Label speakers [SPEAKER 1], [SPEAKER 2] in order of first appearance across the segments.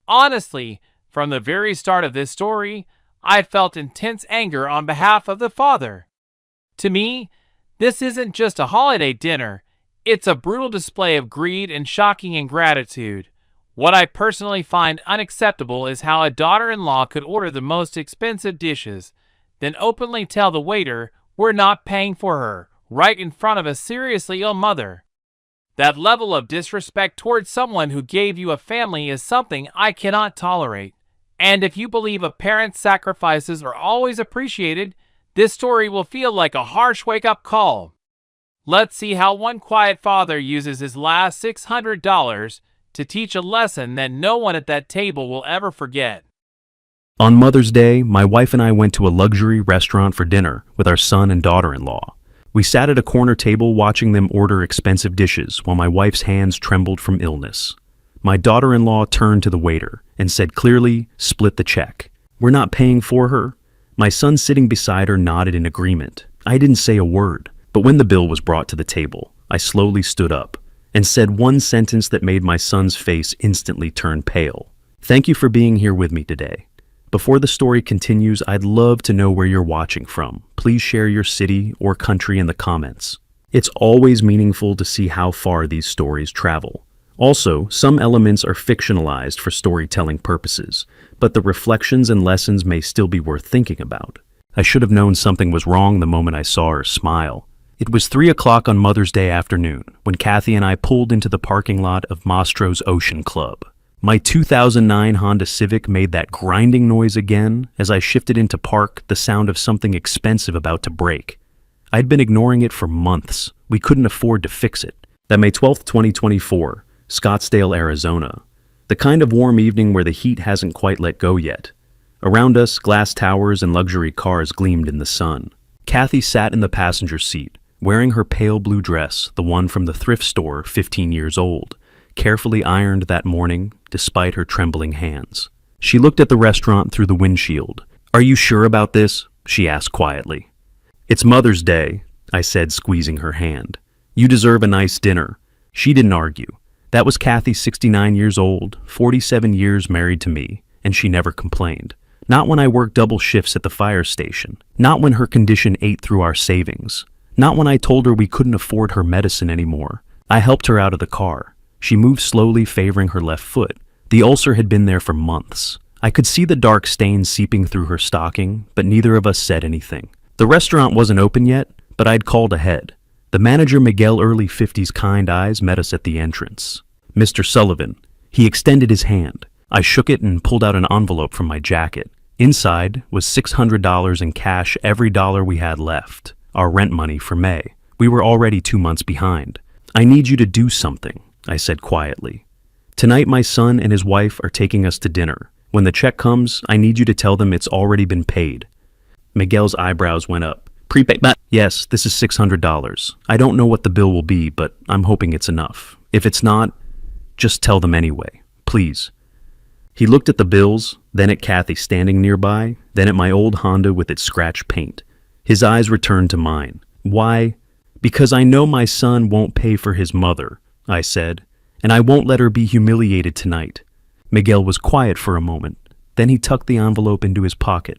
[SPEAKER 1] Honestly, from the very start of this story, I felt intense anger on behalf of the father. To me, this isn't just a holiday dinner, it's a brutal display of greed and shocking ingratitude. What I personally find unacceptable is how a daughter-in-law could order the most expensive dishes, then openly tell the waiter we're not paying for her, right in front of a seriously ill mother. That level of disrespect towards someone who gave you a family is something I cannot tolerate. And if you believe a parent's sacrifices are always appreciated, this story will feel like a harsh wake-up call. Let's see how one quiet father uses his last $600 to teach a lesson that no one at that table will ever forget.
[SPEAKER 2] On Mother's Day, my wife and I went to a luxury restaurant for dinner with our son and daughter-in-law. We sat at a corner table watching them order expensive dishes while my wife's hands trembled from illness. My daughter-in-law turned to the waiter and said clearly, "Split the check. We're not paying for her." My son sitting beside her nodded in agreement. I didn't say a word, but when the bill was brought to the table, I slowly stood up and said one sentence that made my son's face instantly turn pale. "Thank you for being here with me today." Before the story continues, I'd love to know where you're watching from. Please share your city or country in the comments. It's always meaningful to see how far these stories travel. Also, some elements are fictionalized for storytelling purposes, but the reflections and lessons may still be worth thinking about. I should have known something was wrong the moment I saw her smile. It was 3 o'clock on Mother's Day afternoon when Kathy and I pulled into the parking lot of Mastro's Ocean Club. My 2009 Honda Civic made that grinding noise again as I shifted into park, the sound of something expensive about to break. I'd been ignoring it for months. We couldn't afford to fix it. That May 12th, 2024, Scottsdale, Arizona. The kind of warm evening where the heat hasn't quite let go yet. Around us, glass towers and luxury cars gleamed in the sun. Kathy sat in the passenger seat, wearing her pale blue dress, the one from the thrift store 15 years old, carefully ironed that morning despite her trembling hands. She looked at the restaurant through the windshield. "Are you sure about this?" she asked quietly. "It's Mother's Day," I said, squeezing her hand. "You deserve a nice dinner." She didn't argue. That was Kathy, 69 years old, 47 years married to me, and she never complained. Not when I worked double shifts at the fire station. Not when her condition ate through our savings. Not when I told her we couldn't afford her medicine anymore. I helped her out of the car. She moved slowly, favoring her left foot. The ulcer had been there for months. I could see the dark stains seeping through her stocking, but neither of us said anything. The restaurant wasn't open yet, but I'd called ahead. The manager, Miguel, early 50s, kind eyes met us at the entrance. "Mr. Sullivan." He extended his hand. I shook it and pulled out an envelope from my jacket. Inside was $600 in cash, every dollar we had left. Our rent money for May. We were already 2 months behind. "I need you to do something," I said quietly. "Tonight my son and his wife are taking us to dinner. When the check comes, I need you to tell them it's already been paid." Miguel's eyebrows went up. "Prepaid? Yes, this is $600. I don't know what the bill will be, but I'm hoping it's enough. If it's not, just tell them anyway, please." He looked at the bills, then at Kathy standing nearby, then at my old Honda with its scratched paint. His eyes returned to mine. "Why?" "Because I know my son won't pay for his mother," I said, "and I won't let her be humiliated tonight." Miguel was quiet for a moment. Then he tucked the envelope into his pocket.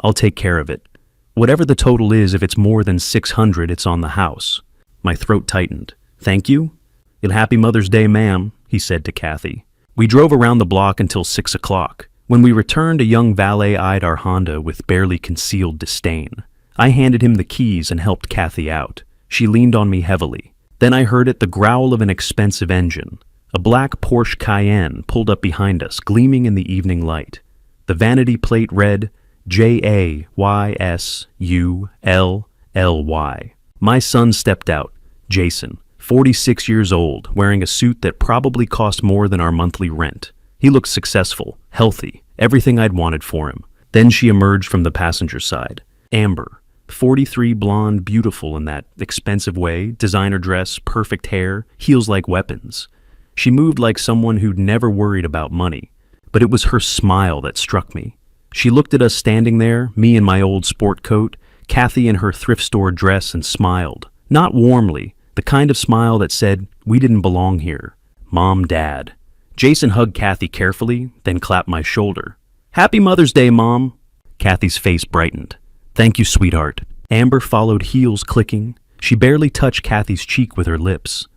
[SPEAKER 2] "I'll take care of it. Whatever the total is, if it's more than 600, it's on the house." My throat tightened. "Thank you?" "And happy Mother's Day, ma'am," he said to Kathy. We drove around the block until 6 o'clock. When we returned, a young valet eyed our Honda with barely concealed disdain. I handed him the keys and helped Kathy out. She leaned on me heavily. Then I heard the growl of an expensive engine. A black Porsche Cayenne pulled up behind us, gleaming in the evening light. The vanity plate read, JAYSULLY. My son stepped out, Jason, 46 years old, wearing a suit that probably cost more than our monthly rent. He looked successful, healthy, everything I'd wanted for him. Then she emerged from the passenger side. Amber, 43, blonde, beautiful in that expensive way, designer dress, perfect hair, heels like weapons. She moved like someone who'd never worried about money, but it was her smile that struck me. She looked at us standing there, me in my old sport coat, Kathy in her thrift store dress, and smiled. Not warmly, the kind of smile that said, "We didn't belong here. Mom, Dad." Jason hugged Kathy carefully, then clapped my shoulder. Happy Mother's Day, Mom. Kathy's face brightened. Thank you, sweetheart. Amber followed, heels clicking. She barely touched Kathy's cheek with her lips.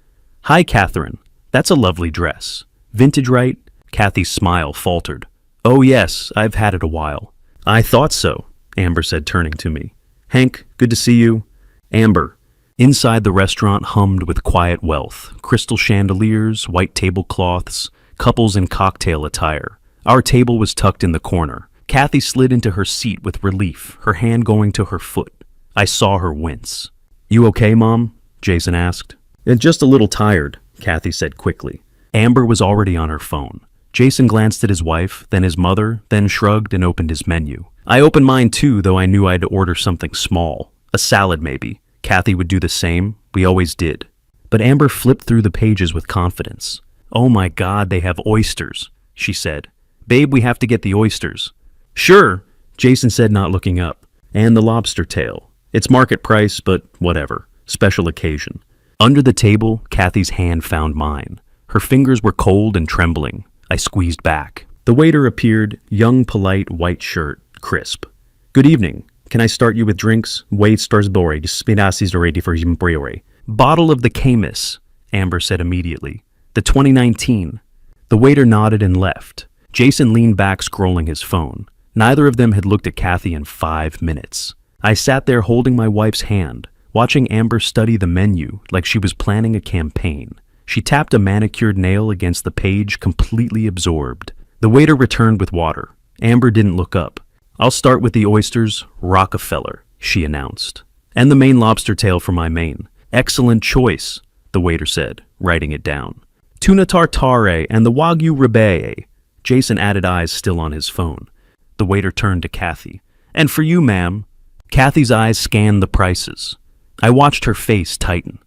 [SPEAKER 2] Hi, Catherine. That's a lovely dress. Vintage, right? Kathy's smile faltered. Oh yes, I've had it a while. I thought so, Amber said, turning to me. Hank, good to see you. Amber. Inside the restaurant hummed with quiet wealth. Crystal chandeliers, white tablecloths, couples in cocktail attire. Our table was tucked in the corner. Kathy slid into her seat with relief, her hand going to her foot. I saw her wince. You okay, Mom? Jason asked. Just a little tired, Kathy said quickly. Amber was already on her phone. Jason glanced at his wife, then his mother, then shrugged and opened his menu. I opened mine too, though I knew I'd order something small. A salad, maybe. Kathy would do the same. We always did. But Amber flipped through the pages with confidence. Oh my God, they have oysters, she said. Babe, we have to get the oysters. Sure, Jason said, not looking up. And the lobster tail. It's market price, but whatever. Special occasion. Under the table, Kathy's hand found mine. Her fingers were cold and trembling. I squeezed back. The waiter appeared, young, polite, white shirt, crisp. Good evening. Can I start you with drinks? Wait, Starsbury, Spinacis ready for Jimbriore. Bottle of the Camus, Amber said immediately. The 2019. The waiter nodded and left. Jason leaned back, scrolling his phone. Neither of them had looked at Kathy in 5 minutes. I sat there holding my wife's hand, watching Amber study the menu like she was planning a campaign. She tapped a manicured nail against the page, completely absorbed. The waiter returned with water. Amber didn't look up. I'll start with the oysters, Rockefeller, she announced. And the main lobster tail for my main. Excellent choice, the waiter said, writing it down. Tuna tartare and the Wagyu ribeye. Jason added, eyes still on his phone. The waiter turned to Kathy. And for you, ma'am. Kathy's eyes scanned the prices. I watched her face tighten.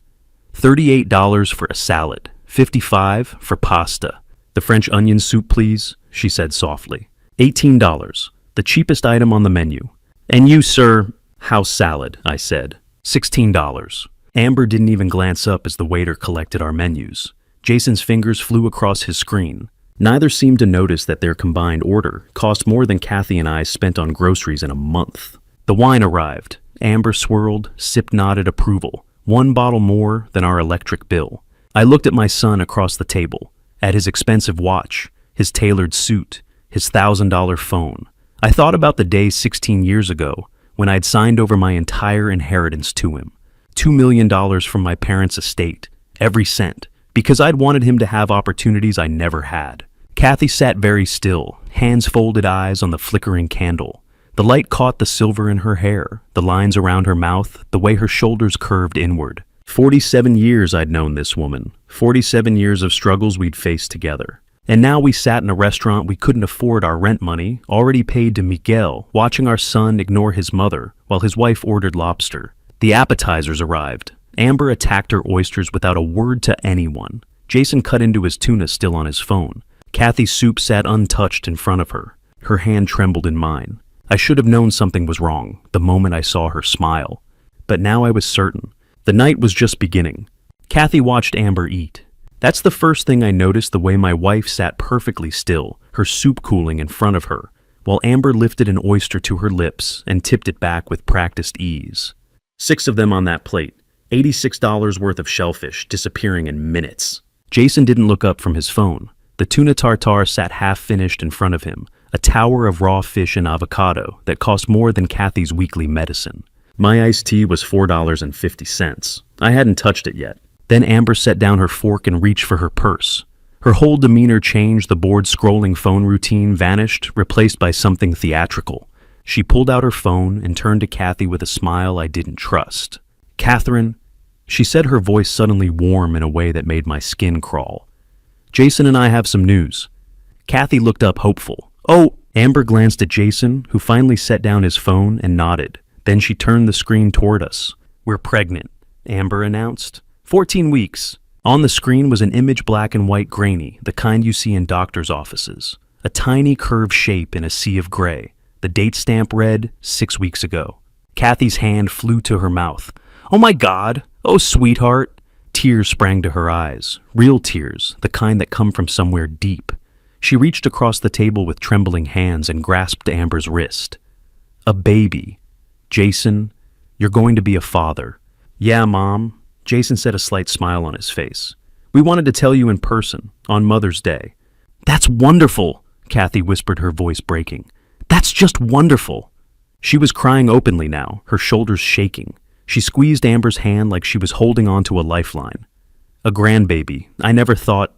[SPEAKER 2] $38 for a salad, $55 for pasta. The French onion soup, please, she said softly. $18, the cheapest item on the menu. And you, sir, house salad, I said. $16. Amber didn't even glance up as the waiter collected our menus. Jason's fingers flew across his screen. Neither seemed to notice that their combined order cost more than Kathy and I spent on groceries in a month. The wine arrived. Amber swirled, sipped, nodded approval. 1 bottle more than our electric bill. I looked at my son across the table, at his expensive watch, his tailored suit, his $1,000 phone. I thought about the day 16 years ago when I'd signed over my entire inheritance to him. $2 million from my parents' estate, every cent, because I'd wanted him to have opportunities I never had. Kathy sat very still, hands folded, eyes on the flickering candle. The light caught the silver in her hair, the lines around her mouth, the way her shoulders curved inward. 47 years I'd known this woman, 47 years of struggles we'd faced together. And now we sat in a restaurant we couldn't afford our rent money, already paid to Miguel, watching our son ignore his mother while his wife ordered lobster. The appetizers arrived. Amber attacked her oysters without a word to anyone. Jason cut into his tuna, still on his phone. Kathy's soup sat untouched in front of her. Her hand trembled in mine. I should have known something was wrong the moment I saw her smile. But now I was certain. The night was just beginning. Kathy watched Amber eat. That's the first thing I noticed, the way my wife sat perfectly still, her soup cooling in front of her, while Amber lifted an oyster to her lips and tipped it back with practiced ease. 6 of them on that plate. $86 worth of shellfish disappearing in minutes. Jason didn't look up from his phone. The tuna tartare sat half-finished in front of him, a tower of raw fish and avocado that cost more than Kathy's weekly medicine. My iced tea was $4.50. I hadn't touched it yet. Then Amber set down her fork and reached for her purse. Her whole demeanor changed. The bored scrolling phone routine vanished, replaced by something theatrical. She pulled out her phone and turned to Kathy with a smile I didn't trust. Catherine, she said, her voice suddenly warm in a way that made my skin crawl. Jason and I have some news. Kathy looked up, hopeful. Oh, Amber glanced at Jason, who finally set down his phone and nodded. Then she turned the screen toward us. We're pregnant, Amber announced. 14 weeks. On the screen was an image, black and white, grainy, the kind you see in doctor's offices. A tiny curved shape in a sea of gray. The date stamp read 6 weeks ago. Kathy's hand flew to her mouth. Oh my God! Oh, sweetheart! Tears sprang to her eyes, real tears, the kind that come from somewhere deep. She reached across the table with trembling hands and grasped Amber's wrist. A baby. Jason, you're going to be a father. Yeah, Mom, Jason said, a slight smile on his face. We wanted to tell you in person, on Mother's Day. That's wonderful, Kathy whispered, her voice breaking. That's just wonderful. She was crying openly now, her shoulders shaking. She squeezed Amber's hand like she was holding on to a lifeline. A grandbaby. I never thought...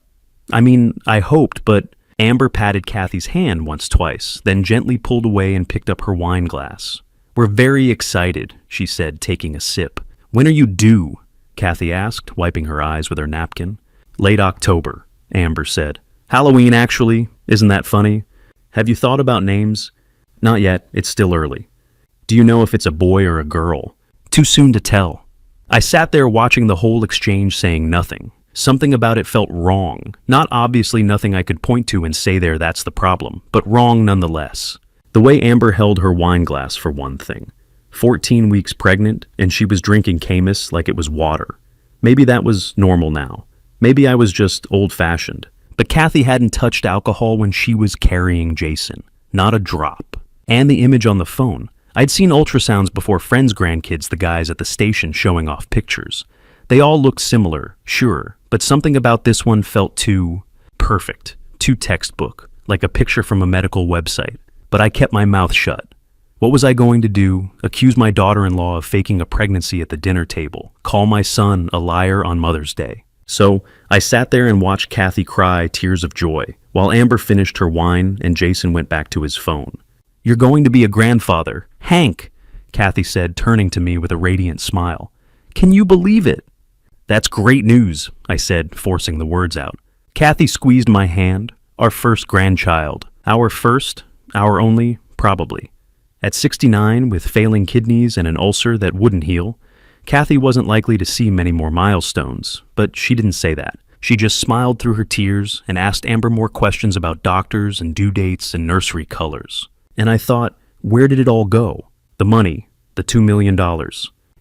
[SPEAKER 2] I hoped, but... Amber patted Kathy's hand once, twice, then gently pulled away and picked up her wine glass. We're very excited, she said, taking a sip. When are you due? Kathy asked, wiping her eyes with her napkin. Late October, Amber said. Halloween, actually. Isn't that funny? Have you thought about names? Not yet. It's still early. Do you know if it's a boy or a girl? Too soon to tell. I sat there watching the whole exchange, saying nothing. Something about it felt wrong. Not obviously nothing I could point to and say there that's the problem, but wrong nonetheless. The way Amber held her wine glass, for one thing. 14 weeks pregnant, and she was drinking Camus like it was water. Maybe that was normal now. Maybe I was just old-fashioned. But Kathy hadn't touched alcohol when she was carrying Jason. Not a drop. And the image on the phone. I'd seen ultrasounds before friends' grandkids, the guys at the station showing off pictures. They all looked similar, sure, but something about this one felt too perfect, too textbook, like a picture from a medical website. But I kept my mouth shut. What was I going to do? Accuse my daughter-in-law of faking a pregnancy at the dinner table? Call my son a liar on Mother's Day? So I sat there and watched Kathy cry tears of joy, while Amber finished her wine and Jason went back to his phone. You're going to be a grandfather. Hank, Kathy said, turning to me with a radiant smile. Can you believe it? That's great news, I said, forcing the words out. Kathy squeezed my hand. Our first grandchild. Our first, our only, probably. At 69, with failing kidneys and an ulcer that wouldn't heal, Kathy wasn't likely to see many more milestones, but she didn't say that. She just smiled through her tears and asked Amber more questions about doctors and due dates and nursery colors. And I thought, where did it all go? The money, the $2 million.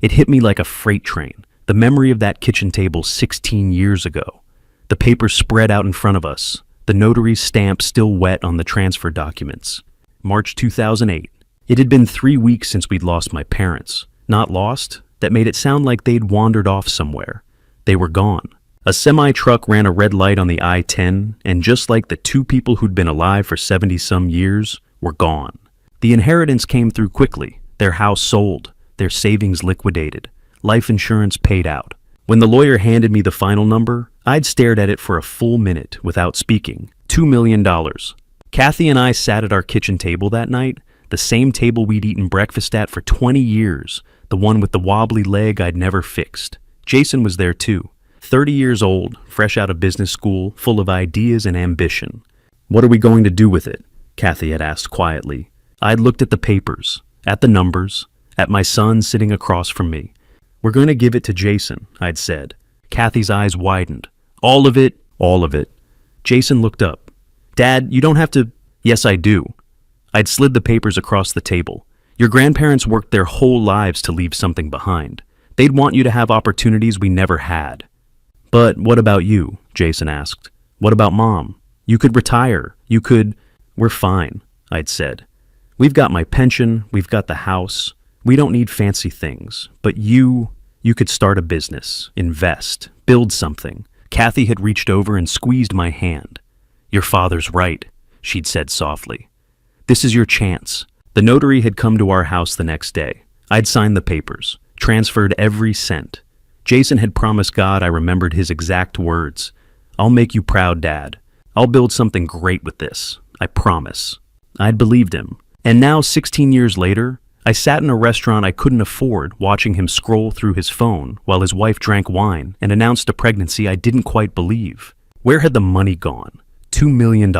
[SPEAKER 2] It hit me like a freight train. The memory of that kitchen table 16 years ago. The papers spread out in front of us. The notary's stamp still wet on the transfer documents. March 2008. It had been 3 weeks since we'd lost my parents. Not lost. That made it sound like they'd wandered off somewhere. They were gone. A semi-truck ran a red light on the I-10, and just like the two people who'd been alive for 70-some years, were gone. The inheritance came through quickly. Their house sold. Their savings liquidated. Life insurance paid out. When the lawyer handed me the final number, I'd stared at it for a full minute without speaking. $2 million. Kathy and I sat at our kitchen table that night, the same table we'd eaten breakfast at for 20 years, the one with the wobbly leg I'd never fixed. Jason was there too. 30 years old, fresh out of business school, full of ideas and ambition. What are we going to do with it? Kathy had asked quietly. I'd looked at the papers, at the numbers, at my son sitting across from me. We're going to give it to Jason, I'd said. Kathy's eyes widened. All of it, all of it. Jason looked up. Dad, you don't have to... Yes, I do. I'd slid the papers across the table. Your grandparents worked their whole lives to leave something behind. They'd want you to have opportunities we never had. But what about you? Jason asked. What about Mom? You could retire. You could... We're fine, I'd said. We've got my pension. We've got the house. We don't need fancy things, but you could start a business, invest, build something. Kathy had reached over and squeezed my hand. Your father's right, she'd said softly. This is your chance. The notary had come to our house the next day. I'd signed the papers, transferred every cent. Jason had promised God I remembered his exact words. I'll make you proud, Dad. I'll build something great with this. I promise. I'd believed him. And now, 16 years later, I sat in a restaurant I couldn't afford, watching him scroll through his phone while his wife drank wine and announced a pregnancy I didn't quite believe. Where had the money gone? $2 million.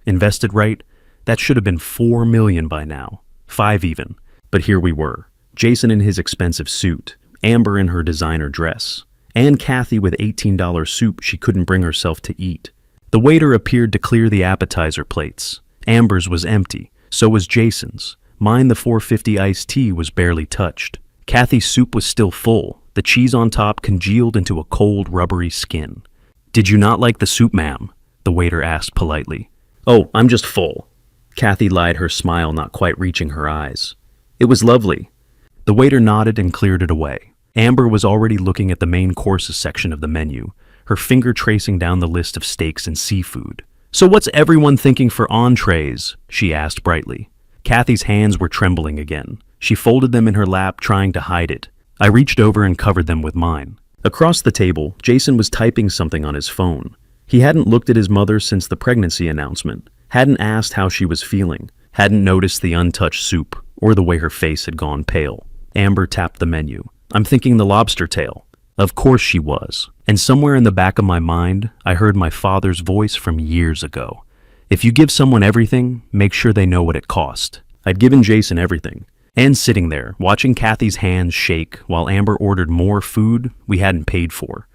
[SPEAKER 2] Invested right? That should have been $4 million by now. 5 even. But here we were. Jason in his expensive suit, Amber in her designer dress, and Kathy with $18 soup she couldn't bring herself to eat. The waiter appeared to clear the appetizer plates. Amber's was empty. So was Jason's. Mine, the $4.50 iced tea, was barely touched. Kathy's soup was still full, The cheese on top congealed into a cold, rubbery skin. "Did you not like the soup, ma'am?" the waiter asked politely. "Oh, I'm just full." Kathy lied, her smile not quite reaching her eyes. "It was lovely." The waiter nodded and cleared it away. Amber was already looking at the main courses section of the menu, her finger tracing down the list of steaks and seafood. "So what's everyone thinking for entrees?" she asked brightly. Kathy's hands were trembling again. She folded them in her lap, trying to hide it. I reached over and covered them with mine. Across the table, Jason was typing something on his phone. He hadn't looked at his mother since the pregnancy announcement, hadn't asked how she was feeling, hadn't noticed the untouched soup or the way her face had gone pale. Amber tapped the menu. "I'm thinking the lobster tail." Of course she was. And somewhere in the back of my mind, I heard my father's voice from years ago. If you give someone everything, make sure they know what it cost. I'd given Jason everything. And sitting there, watching Kathy's hands shake while Amber ordered more food we hadn't paid for.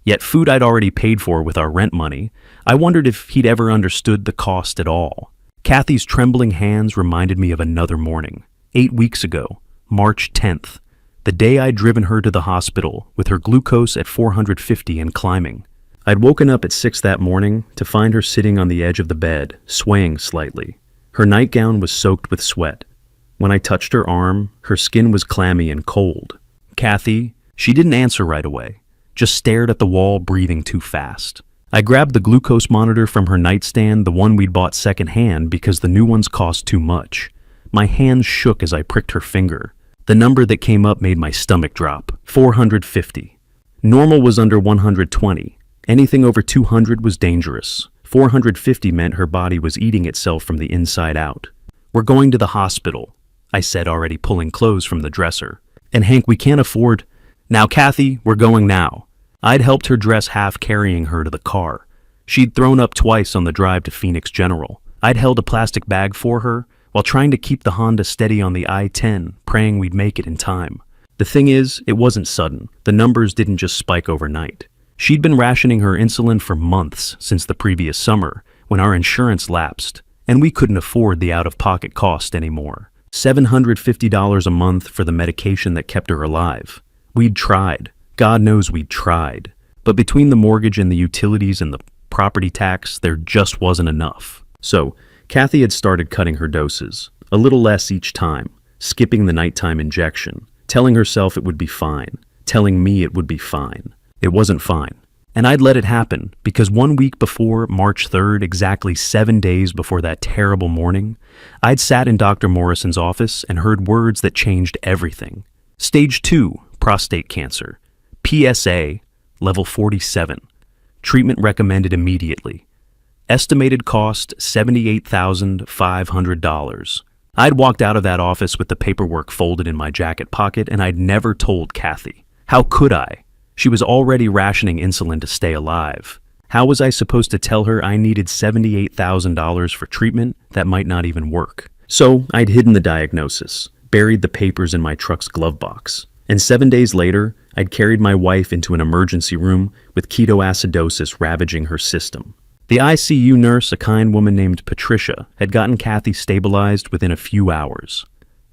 [SPEAKER 2] Yet food I'd already paid for with our rent money, I wondered if he'd ever understood the cost at all. Kathy's trembling hands reminded me of another morning. 8 weeks ago, March 10th, the day I'd driven her to the hospital with her glucose at 450 and climbing. I'd woken up at 6 that morning to find her sitting on the edge of the bed, swaying slightly. Her nightgown was soaked with sweat. When I touched her arm, her skin was clammy and cold. "Kathy," she didn't answer right away, just stared at the wall, breathing too fast. I grabbed the glucose monitor from her nightstand, the one we'd bought secondhand because the new ones cost too much. My hands shook as I pricked her finger. The number that came up made my stomach drop. 450. Normal was under 120. Anything over 200 was dangerous. 450 meant her body was eating itself from the inside out. "We're going to the hospital," I said, already pulling clothes from the dresser. "And Hank, we can't afford—" "Now, Kathy, we're going now." I'd helped her dress, half carrying her to the car. She'd thrown up twice on the drive to Phoenix General. I'd held a plastic bag for her while trying to keep the Honda steady on the I-10, praying we'd make it in time. The thing is, it wasn't sudden. The numbers didn't just spike overnight. She'd been rationing her insulin for months since the previous summer, when our insurance lapsed, and we couldn't afford the out-of-pocket cost anymore. $750 a month for the medication that kept her alive. We'd tried. God knows we'd tried. But between the mortgage and the utilities and the property tax, there just wasn't enough. So, Kathy had started cutting her doses, a little less each time, skipping the nighttime injection, telling herself it would be fine, telling me it would be fine. It wasn't fine. And I'd let it happen, because 1 week before, March 3rd, exactly 7 days before that terrible morning, I'd sat in Dr. Morrison's office and heard words that changed everything. Stage 2, prostate cancer. PSA, level 47. Treatment recommended immediately. Estimated cost $78,500. I'd walked out of that office with the paperwork folded in my jacket pocket, and I'd never told Kathy. How could I? She was already rationing insulin to stay alive. How was I supposed to tell her I needed $78,000 for treatment that might not even work? So I'd hidden the diagnosis, buried the papers in my truck's glove box. And 7 days later, I'd carried my wife into an emergency room with ketoacidosis ravaging her system. The ICU nurse, a kind woman named Patricia, had gotten Kathy stabilized within a few hours.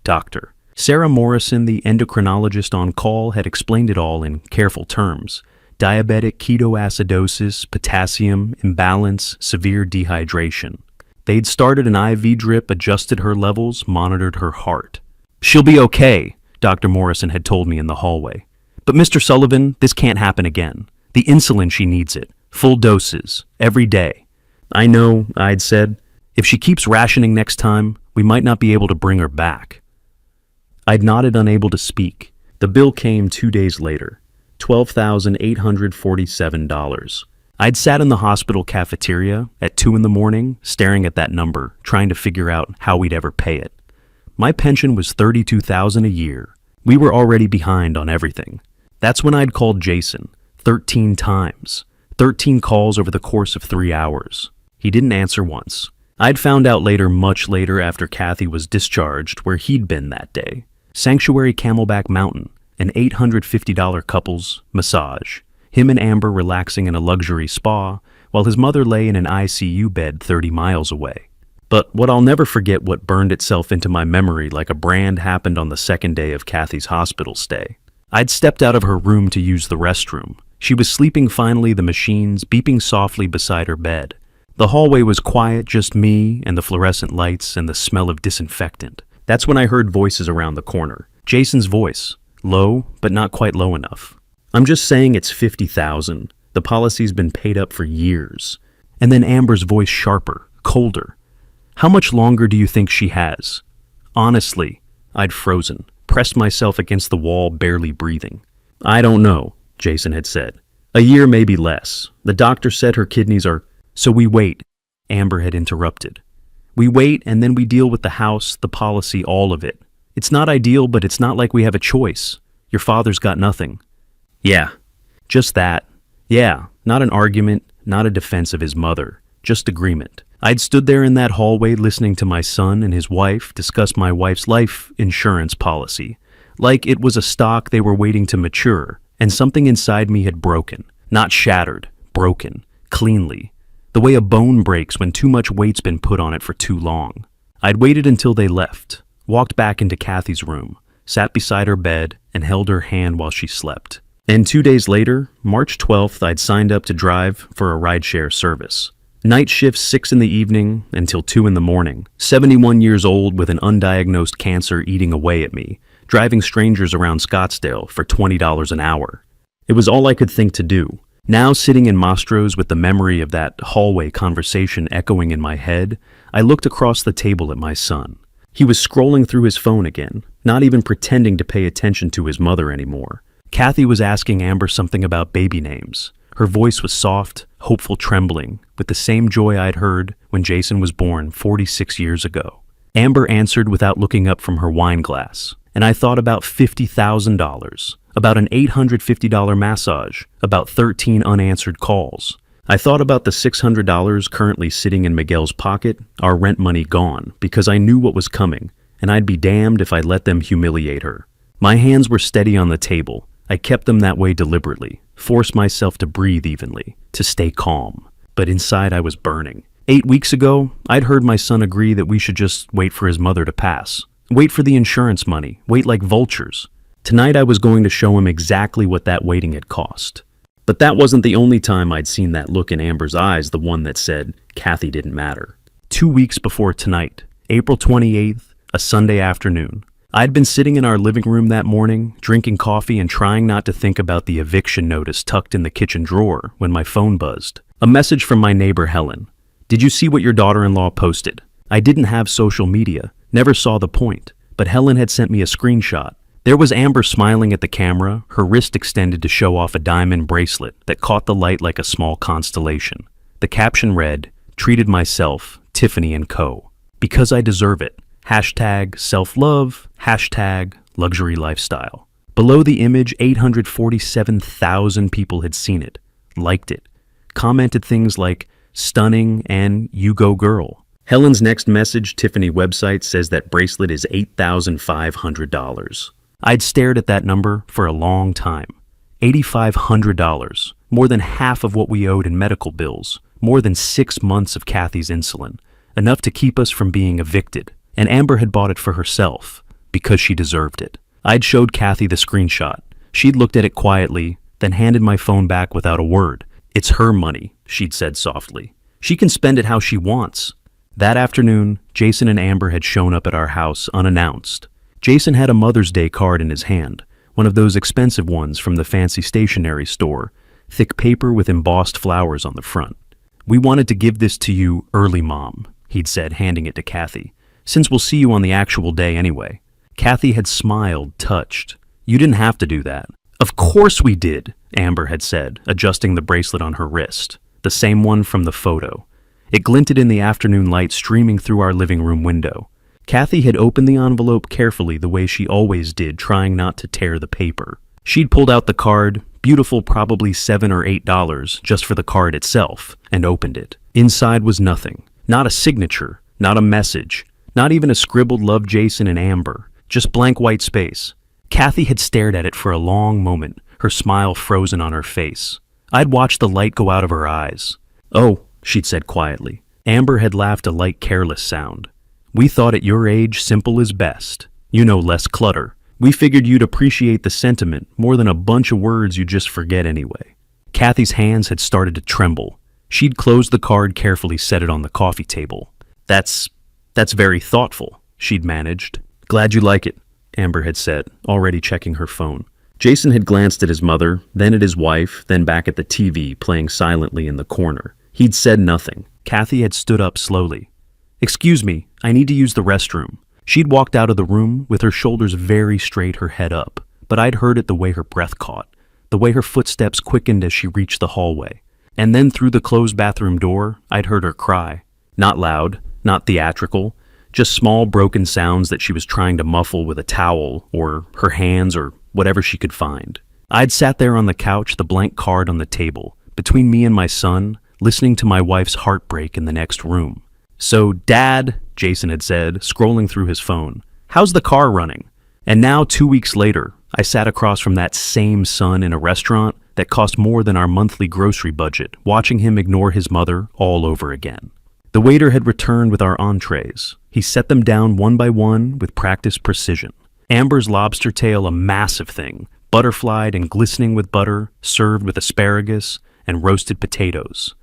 [SPEAKER 2] Doctor Sarah Morrison, the endocrinologist on call, had explained it all in careful terms. Diabetic ketoacidosis, potassium, imbalance, severe dehydration. They'd started an IV drip, adjusted her levels, monitored her heart. "She'll be okay," Dr. Morrison had told me in the hallway. "But Mr. Sullivan, this can't happen again. The insulin, she needs it. Full doses, every day." "I know," I'd said. "If she keeps rationing next time, we might not be able to bring her back." I'd nodded, unable to speak. The bill came 2 days later, $12,847. I'd sat in the hospital cafeteria at 2 in the morning, staring at that number, trying to figure out how we'd ever pay it. My pension was $32,000 a year. We were already behind on everything. That's when I'd called Jason, 13 times. 13 calls over the course of 3 hours. He didn't answer once. I'd found out later, much later after Kathy was discharged, where he'd been that day. Sanctuary Camelback Mountain, an $850 couples massage. Him and Amber relaxing in a luxury spa, while his mother lay in an ICU bed 30 miles away. But what I'll never forget, what burned itself into my memory like a brand, happened on the second day of Kathy's hospital stay. I'd stepped out of her room to use the restroom. She was sleeping finally, the machines beeping softly beside her bed. The hallway was quiet, just me and the fluorescent lights and the smell of disinfectant. That's when I heard voices around the corner. Jason's voice, low, but not quite low enough. "I'm just saying it's 50,000. The policy's been paid up for years." And then Amber's voice sharper, colder. "How much longer do you think she has?" Honestly, I'd frozen, pressed myself against the wall, barely breathing. "I don't know," Jason had said. "A year, maybe less. The doctor said her kidneys are—" "So we wait," Amber had interrupted. "We wait, and then we deal with the house, the policy, all of it. It's not ideal, but it's not like we have a choice. Your father's got nothing." "Yeah, just that. Yeah, not an argument, not a defense of his mother, just agreement." I'd stood there in that hallway listening to my son and his wife discuss my wife's life insurance policy, like it was a stock they were waiting to mature, and something inside me had broken. Not shattered, broken, cleanly. The way a bone breaks when too much weight's been put on it for too long. I'd waited until they left, walked back into Kathy's room, sat beside her bed, and held her hand while she slept. And 2 days later, March 12th, I'd signed up to drive for a rideshare service. Night shift 6 in the evening until 2 in the morning. 71 years old with an undiagnosed cancer eating away at me, driving strangers around Scottsdale for $20 an hour. It was all I could think to do. Now sitting in Mastro's with the memory of that hallway conversation echoing in my head, I looked across the table at my son. He was scrolling through his phone again, not even pretending to pay attention to his mother anymore. Kathy was asking Amber something about baby names. Her voice was soft, hopeful, trembling, with the same joy I'd heard when Jason was born 46 years ago. Amber answered without looking up from her wine glass, and I thought about $50,000, about an $850 massage, about 13 unanswered calls. I thought about the $600 currently sitting in Miguel's pocket, our rent money gone, because I knew what was coming, and I'd be damned if I let them humiliate her. My hands were steady on the table. I kept them that way deliberately, forced myself to breathe evenly, to stay calm. But inside I was burning. 8 weeks ago, I'd heard my son agree that we should just wait for his mother to pass. Wait for the insurance money, wait like vultures. Tonight I was going to show him exactly what that waiting had cost. But that wasn't the only time I'd seen that look in Amber's eyes, the one that said Kathy didn't matter. 2 weeks before tonight, April 28th, a Sunday afternoon. I'd been sitting in our living room that morning, drinking coffee and trying not to think about the eviction notice tucked in the kitchen drawer when my phone buzzed. A message from my neighbor Helen. "Did you see what your daughter-in-law posted?" I didn't have social media, never saw the point, but Helen had sent me a screenshot. There was Amber smiling at the camera, her wrist extended to show off a diamond bracelet that caught the light like a small constellation. The caption read, "Treated myself, Tiffany & Co. Because I deserve it. Hashtag self-love, hashtag luxury lifestyle." Below the image, 847,000 people had seen it, liked it, commented things like, "Stunning" and "You go girl." Helen's next message, Tiffany website, says that bracelet is $8,500. I'd stared at that number for a long time. $8,500, more than half of what we owed in medical bills, more than 6 months of Kathy's insulin, enough to keep us from being evicted. And Amber had bought it for herself, because she deserved it. I'd showed Kathy the screenshot. She'd looked at it quietly, then handed my phone back without a word. "It's her money," she'd said softly. "She can spend it how she wants." That afternoon, Jason and Amber had shown up at our house unannounced. Jason had a Mother's Day card in his hand, one of those expensive ones from the fancy stationery store, thick paper with embossed flowers on the front. "We wanted to give this to you early, Mom," he'd said, handing it to Kathy. "Since we'll see you on the actual day anyway." Kathy had smiled, touched. "You didn't have to do that." "Of course we did," Amber had said, adjusting the bracelet on her wrist, the same one from the photo. It glinted in the afternoon light streaming through our living room window. Kathy had opened the envelope carefully the way she always did, trying not to tear the paper. She'd pulled out the card, beautiful, probably $7 or $8 just for the card itself, and opened it. Inside was nothing. Not a signature, not a message. Not even a scribbled "Love Jason and Amber," just blank white space. Kathy had stared at it for a long moment, her smile frozen on her face. I'd watched the light go out of her eyes. "Oh," she'd said quietly. Amber had laughed a light, careless sound. "We thought at your age simple is best. You know, less clutter. We figured you'd appreciate the sentiment more than a bunch of words you'd just forget anyway. Kathy's hands had started to tremble. She'd closed the card, carefully set it on the coffee table. That's very thoughtful, she'd managed. Glad you like it, Amber had said, already checking her phone. Jason had glanced at his mother, then at his wife, then back at the TV playing silently in the corner. He'd said nothing. Kathy had stood up slowly. "Excuse me, I need to use the restroom." She'd walked out of the room with her shoulders very straight, her head up, but I'd heard it the way her breath caught, the way her footsteps quickened as she reached the hallway. And then through the closed bathroom door, I'd heard her cry. Not loud, not theatrical, just small broken sounds that she was trying to muffle with a towel or her hands or whatever she could find. I'd sat there on the couch, the blank card on the table, between me and my son, listening to my wife's heartbreak in the next room. "So, Dad," Jason had said, scrolling through his phone, "how's the car running?" And now, 2 weeks later, I sat across from that same son in a restaurant that cost more than our monthly grocery budget, watching him ignore his mother all over again. The waiter had returned with our entrees. He set them down one by one with practiced precision. Amber's lobster tail, a massive thing, butterflied and glistening with butter, served with asparagus and roasted potatoes.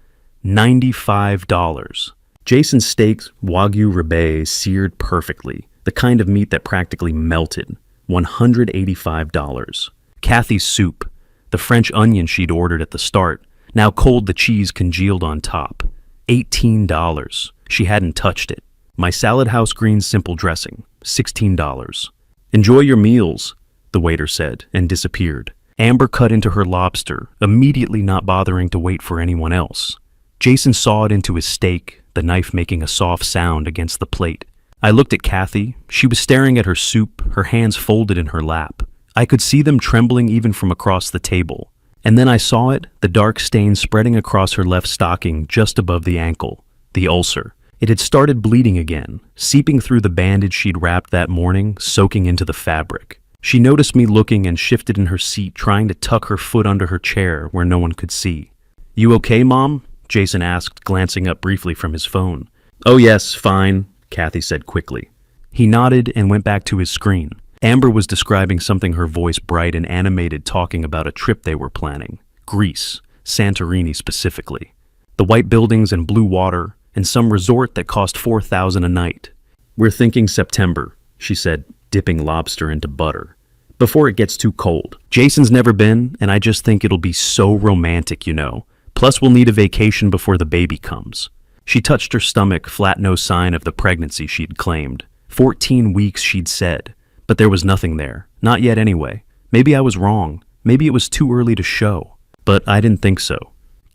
[SPEAKER 2] $95. Jason's steaks, Wagyu ribeye, seared perfectly, the kind of meat that practically melted. $185. Kathy's soup, the French onion she'd ordered at the start, now cold, the cheese congealed on top. $18. She hadn't touched it. My salad house greens simple dressing. $16. "Enjoy your meals," the waiter said, and disappeared. Amber cut into her lobster, immediately not bothering to wait for anyone else. Jason sawed into his steak, the knife making a soft sound against the plate. I looked at Kathy. She was staring at her soup, her hands folded in her lap. I could see them trembling even from across the table. And then I saw it, the dark stain spreading across her left stocking just above the ankle, the ulcer. It had started bleeding again, seeping through the bandage she'd wrapped that morning, soaking into the fabric. She noticed me looking and shifted in her seat, trying to tuck her foot under her chair where no one could see. "You okay, Mom?" Jason asked, glancing up briefly from his phone. "Oh yes, fine," Kathy said quickly. He nodded and went back to his screen. Amber was describing something, her voice bright and animated, talking about a trip they were planning. Greece, Santorini specifically. The white buildings and blue water, and some resort that cost $4,000 a night. "We're thinking September," she said, dipping lobster into butter. "Before it gets too cold. Jason's never been, and I just think it'll be so romantic, you know. Plus we'll need a vacation before the baby comes." She touched her stomach, flat, no sign of the pregnancy she'd claimed. 14 weeks, she'd said. But there was nothing there. Not yet anyway. Maybe I was wrong. Maybe it was too early to show. But I didn't think so.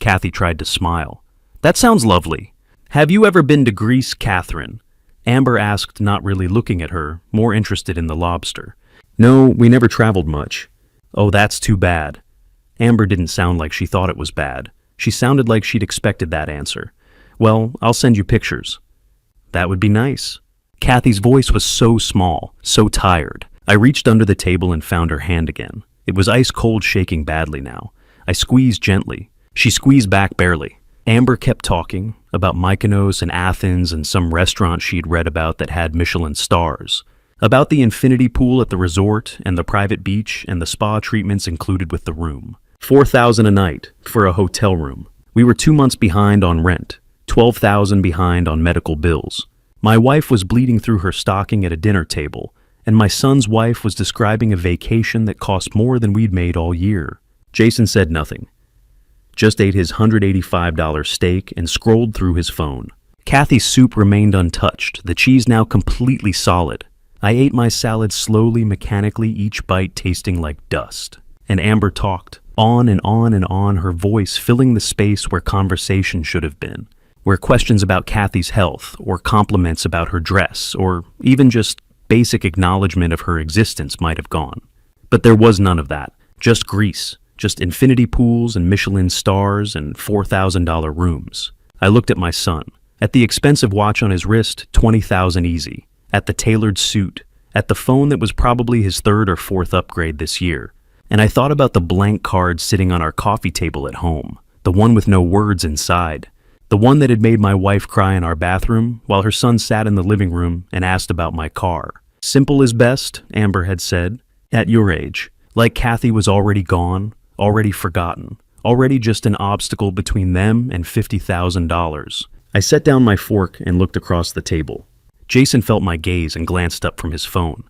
[SPEAKER 2] Kathy tried to smile. "That sounds lovely. Have you ever been to Greece, Catherine?" Amber asked, not really looking at her, more interested in the lobster. "No, we never traveled much." "Oh, that's too bad." Amber didn't sound like she thought it was bad. She sounded like she'd expected that answer. "Well, I'll send you pictures." "That would be nice." Kathy's voice was so small, so tired. I reached under the table and found her hand again. It was ice cold, shaking badly now. I squeezed gently. She squeezed back barely. Amber kept talking about Mykonos and Athens and some restaurant she'd read about that had Michelin stars. About the infinity pool at the resort and the private beach and the spa treatments included with the room. $4,000 a night for a hotel room. We were 2 months behind on rent, $12,000 behind on medical bills. My wife was bleeding through her stocking at a dinner table, and my son's wife was describing a vacation that cost more than we'd made all year. Jason said nothing. Just ate his $185 steak and scrolled through his phone. Kathy's soup remained untouched, the cheese now completely solid. I ate my salad slowly, mechanically, each bite tasting like dust. And Amber talked, on and on and on, her voice filling the space where conversation should have been, where questions about Kathy's health, or compliments about her dress, or even just basic acknowledgement of her existence might have gone. But there was none of that. Just Greece. Just infinity pools and Michelin stars and $4,000 rooms. I looked at my son. At the expensive watch on his wrist, $20,000 easy. At the tailored suit. At the phone that was probably his 3rd or 4th upgrade this year. And I thought about the blank card sitting on our coffee table at home. The one with no words inside. The one that had made my wife cry in our bathroom while her son sat in the living room and asked about my car. "Simple is best," Amber had said. At your age. Like Kathy was already gone, already forgotten, already just an obstacle between them and $50,000. I set down my fork and looked across the table. Jason felt my gaze and glanced up from his phone.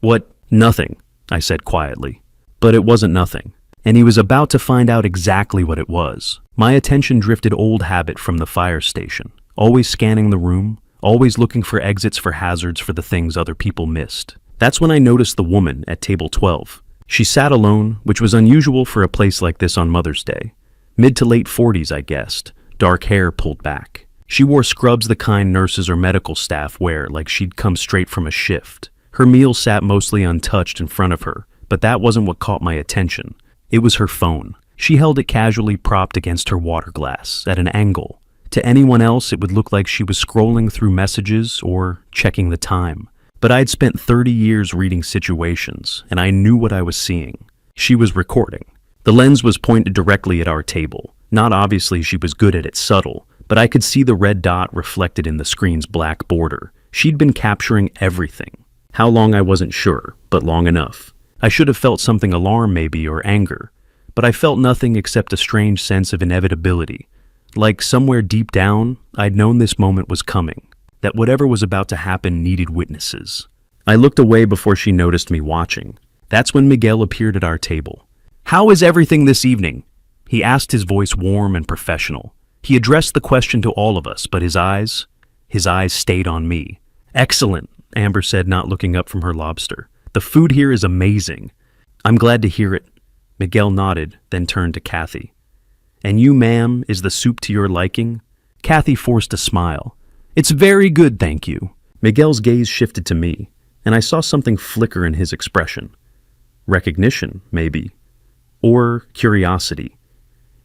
[SPEAKER 2] What? Nothing, I said quietly. But it wasn't nothing, and he was about to find out exactly what it was. My attention drifted old habit from the fire station, always scanning the room, always looking for exits for hazards for the things other people missed. That's when I noticed the woman at table 12. She sat alone, which was unusual for a place like this on Mother's Day. Mid to late 40s, I guessed, dark hair pulled back. She wore scrubs the kind nurses or medical staff wear, like she'd come straight from a shift. Her meal sat mostly untouched in front of her, but that wasn't what caught my attention. It was her phone. She held it casually propped against her water glass, at an angle. To anyone else, it would look like she was scrolling through messages or checking the time. But I'd spent 30 years reading situations, and I knew what I was seeing. She was recording. The lens was pointed directly at our table. Not obviously she was good at it subtle, but I could see the red dot reflected in the screen's black border. She'd been capturing everything. How long I wasn't sure, but long enough. I should have felt something alarm maybe, or anger. But I felt nothing except a strange sense of inevitability. Like somewhere deep down, I'd known this moment was coming. That whatever was about to happen needed witnesses. I looked away before she noticed me watching. That's when Miguel appeared at our table. "How is everything this evening?" He asked, his voice warm and professional. He addressed the question to all of us, but his eyes stayed on me. "Excellent," Amber said, not looking up from her lobster. "The food here is amazing." "I'm glad to hear it." Miguel nodded, then turned to Kathy. "And you, ma'am, is the soup to your liking?" Kathy forced a smile. "It's very good, thank you." Miguel's gaze shifted to me, and I saw something flicker in his expression. Recognition, maybe. Or curiosity.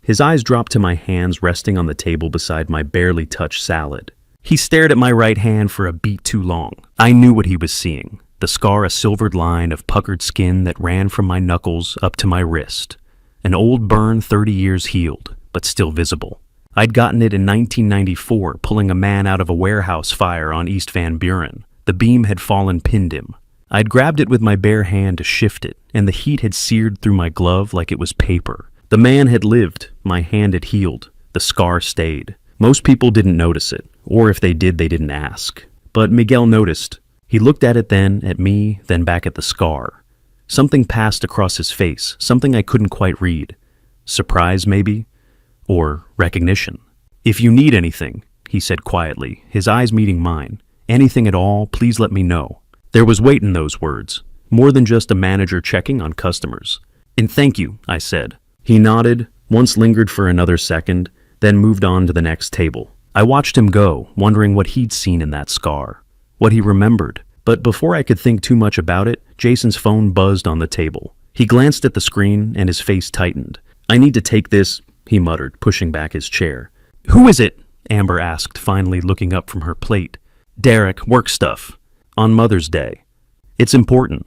[SPEAKER 2] His eyes dropped to my hands resting on the table beside my barely touched salad. He stared at my right hand for a beat too long. I knew what he was seeing. The scar, a silvered line of puckered skin that ran from my knuckles up to my wrist. An old burn 30 years healed, but still visible. I'd gotten it in 1994, pulling a man out of a warehouse fire on East Van Buren. The beam had fallen, pinned him. I'd grabbed it with my bare hand to shift it, and the heat had seared through my glove like it was paper. The man had lived, my hand had healed, the scar stayed. Most people didn't notice it, or if they did, they didn't ask. But Miguel noticed. He looked at it then, at me, then back at the scar. Something passed across his face, something I couldn't quite read. Surprise, maybe? Or recognition. "If you need anything," he said quietly, his eyes meeting mine, "anything at all, please let me know." There was weight in those words, more than just a manager checking on customers. "And thank you," I said. He nodded, once lingered for another second, then moved on to the next table. I watched him go, wondering what he'd seen in that scar, what he remembered. But before I could think too much about it, Jason's phone buzzed on the table. He glanced at the screen and his face tightened. "I need to take this," he muttered, pushing back his chair. "Who is it?" Amber asked, finally looking up from her plate. "Derek, work stuff. On Mother's Day. It's important."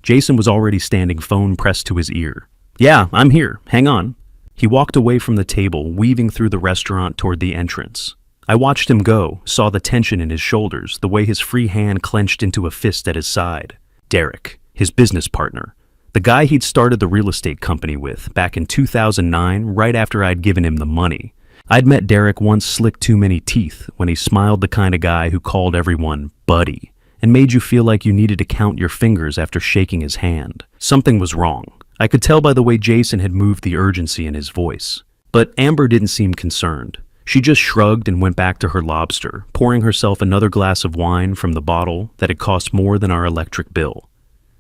[SPEAKER 2] Jason was already standing, phone pressed to his ear. "Yeah, I'm here. Hang on." He walked away from the table, weaving through the restaurant toward the entrance. I watched him go, saw the tension in his shoulders, the way his free hand clenched into a fist at his side. Derek, his business partner. The guy he'd started the real estate company with back in 2009, right after I'd given him the money. I'd met Derek once, slicked too many teeth, when he smiled, the kind of guy who called everyone buddy and made you feel like you needed to count your fingers after shaking his hand. Something was wrong. I could tell by the way Jason had moved, the urgency in his voice. But Amber didn't seem concerned. She just shrugged and went back to her lobster, pouring herself another glass of wine from the bottle that had cost more than our electric bill.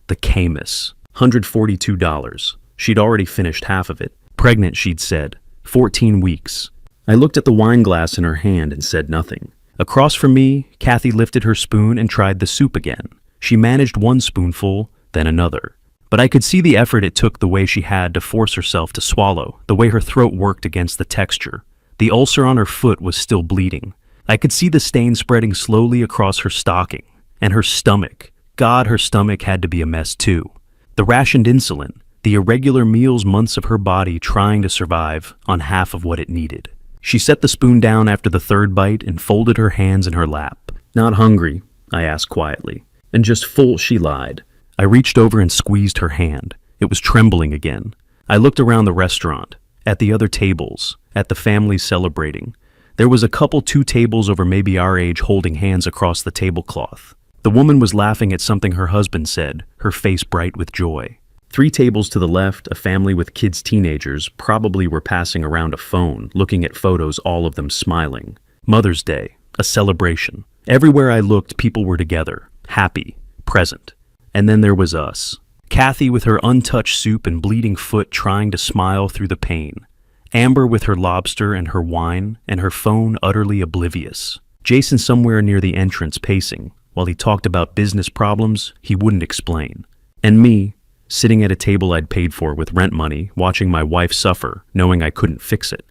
[SPEAKER 2] The Camus. $142. She'd already finished half of it. Pregnant, she'd said. 14 weeks. I looked at the wine glass in her hand and said nothing. Across from me, Kathy lifted her spoon and tried the soup again. She managed one spoonful, then another. But I could see the effort it took, the way she had to force herself to swallow, the way her throat worked against the texture. The ulcer on her foot was still bleeding. I could see the stain spreading slowly across her stocking. And her stomach. God, her stomach had to be a mess too. The rationed insulin, the irregular meals, months of her body trying to survive on half of what it needed. She set the spoon down after the third bite and folded her hands in her lap. "Not hungry?" I asked quietly. "And just full?" She lied. I reached over and squeezed her hand. It was trembling again. I looked around the restaurant, at the other tables, at the families celebrating. There was a couple 2 tables over maybe our age holding hands across the tablecloth. The woman was laughing at something her husband said, her face bright with joy. 3 tables to the left, a family with kids teenagers probably were passing around a phone, looking at photos, all of them smiling. Mother's Day, a celebration. Everywhere I looked, people were together, happy, present. And then there was us. Kathy with her untouched soup and bleeding foot trying to smile through the pain. Amber with her lobster and her wine, and her phone utterly oblivious. Jason somewhere near the entrance pacing, while he talked about business problems he wouldn't explain. And me, sitting at a table I'd paid for with rent money, watching my wife suffer, knowing I couldn't fix it.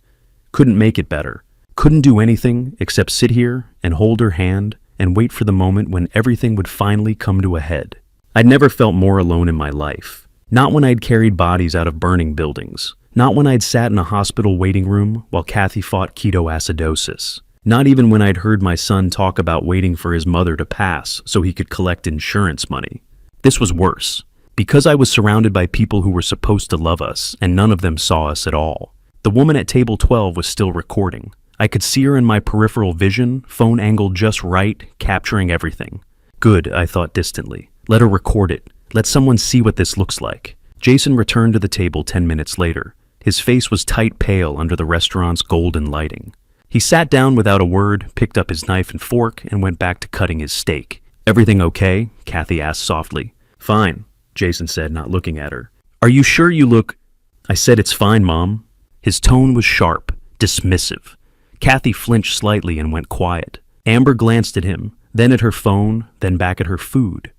[SPEAKER 2] Couldn't make it better. Couldn't do anything except sit here and hold her hand and wait for the moment when everything would finally come to a head. I'd never felt more alone in my life. Not when I'd carried bodies out of burning buildings. Not when I'd sat in a hospital waiting room while Kathy fought ketoacidosis. Not even when I'd heard my son talk about waiting for his mother to pass so he could collect insurance money. This was worse. Because I was surrounded by people who were supposed to love us, and none of them saw us at all. The woman at table 12 was still recording. I could see her in my peripheral vision, phone angled just right, capturing everything. Good, I thought distantly. Let her record it. Let someone see what this looks like. Jason returned to the table 10 minutes later. His face was tight pale under the restaurant's golden lighting. He sat down without a word, picked up his knife and fork, and went back to cutting his steak. Everything okay? Kathy asked softly. Fine, Jason said, not looking at her. Are you sure you look... I said it's fine, Mom. His tone was sharp, dismissive. Kathy flinched slightly and went quiet. Amber glanced at him, then at her phone, then back at her food.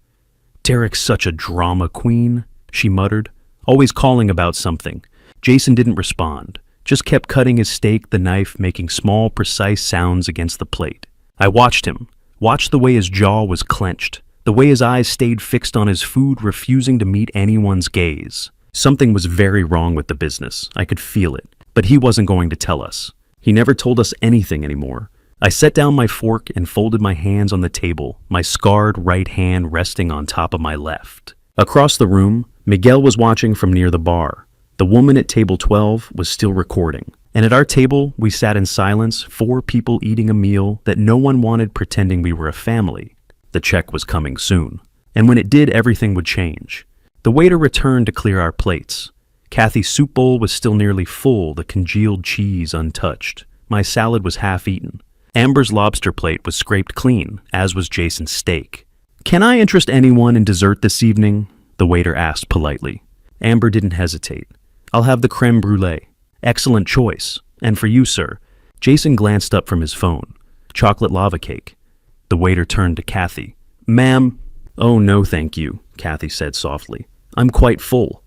[SPEAKER 2] Derek's such a drama queen, she muttered, always calling about something. Jason didn't respond, just kept cutting his steak, the knife making small, precise sounds against the plate. I watched him, watched the way his jaw was clenched, the way his eyes stayed fixed on his food, refusing to meet anyone's gaze. Something was very wrong with the business. I could feel it, but he wasn't going to tell us. He never told us anything anymore. I set down my fork and folded my hands on the table, my scarred right hand resting on top of my left. Across the room, Miguel was watching from near the bar. The woman at table 12 was still recording. And at our table, we sat in silence, 4 people eating a meal that no one wanted, pretending we were a family. The check was coming soon. And when it did, everything would change. The waiter returned to clear our plates. Kathy's soup bowl was still nearly full, the congealed cheese untouched. My salad was half eaten. Amber's lobster plate was scraped clean, as was Jason's steak. Can I interest anyone in dessert this evening? The waiter asked politely. Amber didn't hesitate. I'll have the creme brulee. Excellent choice. And for you, sir. Jason glanced up from his phone. Chocolate lava cake. The waiter turned to Kathy. Ma'am. Oh, no, thank you, Kathy said softly. I'm quite full.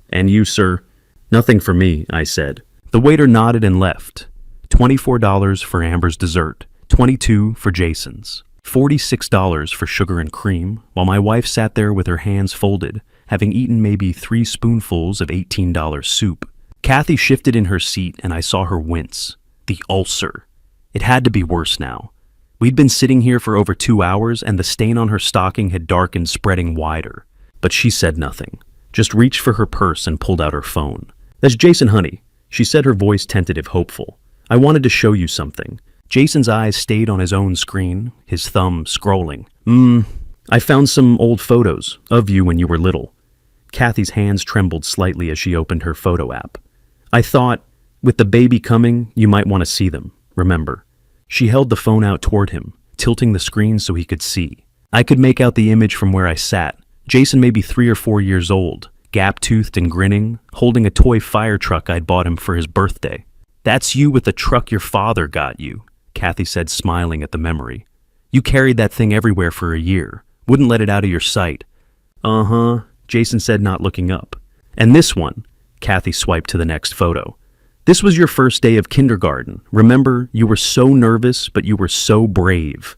[SPEAKER 2] And you, sir? Nothing for me, I said. The waiter nodded and left. $24 for Amber's dessert, $22 for Jason's, $46 for sugar and cream, while my wife sat there with her hands folded, having eaten maybe 3 spoonfuls of $18 soup. Kathy shifted in her seat and I saw her wince. The ulcer. It had to be worse now. We'd been sitting here for over 2 hours and the stain on her stocking had darkened, spreading wider. But she said nothing, just reached for her purse and pulled out her phone. That's Jason, honey, she said, her voice tentative, hopeful. I wanted to show you something. Jason's eyes stayed on his own screen, his thumb scrolling. I found some old photos of you when you were little. Kathy's hands trembled slightly as she opened her photo app. I thought, with the baby coming, you might want to see them, remember. She held the phone out toward him, tilting the screen so he could see. I could make out the image from where I sat. Jason maybe 3 or 4 years old, gap-toothed and grinning, holding a toy fire truck I'd bought him for his birthday. That's you with the truck your father got you, Kathy said, smiling at the memory. You carried that thing everywhere for a year. Wouldn't let it out of your sight. Uh-huh, Jason said, not looking up. And this one, Kathy swiped to the next photo. This was your first day of kindergarten. Remember, you were so nervous, but you were so brave.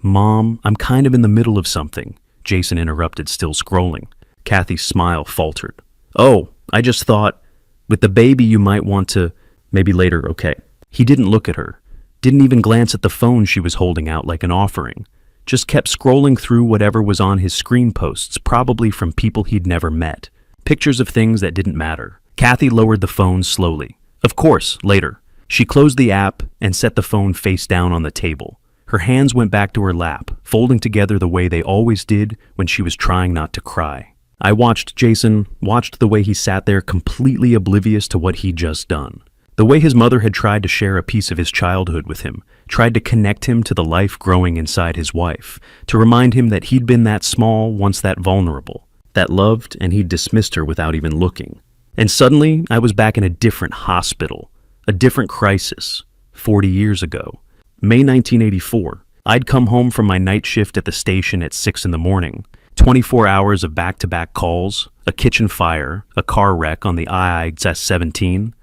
[SPEAKER 2] Mom, I'm kind of in the middle of something, Jason interrupted, still scrolling. Kathy's smile faltered. Oh, I just thought, with the baby you might want to... Maybe later, okay. He didn't look at her. Didn't even glance at the phone she was holding out like an offering. just kept scrolling through whatever was on his screen posts, probably from people he'd never met. Pictures of things that didn't matter. Kathy lowered the phone slowly. Of course, later. She closed the app and set the phone face down on the table. Her hands went back to her lap, folding together the way they always did when she was trying not to cry. I watched Jason, watched the way he sat there completely oblivious to what he'd just done. The way his mother had tried to share a piece of his childhood with him, tried to connect him to the life growing inside his wife, to remind him that he'd been that small, once that vulnerable, that loved, and he'd dismissed her without even looking. And suddenly, I was back in a different hospital, a different crisis, 40 years ago. May 1984. I'd come home from my night shift at the station at 6 in the morning. 24 hours of back-to-back calls, a kitchen fire, a car wreck on the IXS-17,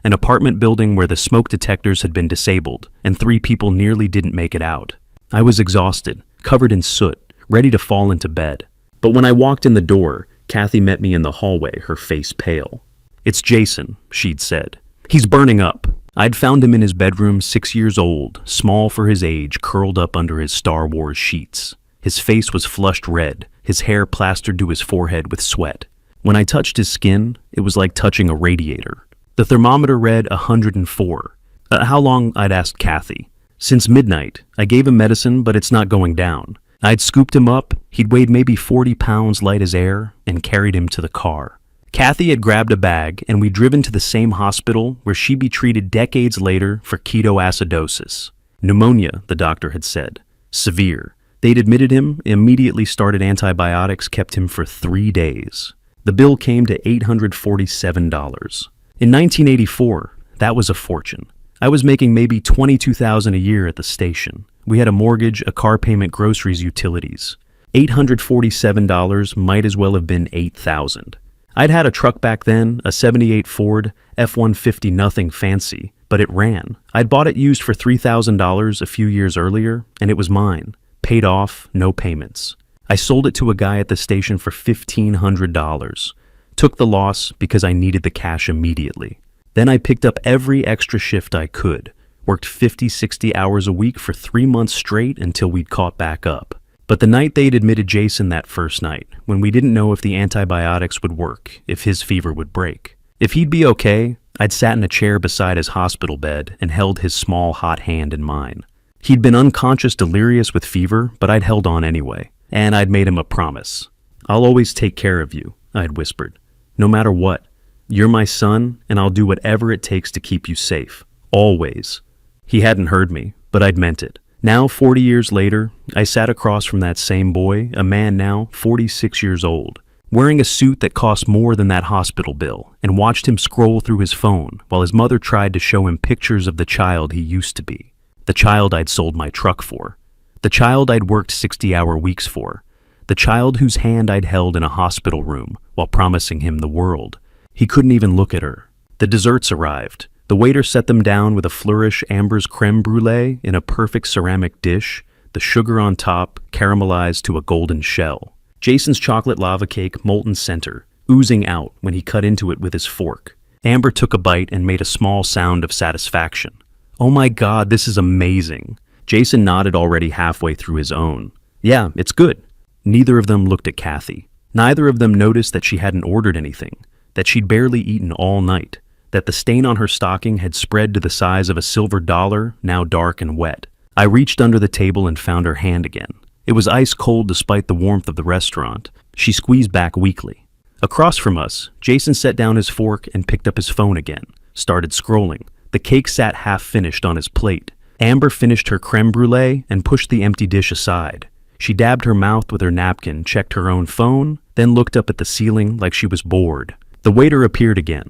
[SPEAKER 2] an apartment building where the smoke detectors had been disabled, and 3 people nearly didn't make it out. I was exhausted, covered in soot, ready to fall into bed. But when I walked in the door, Kathy met me in the hallway, her face pale. "It's Jason," she'd said. "He's burning up." I'd found him in his bedroom, 6 years old, small for his age, curled up under his Star Wars sheets. His face was flushed red, his hair plastered to his forehead with sweat. When I touched his skin, it was like touching a radiator. The thermometer read 104. How long? I'd asked Kathy. "Since midnight. I gave him medicine, but it's not going down." I'd scooped him up, he'd weighed maybe 40 pounds light as air, and carried him to the car. Kathy had grabbed a bag, and we'd driven to the same hospital where she'd be treated decades later for ketoacidosis. Pneumonia, the doctor had said. Severe. They'd admitted him, immediately started antibiotics, kept him for 3 days. The bill came to $847. In 1984, that was a fortune. I was making maybe $22,000 a year at the station. We had a mortgage, a car payment, groceries, utilities. $847 might as well have been $8,000. I'd had a truck back then, a '78 Ford F-150, nothing fancy, but it ran. I'd bought it used for $3,000 a few years earlier, and it was mine. Paid off, no payments. I sold it to a guy at the station for $1,500. Took the loss because I needed the cash immediately. Then I picked up every extra shift I could. Worked 50, 60 hours a week for 3 months straight until we'd caught back up. But the night they'd admitted Jason, that first night, when we didn't know if the antibiotics would work, if his fever would break, if he'd be okay, I'd sat in a chair beside his hospital bed and held his small, hot hand in mine. He'd been unconscious, delirious with fever, but I'd held on anyway. And I'd made him a promise. "I'll always take care of you," I'd whispered. "No matter what. You're my son, and I'll do whatever it takes to keep you safe. Always." He hadn't heard me, but I'd meant it. Now, 40 years later, I sat across from that same boy, a man now 46 years old, wearing a suit that cost more than that hospital bill, and watched him scroll through his phone while his mother tried to show him pictures of the child he used to be. The child I'd sold my truck for. The child I'd worked 60-hour weeks for. The child whose hand I'd held in a hospital room while promising him the world. He couldn't even look at her. The desserts arrived. The waiter set them down with a flourish, Amber's creme brulee in a perfect ceramic dish, the sugar on top caramelized to a golden shell. Jason's chocolate lava cake, molten center, oozing out when he cut into it with his fork. Amber took a bite and made a small sound of satisfaction. "Oh my God, this is amazing." Jason nodded, already halfway through his own. "Yeah, it's good." Neither of them looked at Kathy. Neither of them noticed that she hadn't ordered anything, that she'd barely eaten all night, that the stain on her stocking had spread to the size of a silver dollar, now dark and wet. I reached under the table and found her hand again. It was ice cold despite the warmth of the restaurant. She squeezed back weakly. Across from us, Jason set down his fork and picked up his phone again, started scrolling. The cake sat half-finished on his plate. Amber finished her creme brulee and pushed the empty dish aside. She dabbed her mouth with her napkin, checked her own phone, then looked up at the ceiling like she was bored. The waiter appeared again.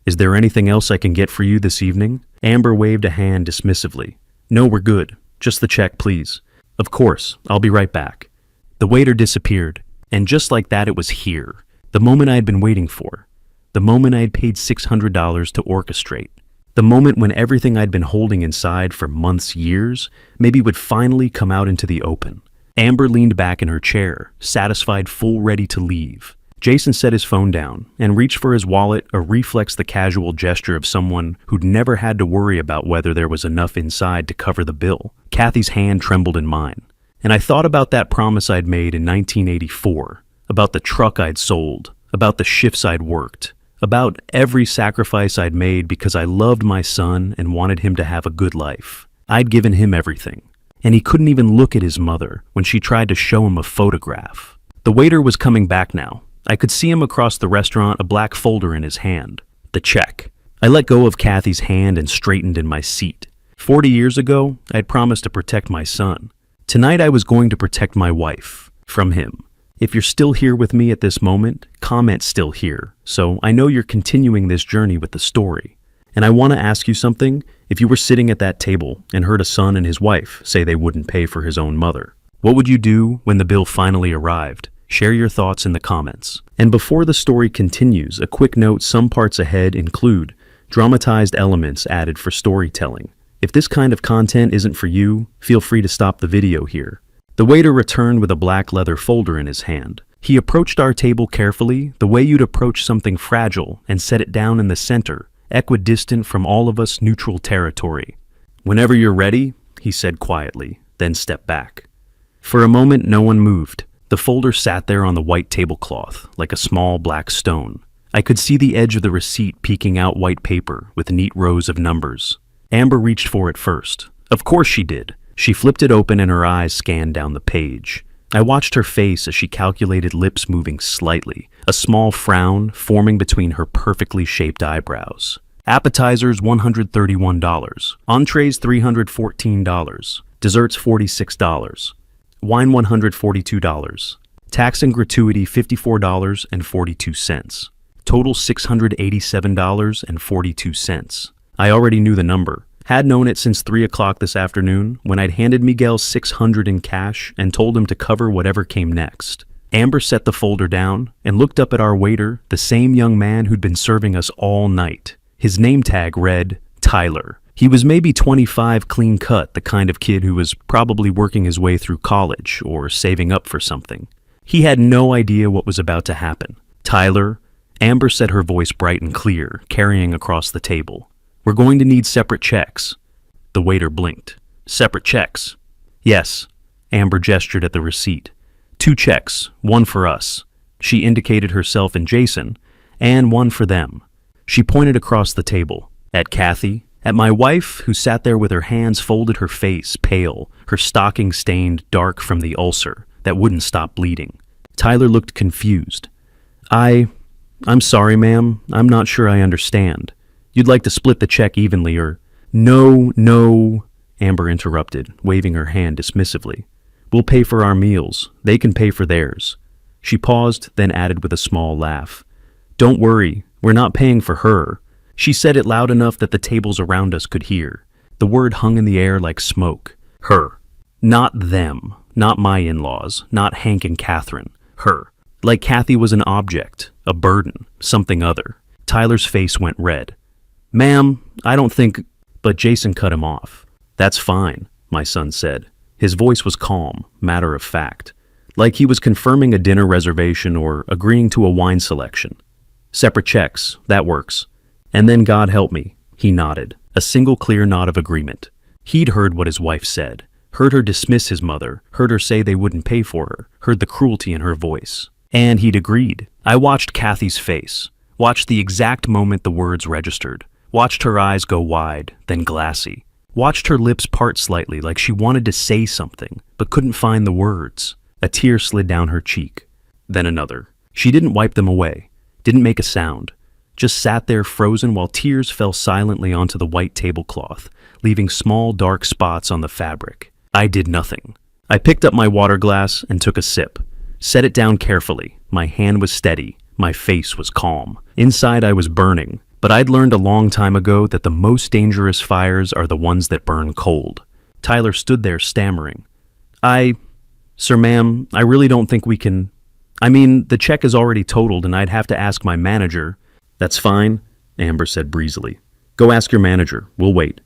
[SPEAKER 2] "Is there anything else I can get for you this evening?" Amber waved a hand dismissively. "No, we're good. Just the check, please." "Of course. I'll be right back." The waiter disappeared, and just like that it was here. The moment I had been waiting for. The moment I had paid $600 to orchestrate. The moment when everything I'd been holding inside for months, years, maybe would finally come out into the open. Amber leaned back in her chair, satisfied, full, ready to leave. Jason set his phone down and reached for his wallet, a reflex, the casual gesture of someone who'd never had to worry about whether there was enough inside to cover the bill. Kathy's hand trembled in mine. And I thought about that promise I'd made in 1984, about the truck I'd sold, about the shifts I'd worked, about every sacrifice I'd made because I loved my son and wanted him to have a good life. I'd given him everything, and he couldn't even look at his mother when she tried to show him a photograph. The waiter was coming back now. I could see him across the restaurant, a black folder in his hand. The check. I let go of Kathy's hand and straightened in my seat. 40 years ago, I'd promised to protect my son. Tonight I was going to protect my wife. From him. If you're still here with me at this moment, comment still here, so I know you're continuing this journey with the story. And I want to ask you something. If you were sitting at that table and heard a son and his wife say they wouldn't pay for his own mother, what would you do when the bill finally arrived? Share your thoughts in the comments. And before the story continues, a quick note: some parts ahead include dramatized elements added for storytelling. If this kind of content isn't for you, feel free to stop the video here. The waiter returned with a black leather folder in his hand. He approached our table carefully, the way you'd approach something fragile, and set it down in the center, equidistant from all of us, neutral territory. "Whenever you're ready," he said quietly, then stepped back. For a moment, no one moved. The folder sat there on the white tablecloth, like a small black stone. I could see the edge of the receipt peeking out white paper with neat rows of numbers. Amber reached for it first. Of course she did. She flipped it open and her eyes scanned down the page. I watched her face as she calculated, lips moving slightly, a small frown forming between her perfectly shaped eyebrows. Appetizers $131, entrees $314, desserts $46, wine $142, tax and gratuity $54.42, total $687.42. I already knew the number. Had known it since 3 o'clock this afternoon when I'd handed Miguel $600 in cash and told him to cover whatever came next. Amber set the folder down and looked up at our waiter, the same young man who'd been serving us all night. His name tag read Tyler. He was maybe 25, clean cut, the kind of kid who was probably working his way through college or saving up for something. He had no idea what was about to happen. Tyler, Amber said, her voice bright and clear, carrying across the table. "We're going to need separate checks." The waiter blinked. "Separate checks?" "Yes." Amber gestured at the receipt. "2 checks, one for us." She indicated herself and Jason, "and one for them." She pointed across the table. At Kathy, at my wife, who sat there with her hands folded, her face pale, her stocking stained dark from the ulcer that wouldn't stop bleeding. Tyler looked confused. I'm sorry, ma'am. I'm not sure I understand. You'd like to split the check evenly or—" No, Amber interrupted, waving her hand dismissively. "We'll pay for our meals. They can pay for theirs." She paused, then added with a small laugh, "Don't worry, we're not paying for her." She said it loud enough that the tables around us could hear. The word hung in the air like smoke. Her. Not them. Not my in-laws. Not Hank and Catherine. Her. Like Kathy was an object, a burden, something other. Tyler's face went red. "Ma'am, I don't think—" But Jason cut him off. "That's fine," my son said. His voice was calm, matter of fact, like he was confirming a dinner reservation or agreeing to a wine selection. "Separate checks, that works. And then God help me." He nodded, a single clear nod of agreement. He'd heard what his wife said, heard her dismiss his mother, heard her say they wouldn't pay for her, heard the cruelty in her voice. And he'd agreed. I watched Kathy's face, watched the exact moment the words registered, watched her eyes go wide, then glassy, watched her lips part slightly like she wanted to say something, but couldn't find the words. A tear slid down her cheek. Then another. She didn't wipe them away, didn't make a sound, just sat there frozen while tears fell silently onto the white tablecloth, leaving small dark spots on the fabric. I did nothing. I picked up my water glass and took a sip, set it down carefully. My hand was steady, my face was calm. Inside I was burning, but I'd learned a long time ago that the most dangerous fires are the ones that burn cold. Tyler stood there stammering. Sir, ma'am, I really don't think we can— the check is already totaled and I'd have to ask my manager." "That's fine," Amber said breezily. "Go ask your manager. We'll wait."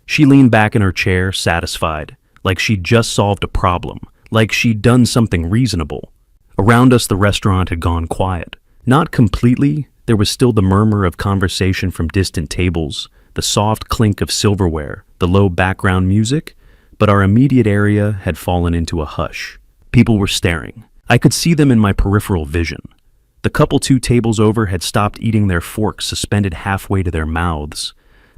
[SPEAKER 2] She leaned back in her chair, satisfied, like she'd just solved a problem, like she'd done something reasonable. Around us, the restaurant had gone quiet. Not completely. There was still the murmur of conversation from distant tables, the soft clink of silverware, the low background music, but our immediate area had fallen into a hush. People were staring. I could see them in my peripheral vision. The couple 2 tables over had stopped eating their forks suspended halfway to their mouths.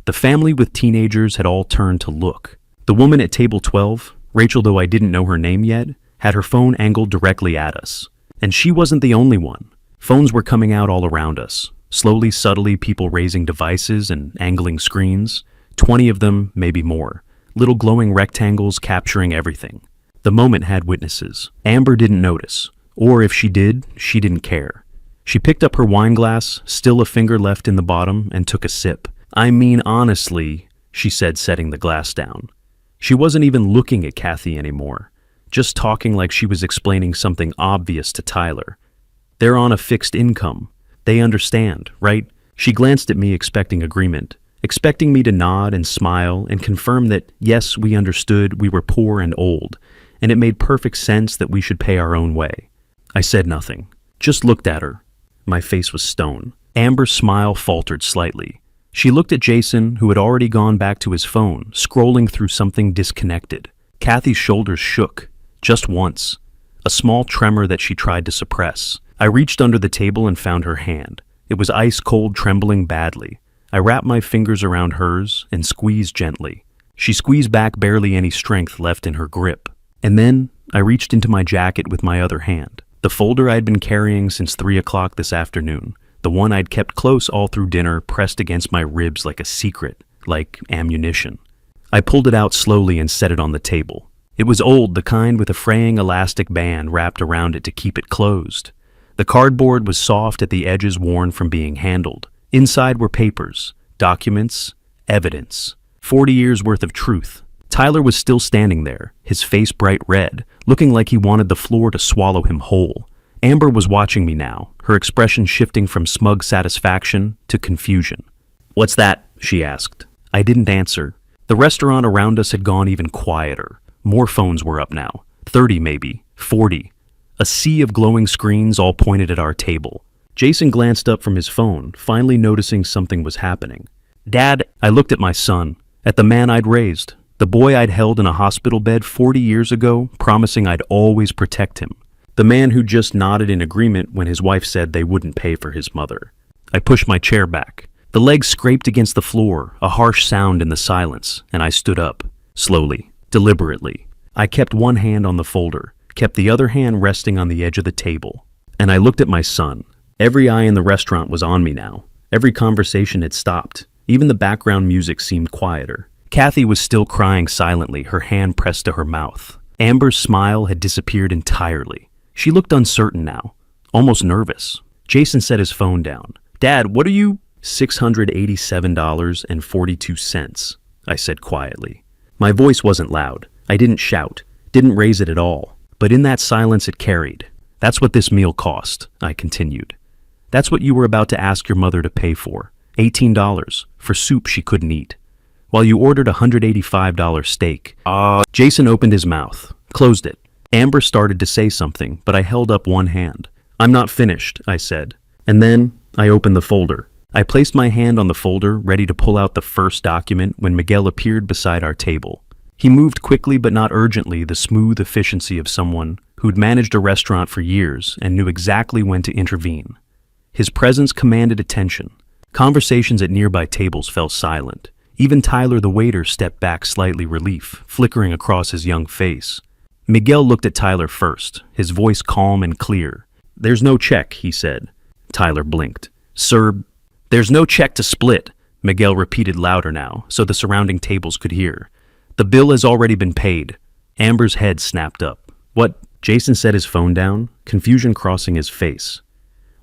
[SPEAKER 2] The family with teenagers had all turned to look. The woman at table 12, Rachel, though I didn't know her name yet, had her phone angled directly at us. And she wasn't the only one. Phones were coming out all around us. Slowly, subtly, people raising devices and angling screens. 20 of them, maybe more. Little glowing rectangles capturing everything. The moment had witnesses. Amber didn't notice. Or if she did, she didn't care. She picked up her wine glass, still a finger left in the bottom, and took a sip. I mean, honestly, she said, setting the glass down. She wasn't even looking at Kathy anymore, just talking like she was explaining something obvious to Tyler. They're on a fixed income. They understand, right? She glanced at me expecting agreement, expecting me to nod and smile and confirm that, yes, we understood we were poor and old, and it made perfect sense that we should pay our own way. I said nothing, just looked at her. My face was stone. Amber's smile faltered slightly. She looked at Jason, who had already gone back to his phone, scrolling through something disconnected. Kathy's shoulders shook, just once, a small tremor that she tried to suppress. I reached under the table and found her hand. It was ice cold, trembling badly. I wrapped my fingers around hers and squeezed gently. She squeezed back, barely any strength left in her grip. And then I reached into my jacket with my other hand. The folder I'd been carrying since 3 o'clock this afternoon, the one I'd kept close all through dinner, pressed against my ribs like a secret, like ammunition. I pulled it out slowly and set it on the table. It was old, the kind with a fraying elastic band wrapped around it to keep it closed. The cardboard was soft at the edges, worn from being handled. Inside were papers, documents, evidence. 40 years worth of truth. Tyler was still standing there, his face bright red, looking like he wanted the floor to swallow him whole. Amber was watching me now, her expression shifting from smug satisfaction to confusion. "What's that?" she asked. I didn't answer. The restaurant around us had gone even quieter. More phones were up now. 30 maybe, 40. A sea of glowing screens all pointed at our table. Jason glanced up from his phone, finally noticing something was happening. "Dad," I looked at my son, at the man I'd raised, the boy I'd held in a hospital bed 40 years ago, promising I'd always protect him. The man who just nodded in agreement when his wife said they wouldn't pay for his mother. I pushed my chair back. The legs scraped against the floor, a harsh sound in the silence, and I stood up, slowly, deliberately. I kept one hand on the folder, kept the other hand resting on the edge of the table. And I looked at my son. Every eye in the restaurant was on me now. Every conversation had stopped. Even the background music seemed quieter. Kathy was still crying silently, her hand pressed to her mouth. Amber's smile had disappeared entirely. She looked uncertain now, almost nervous. Jason set his phone down. "Dad, what are you—" $687.42, I said quietly. My voice wasn't loud. I didn't shout, didn't raise it at all. But in that silence it carried. "That's what this meal cost," I continued. "That's what you were about to ask your mother to pay for. $18 for soup she couldn't eat. While you ordered a $185 steak." Jason opened his mouth, closed it. Amber started to say something, but I held up one hand. "I'm not finished," I said. And then I opened the folder. I placed my hand on the folder, ready to pull out the first document when Miguel appeared beside our table. He moved quickly but not urgently, the smooth efficiency of someone who'd managed a restaurant for years and knew exactly when to intervene. His presence commanded attention. Conversations at nearby tables fell silent. Even Tyler, the waiter, stepped back, slightly relief flickering across his young face. Miguel looked at Tyler first, his voice calm and clear. "There's no check," he said. Tyler blinked. "Sir, there's no check to split," Miguel repeated louder now, so the surrounding tables could hear. "The bill has already been paid." Amber's head snapped up. "What?" Jason set his phone down, confusion crossing his face.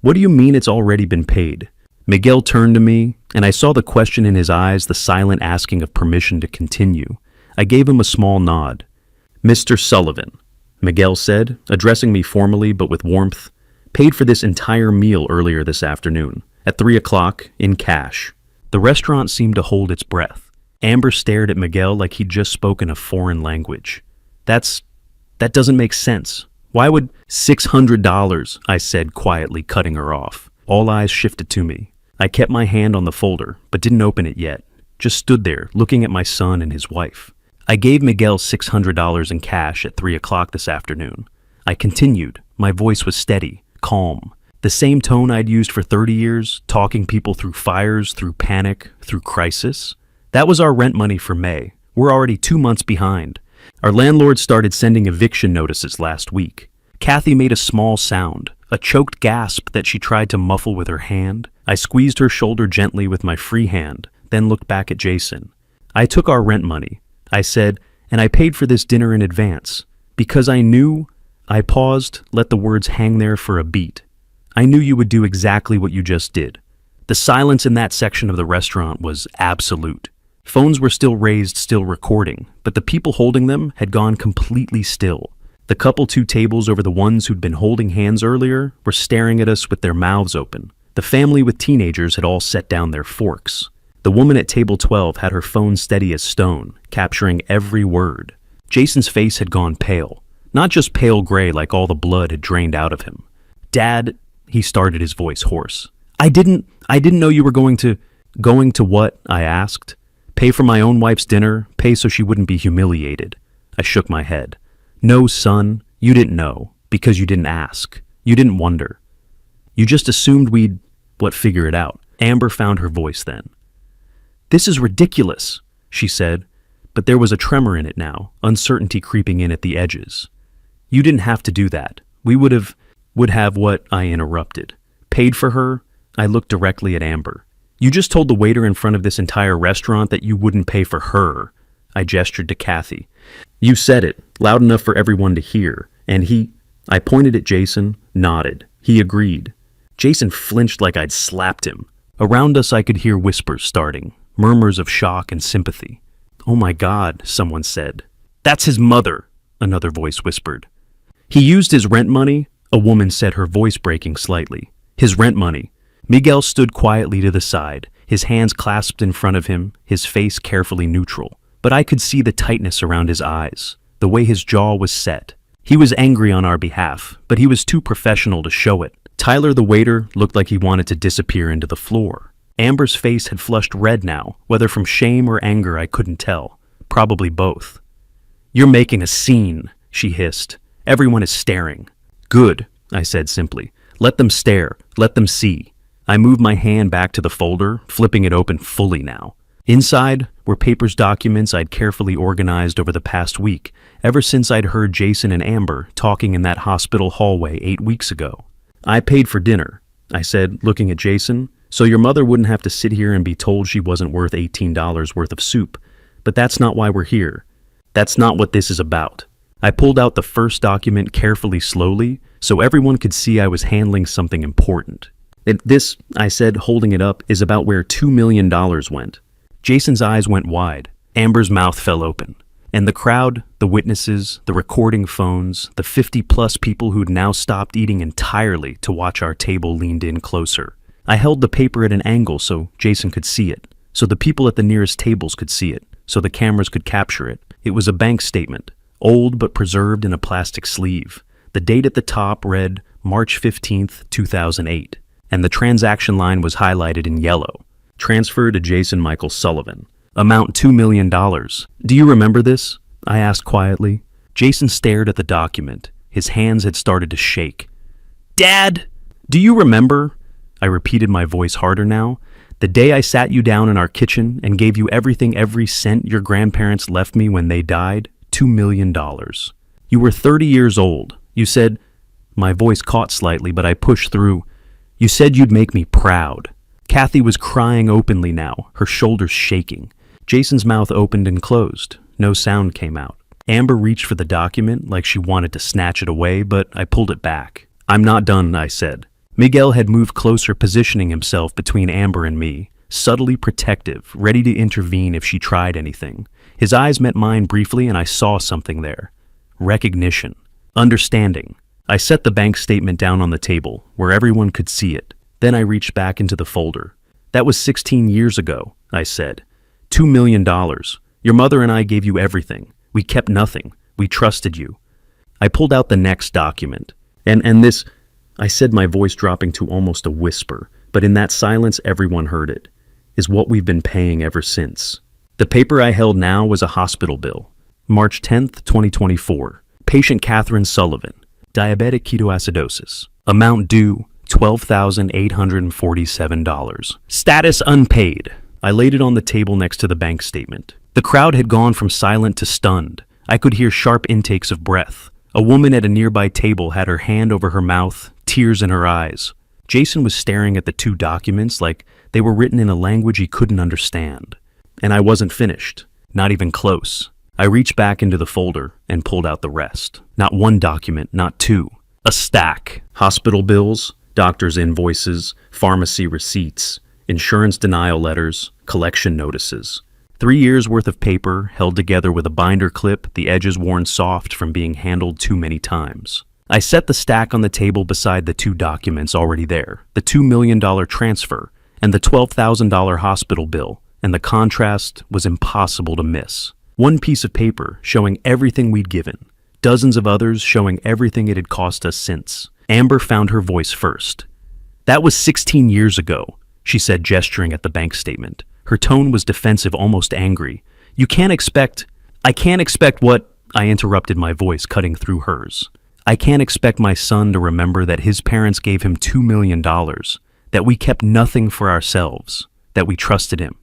[SPEAKER 2] "What do you mean it's already been paid?" Miguel turned to me, and I saw the question in his eyes, the silent asking of permission to continue. I gave him a small nod. "Mr. Sullivan," Miguel said, addressing me formally but with warmth, "paid for this entire meal earlier this afternoon, at 3 o'clock, in cash." The restaurant seemed to hold its breath. Amber stared at Miguel like he'd just spoken a foreign language. That doesn't make sense. Why would— $600, I said, quietly cutting her off. All eyes shifted to me. I kept my hand on the folder, but didn't open it yet. Just stood there, looking at my son and his wife. I gave Miguel $600 in cash at 3 o'clock this afternoon. I continued. My voice was steady, calm. The same tone I'd used for 30 years, talking people through fires, through panic, through crisis. That was our rent money for May. We're already 2 months behind. Our landlord started sending eviction notices last week. Kathy made a small sound, a choked gasp that she tried to muffle with her hand. I squeezed her shoulder gently with my free hand, then looked back at Jason. I took our rent money, I said, and I paid for this dinner in advance. Because I knew, I paused, let the words hang there for a beat. I knew you would do exactly what you just did. The silence in that section of the restaurant was absolute. Phones were still raised, still recording, but the people holding them had gone completely still. The couple 2 tables over the ones who'd been holding hands earlier were staring at us with their mouths open. The family with teenagers had all set down their forks. The woman at table 12 had her phone steady as stone, capturing every word. Jason's face had gone pale, not just pale gray like all the blood had drained out of him. Dad, he started, his voice hoarse. I didn't know you were going to what? I asked. Pay for my own wife's dinner, pay so she wouldn't be humiliated. I shook my head. No, son, you didn't know, because you didn't ask. You didn't wonder. You just assumed we'd, figure it out. Amber found her voice then. This is ridiculous, she said, but there was a tremor in it now, uncertainty creeping in at the edges. You didn't have to do that. We would have what? I interrupted. Paid for her? I looked directly at Amber. You just told the waiter in front of this entire restaurant that you wouldn't pay for her. I gestured to Kathy. You said it, loud enough for everyone to hear, and I pointed at Jason, nodded. He agreed. Jason flinched like I'd slapped him. Around us I could hear whispers starting, murmurs of shock and sympathy. Oh my God, someone said. That's his mother, another voice whispered. He used his rent money, a woman said, her voice breaking slightly. His rent money. Miguel stood quietly to the side, his hands clasped in front of him, his face carefully neutral. But I could see the tightness around his eyes, the way his jaw was set. He was angry on our behalf, but he was too professional to show it. Tyler, the waiter, looked like he wanted to disappear into the floor. Amber's face had flushed red now, whether from shame or anger I couldn't tell. Probably both. You're making a scene, she hissed. Everyone is staring. Good, I said simply. Let them stare. Let them see. I moved my hand back to the folder, flipping it open fully now. Inside were papers, documents I'd carefully organized over the past week, ever since I'd heard Jason and Amber talking in that hospital hallway 8 weeks ago. I paid for dinner, I said, looking at Jason, so your mother wouldn't have to sit here and be told she wasn't worth $18 worth of soup. But that's not why we're here. That's not what this is about. I pulled out the first document carefully, slowly, so everyone could see I was handling something important. This, I said, holding it up, is about where $2 million went. Jason's eyes went wide. Amber's mouth fell open. And the crowd, the witnesses, the recording phones, the 50-plus people who'd now stopped eating entirely to watch our table leaned in closer. I held the paper at an angle so Jason could see it, so the people at the nearest tables could see it, so the cameras could capture it. It was a bank statement, old but preserved in a plastic sleeve. The date at the top read March 15th, 2008, and the transaction line was highlighted in yellow. Transfer to Jason Michael Sullivan. Amount $2 million. Do you remember this? I asked quietly. Jason stared at the document. His hands had started to shake. Dad! Do you remember? I repeated, my voice harder now. The day I sat you down in our kitchen and gave you everything, every cent your grandparents left me when they died? $2 million. You were 30 years old. You said, my voice caught slightly, but I pushed through. You said you'd make me proud. Kathy was crying openly now, her shoulders shaking. Jason's mouth opened and closed. No sound came out. Amber reached for the document like she wanted to snatch it away, but I pulled it back. I'm not done, I said. Miguel had moved closer, positioning himself between Amber and me, subtly protective, ready to intervene if she tried anything. His eyes met mine briefly, and I saw something there. Recognition. Understanding. I set the bank statement down on the table, where everyone could see it. Then I reached back into the folder. That was 16 years ago, I said. $2 million. Your mother and I gave you everything. We kept nothing. We trusted you. I pulled out the next document. And this, I said, my voice dropping to almost a whisper, but in that silence everyone heard it, is what we've been paying ever since. The paper I held now was a hospital bill, March 10th, 2024. Patient Catherine Sullivan, diabetic ketoacidosis. Amount due, $12,847. Status unpaid. I laid it on the table next to the bank statement. The crowd had gone from silent to stunned. I could hear sharp intakes of breath. A woman at a nearby table had her hand over her mouth, tears in her eyes. Jason was staring at the two documents like they were written in a language he couldn't understand. And I wasn't finished, not even close. I reached back into the folder and pulled out the rest. Not one document, not two. A stack. Hospital bills, doctor's invoices, pharmacy receipts, insurance denial letters, collection notices. 3 years worth of paper held together with a binder clip, the edges worn soft from being handled too many times. I set the stack on the table beside the two documents already there, the $2 million transfer and the $12,000 hospital bill, and the contrast was impossible to miss. One piece of paper showing everything we'd given, dozens of others showing everything it had cost us since. Amber found her voice first. "That was 16 years ago," she said, gesturing at the bank statement. Her tone was defensive, almost angry. I can't expect what?" I interrupted, my voice cutting through hers. "I can't expect my son to remember that his parents gave him $2 million, that we kept nothing for ourselves, that we trusted him."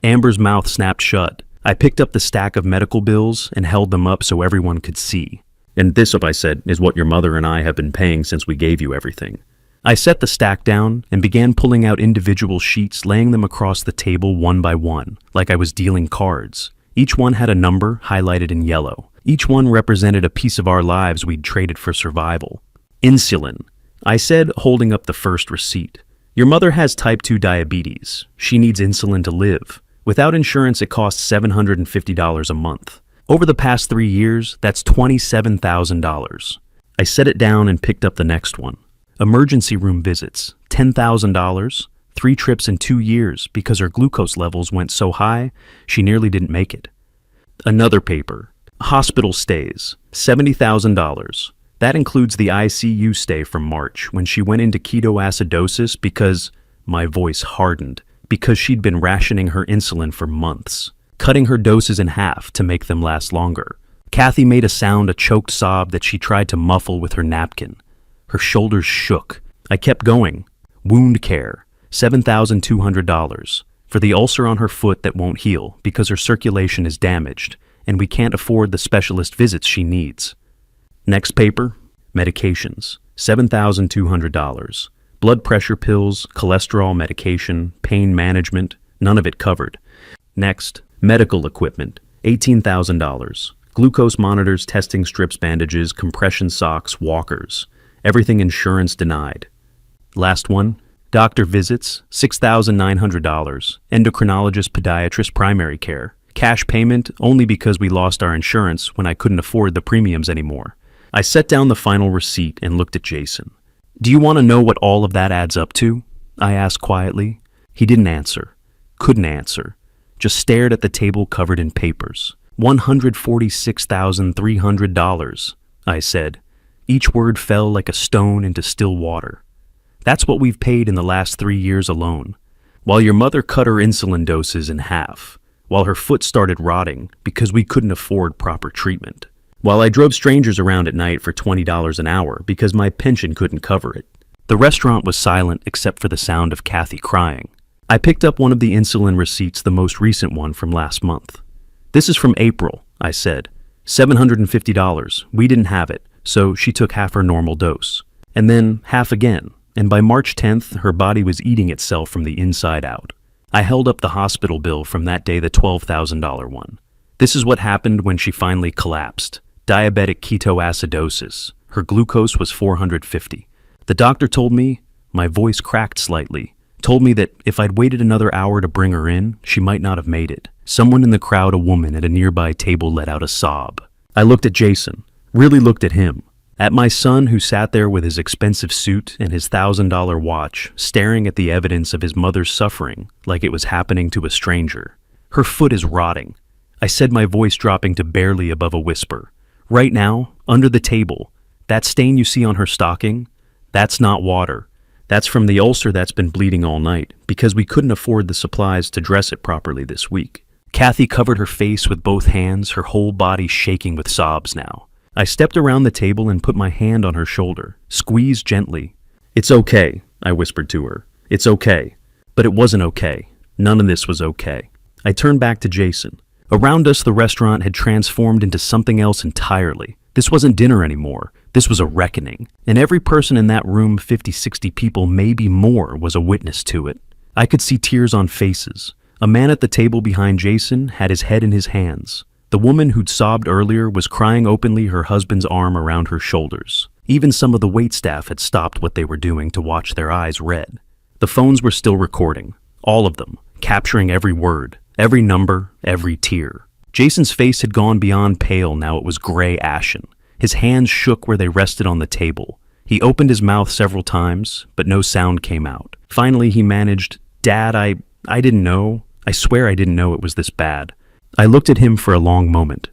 [SPEAKER 2] Amber's mouth snapped shut. I picked up the stack of medical bills and held them up so everyone could see. "And this," I said, "is what your mother and I have been paying since we gave you everything." I set the stack down and began pulling out individual sheets, laying them across the table one by one, like I was dealing cards. Each one had a number highlighted in yellow. Each one represented a piece of our lives we'd traded for survival. "Insulin," I said, holding up the first receipt. "Your mother has type 2 diabetes. She needs insulin to live. Without insurance, it costs $750 a month. Over the past 3 years, that's $27,000. I set it down and picked up the next one. Emergency room visits, $10,000, 3 trips in 2 years because her glucose levels went so high, she nearly didn't make it. Another paper. Hospital stays, $70,000. That includes the ICU stay from March when she went into ketoacidosis because, my voice hardened, because she'd been rationing her insulin for months, cutting her doses in half to make them last longer. Kathy made a sound, a choked sob that she tried to muffle with her napkin. Her shoulders shook. I kept going. Wound care, $7,200, for the ulcer on her foot that won't heal because her circulation is damaged, and we can't afford the specialist visits she needs. Next paper, medications, $7,200. Blood pressure pills, cholesterol medication, pain management, none of it covered. Next, medical equipment, $18,000. Glucose monitors, testing strips, bandages, compression socks, walkers. Everything insurance denied. Last one, doctor visits, $6,900. Endocrinologist, podiatrist, primary care. Cash payment only because we lost our insurance when I couldn't afford the premiums anymore. I set down the final receipt and looked at Jason. "Do you want to know what all of that adds up to?" I asked quietly. He didn't answer. Couldn't answer. Just stared at the table covered in papers. $146,300, I said. Each word fell like a stone into still water. "That's what we've paid in the last 3 years alone. While your mother cut her insulin doses in half. While her foot started rotting because we couldn't afford proper treatment. While I drove strangers around at night for $20 an hour because my pension couldn't cover it." The restaurant was silent except for the sound of Kathy crying. I picked up one of the insulin receipts, the most recent one from last month. "This is from April," I said. $750. We didn't have it, so she took half her normal dose. And then half again, and by March 10th, her body was eating itself from the inside out. I held up the hospital bill from that day, the $12,000 one. "This is what happened when she finally collapsed. Diabetic ketoacidosis. Her glucose was 450. The doctor told me," my voice cracked slightly, "told me that if I'd waited another hour to bring her in, she might not have made it." Someone in the crowd, a woman at a nearby table, let out a sob. I looked at Jason, really looked at him, at my son who sat there with his expensive suit and his $1,000 watch, staring at the evidence of his mother's suffering like it was happening to a stranger. "Her foot is rotting," I said, my voice dropping to barely above a whisper. "Right now, under the table, that stain you see on her stocking, that's not water. That's from the ulcer that's been bleeding all night because we couldn't afford the supplies to dress it properly this week." Kathy covered her face with both hands, her whole body shaking with sobs now. I stepped around the table and put my hand on her shoulder, squeezed gently. "It's okay," I whispered to her. "It's okay." But it wasn't okay. None of this was okay. I turned back to Jason. Around us, the restaurant had transformed into something else entirely. This wasn't dinner anymore. This was a reckoning. And every person in that room, 50, 60 people, maybe more, was a witness to it. I could see tears on faces. A man at the table behind Jason had his head in his hands. The woman who'd sobbed earlier was crying openly, her husband's arm around her shoulders. Even some of the waitstaff had stopped what they were doing to watch, their eyes red. The phones were still recording. All of them, capturing every word, every number, every tear. Jason's face had gone beyond pale, now it was gray ashen. His hands shook where they rested on the table. He opened his mouth several times, but no sound came out. Finally, he managed, "Dad, I didn't know. I swear I didn't know it was this bad." I looked at him for a long moment.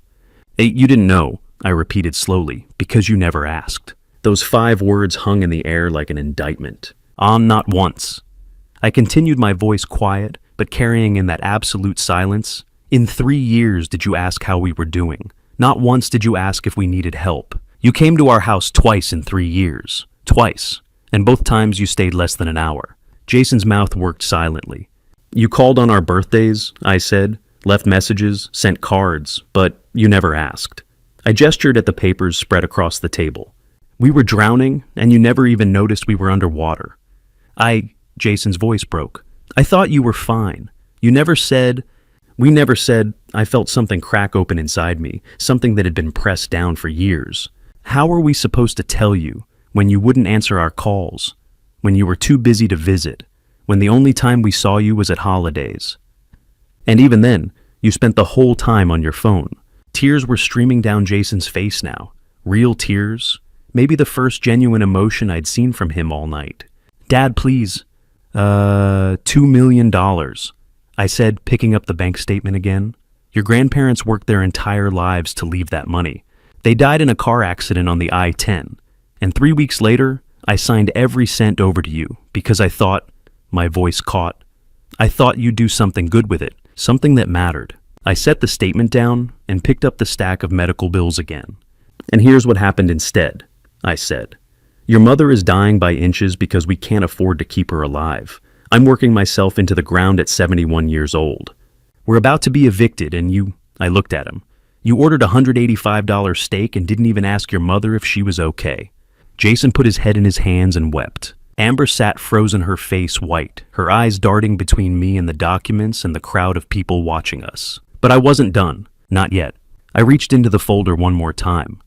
[SPEAKER 2] "You didn't know," I repeated slowly, "because you never asked." Those 5 words hung in the air like an indictment. Not once. I continued, my voice quiet, but carrying in that absolute silence. "In 3 years did you ask how we were doing? Not once did you ask if we needed help. You came to our house twice in 3 years. Twice. And both times you stayed less than an hour." Jason's mouth worked silently. "You called on our birthdays," I said, "left messages, sent cards, but you never asked." I gestured at the papers spread across the table. "We were drowning, and you never even noticed we were underwater." Jason's voice broke. "I thought you were fine. We never said, I felt something crack open inside me, something that had been pressed down for years. How were we supposed to tell you when you wouldn't answer our calls, when you were too busy to visit, when the only time we saw you was at holidays? And even then, you spent the whole time on your phone." Tears were streaming down Jason's face now. Real tears. Maybe the first genuine emotion I'd seen from him all night. "Dad, please." $2 million, I said, picking up the bank statement again. "Your grandparents worked their entire lives to leave that money. They died in a car accident on the I-10. And 3 weeks later, I signed every cent over to you because I thought," my voice caught, "I thought you'd do something good with it, something that mattered." I set the statement down and picked up the stack of medical bills again. "And here's what happened instead," I said. "Your mother is dying by inches because we can't afford to keep her alive. I'm working myself into the ground at 71 years old. We're about to be evicted and you," I looked at him, "you ordered a $185 steak and didn't even ask your mother if she was okay." Jason put his head in his hands and wept. Amber sat frozen, her face white, her eyes darting between me and the documents and the crowd of people watching us. But I wasn't done. Not yet. I reached into the folder one more time.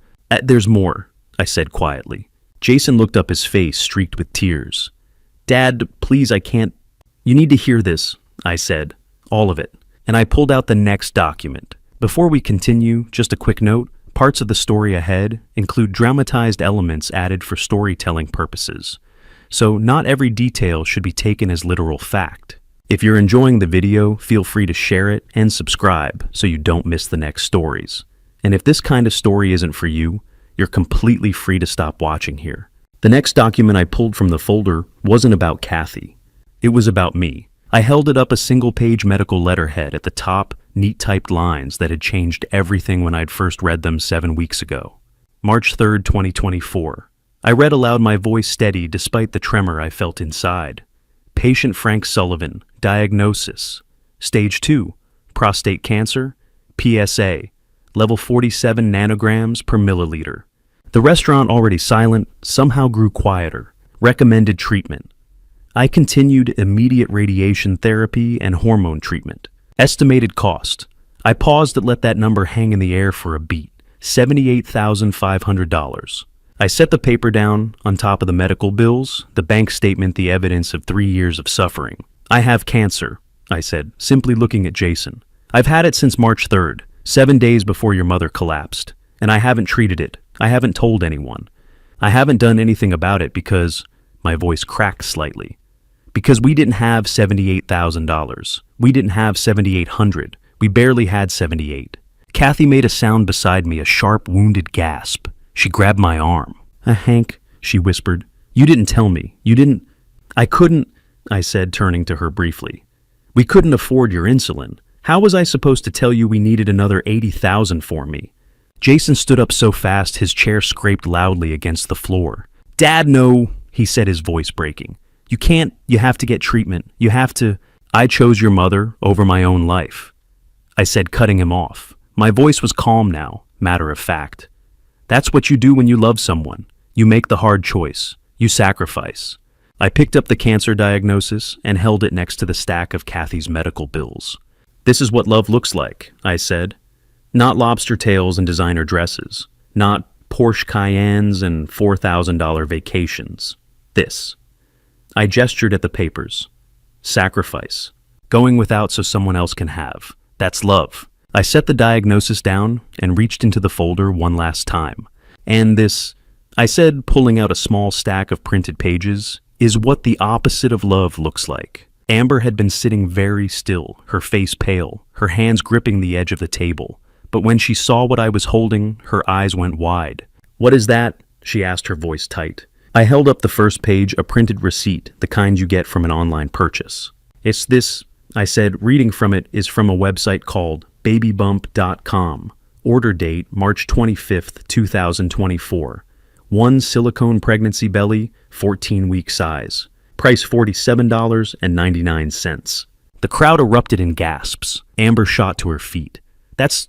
[SPEAKER 2] "There's more," I said quietly. Jason looked up, his face streaked with tears. "Dad, please, I can't." "You need to hear this," I said. "All of it." And I pulled out the next document. Before we continue, just a quick note. Parts of the story ahead include dramatized elements added for storytelling purposes. So not every detail should be taken as literal fact. If you're enjoying the video, feel free to share it and subscribe so you don't miss the next stories. And if this kind of story isn't for you, you're completely free to stop watching here. The next document I pulled from the folder wasn't about Kathy. It was about me. I held it up, a single-page medical letterhead at the top, neat-typed lines that had changed everything when I'd first read them 7 weeks ago. March 3rd, 2024. I read aloud, my voice steady despite the tremor I felt inside. Patient Frank Sullivan, diagnosis, stage 2, prostate cancer, PSA, level 47 nanograms per milliliter. The restaurant, already silent, somehow grew quieter. Recommended treatment. I continued immediate radiation therapy and hormone treatment. Estimated cost. I paused to let that number hang in the air for a beat. $78,500. I set the paper down on top of the medical bills, the bank statement, the evidence of 3 years of suffering. "I have cancer," I said, simply looking at Jason. "I've had it since March 3rd, 7 days before your mother collapsed, and I haven't treated it. I haven't told anyone. I haven't done anything about it because," my voice cracked slightly, "because we didn't have $78,000. We didn't have 7,800. We barely had 78. Kathy made a sound beside me, a sharp, wounded gasp. She grabbed my arm. "Hank," she whispered, "you didn't tell me. You didn't—" "I couldn't," I said, turning to her briefly. "We couldn't afford your insulin. How was I supposed to tell you we needed another $80,000 for me? Jason stood up so fast his chair scraped loudly against the floor. Dad, no, he said, his voice breaking. You can't, you have to get treatment. You have to. I chose your mother over my own life, I said, cutting him off. My voice was calm now, matter of fact. That's what you do when you love someone. You make the hard choice. You sacrifice. I picked up the cancer diagnosis and held it next to the stack of Kathy's medical bills. This is what love looks like, I said. Not lobster tails and designer dresses. Not Porsche Cayennes and $4,000 vacations. This. I gestured at the papers. Sacrifice. Going without so someone else can have. That's love. I set the diagnosis down and reached into the folder one last time. And this, I said, pulling out a small stack of printed pages, is what the opposite of love looks like. Amber had been sitting very still, her face pale, her hands gripping the edge of the table. But when she saw what I was holding, her eyes went wide. What is that? She asked, her voice tight. I held up the first page, a printed receipt, the kind you get from an online purchase. It's this, I said, reading from it is from a website called babybump.com. Order date March 25th, 2024. One silicone pregnancy belly, 14-week size. Price $47.99. The crowd erupted in gasps. Amber shot to her feet. That's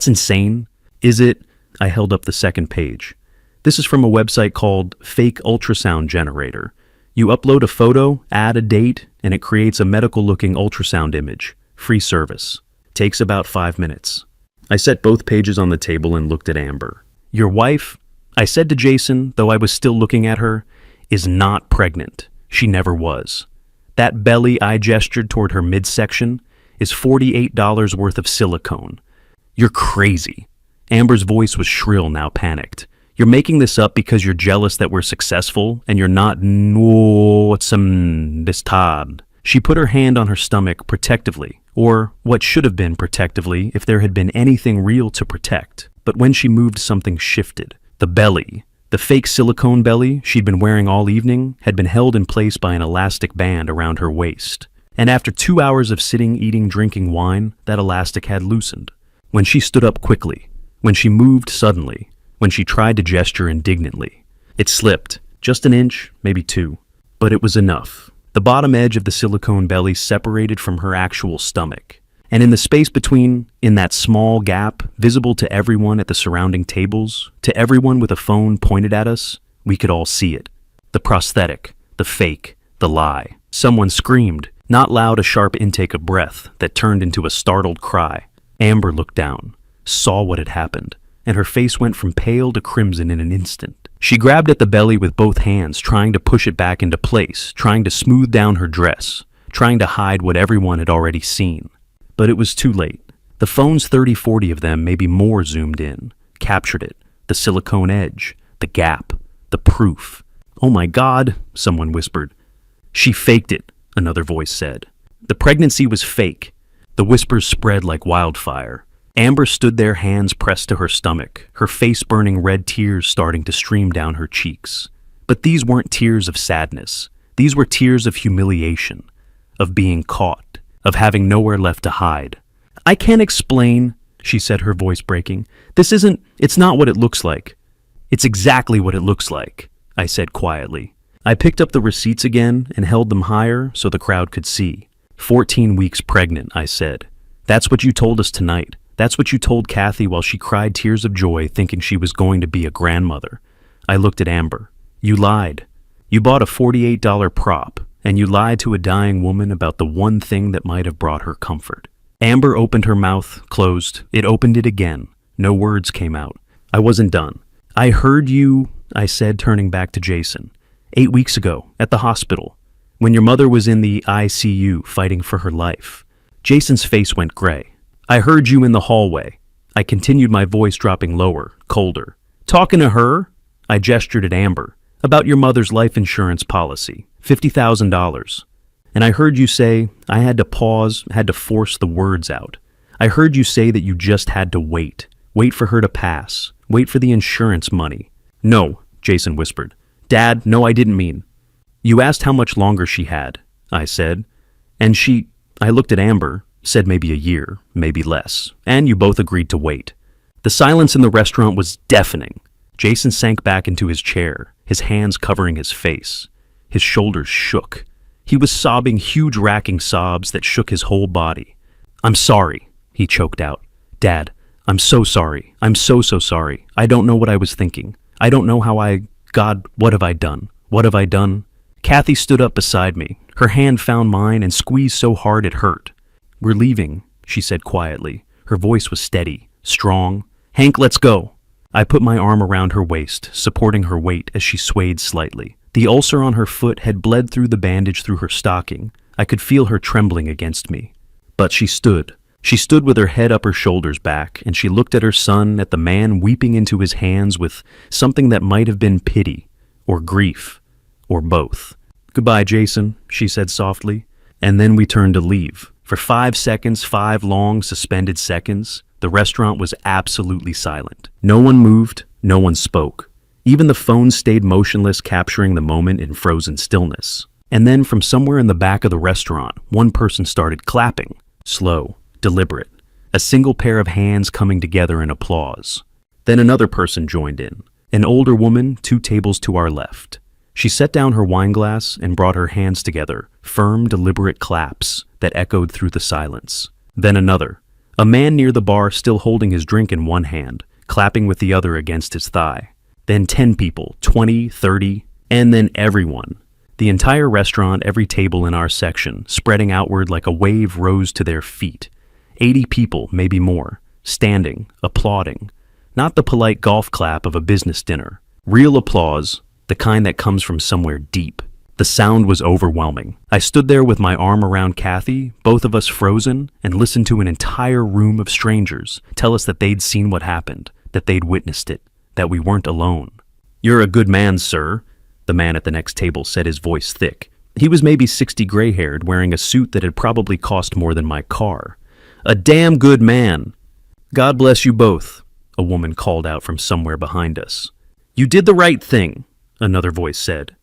[SPEAKER 2] insane. Is it? I held up the second page. This is from a website called Fake Ultrasound Generator. You upload a photo, add a date, and it creates a medical-looking ultrasound image. Free service. Takes about 5 minutes. I set both pages on the table and looked at Amber. Your wife, I said to Jason, though I was still looking at her, is not pregnant. She never was. That belly I gestured toward her midsection is $48 worth of silicone. You're crazy. Amber's voice was shrill, now panicked. You're making this up because you're jealous that we're successful, and you're not this tad. She put her hand on her stomach protectively, or what should have been protectively if there had been anything real to protect. But when she moved, something shifted. The belly, the fake silicone belly she'd been wearing all evening, had been held in place by an elastic band around her waist. And after 2 hours of sitting, eating, drinking wine, that elastic had loosened. When she stood up quickly, when she moved suddenly, when she tried to gesture indignantly, it slipped, just an inch, maybe 2. But it was enough. The bottom edge of the silicone belly separated from her actual stomach. And in the space between, in that small gap, visible to everyone at the surrounding tables, to everyone with a phone pointed at us, we could all see it. The prosthetic, the fake, the lie. Someone screamed, not loud, a sharp intake of breath that turned into a startled cry. Amber looked down, saw what had happened, and her face went from pale to crimson in an instant. She grabbed at the belly with both hands, trying to push it back into place, trying to smooth down her dress, trying to hide what everyone had already seen. But it was too late. The phone's 30-40 of them, maybe more, zoomed in, captured it, the silicone edge, the gap, the proof. Oh my God, someone whispered. She faked it, another voice said. The pregnancy was fake. The whispers spread like wildfire. Amber stood there, hands pressed to her stomach, her face burning, red tears starting to stream down her cheeks. But these weren't tears of sadness. These were tears of humiliation, of being caught, of having nowhere left to hide. I can't explain, she said, her voice breaking. It's not what it looks like. It's exactly what it looks like, I said quietly. I picked up the receipts again and held them higher so the crowd could see. 14 weeks pregnant, I said. That's what you told us tonight. That's what you told Kathy while she cried tears of joy thinking she was going to be a grandmother. I looked at Amber. You lied. You bought a $48 prop, and you lied to a dying woman about the one thing that might have brought her comfort. Amber opened her mouth, closed. It opened it again. No words came out. I wasn't done. I heard you, I said, turning back to Jason. 8 weeks ago, at the hospital, when your mother was in the ICU fighting for her life. Jason's face went gray. I heard you in the hallway. I continued, my voice dropping lower, colder. Talking to her? I gestured at Amber. About your mother's life insurance policy. $50,000. And I heard you say, I had to pause, had to force the words out. I heard you say that you just had to wait. Wait for her to pass. Wait for the insurance money. No, Jason whispered. Dad, no, I didn't mean. You asked how much longer she had, I said. And I looked at Amber. said maybe a year, maybe less, and you both agreed to wait. The silence in the restaurant was deafening. Jason sank back into his chair, his hands covering his face. His shoulders shook. He was sobbing huge racking sobs that shook his whole body. "I'm sorry," he choked out. "Dad, I'm so sorry. I'm so sorry. I don't know what I was thinking. I don't know how God, what have I done? What have I done?" Kathy stood up beside me. Her hand found mine and squeezed so hard it hurt. "We're leaving," she said quietly. Her voice was steady, strong. "Hank, let's go." I put my arm around her waist, supporting her weight as she swayed slightly. The ulcer on her foot had bled through the bandage through her stocking. I could feel her trembling against me. But she stood. She stood with her head up her shoulders back, and she looked at her son, at the man weeping into his hands with something that might have been pity, or grief, or both. "Goodbye, Jason," she said softly. And then we turned to leave. For 5 seconds, 5 long, suspended seconds, the restaurant was absolutely silent. No one moved, no one spoke. Even the phone stayed motionless, capturing the moment in frozen stillness. And then from somewhere in the back of the restaurant, one person started clapping, slow, deliberate, a single pair of hands coming together in applause. Then another person joined in, an older woman 2 tables to our left. She set down her wine glass and brought her hands together, firm, deliberate claps that echoed through the silence. Then another, a man near the bar still holding his drink in one hand, clapping with the other against his thigh. Then 10 people, 20, 30, and then everyone. The entire restaurant, every table in our section, spreading outward like a wave, rose to their feet. 80 people, maybe more, standing, applauding. Not the polite golf clap of a business dinner. Real applause, the kind that comes from somewhere deep. The sound was overwhelming. I stood there with my arm around Kathy, both of us frozen, and listened to an entire room of strangers tell us that they'd seen what happened, that they'd witnessed it, that we weren't alone. "You're a good man, sir," the man at the next table said, his voice thick. He was maybe 60, gray-haired, wearing a suit that had probably cost more than my car. "A damn good man." "God bless you both," a woman called out from somewhere behind us. "You did the right thing," another voice said.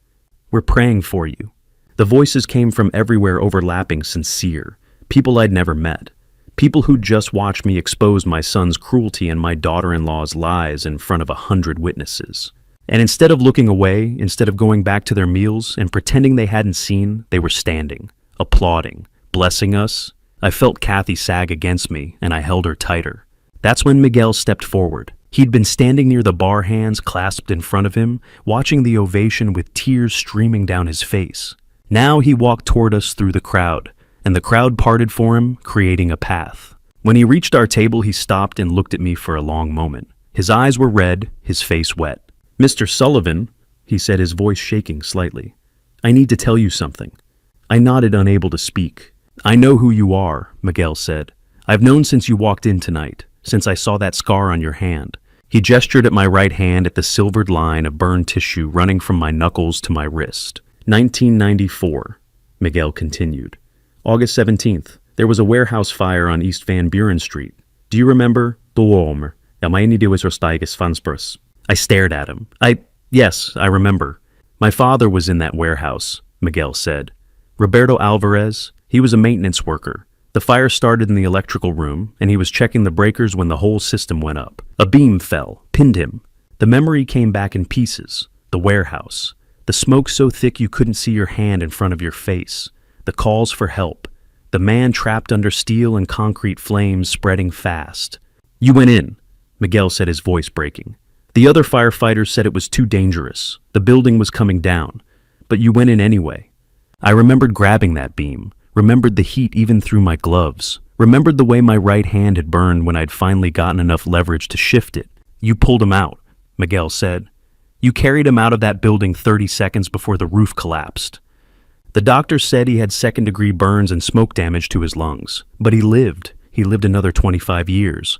[SPEAKER 2] "We're praying for you." The voices came from everywhere, overlapping, sincere. People I'd never met. People who'd just watched me expose my son's cruelty and my daughter-in-law's lies in front of 100 witnesses. And instead of looking away, instead of going back to their meals and pretending they hadn't seen, they were standing, applauding, blessing us. I felt Kathy sag against me, and I held her tighter. That's when Miguel stepped forward. He'd been standing near the bar, hands clasped in front of him, watching the ovation with tears streaming down his face. Now he walked toward us through the crowd, and the crowd parted for him, creating a path. When he reached our table, he stopped and looked at me for a long moment. His eyes were red, his face wet. "Mr. Sullivan," he said, his voice shaking slightly, "I need to tell you something." I nodded, unable to speak. "I know who you are," Miguel said. "I've known since you walked in tonight, since I saw that scar on your hand." He gestured at my right hand, at the silvered line of burned tissue running from my knuckles to my wrist. 1994, Miguel continued. "August 17th, there was a warehouse fire on East Van Buren Street. Do you remember? I stared at him. Yes, I remember. My father was in that warehouse," Miguel said. "Roberto Alvarez, he was a maintenance worker. The fire started in the electrical room, and he was checking the breakers when the whole system went up. A beam fell, pinned him. The memory came back in pieces. The warehouse. The smoke so thick you couldn't see your hand in front of your face. The calls for help. The man trapped under steel and concrete flames spreading fast. You went in," Miguel said, his voice breaking. "The other firefighters said it was too dangerous. The building was coming down. But you went in anyway. I remembered grabbing that beam, remembered the heat even through my gloves, remembered the way my right hand had burned when I'd finally gotten enough leverage to shift it. You pulled him out," Miguel said. "You carried him out of that building 30 seconds before the roof collapsed. The doctors said he had second-degree burns and smoke damage to his lungs. But he lived. He lived another 25 years.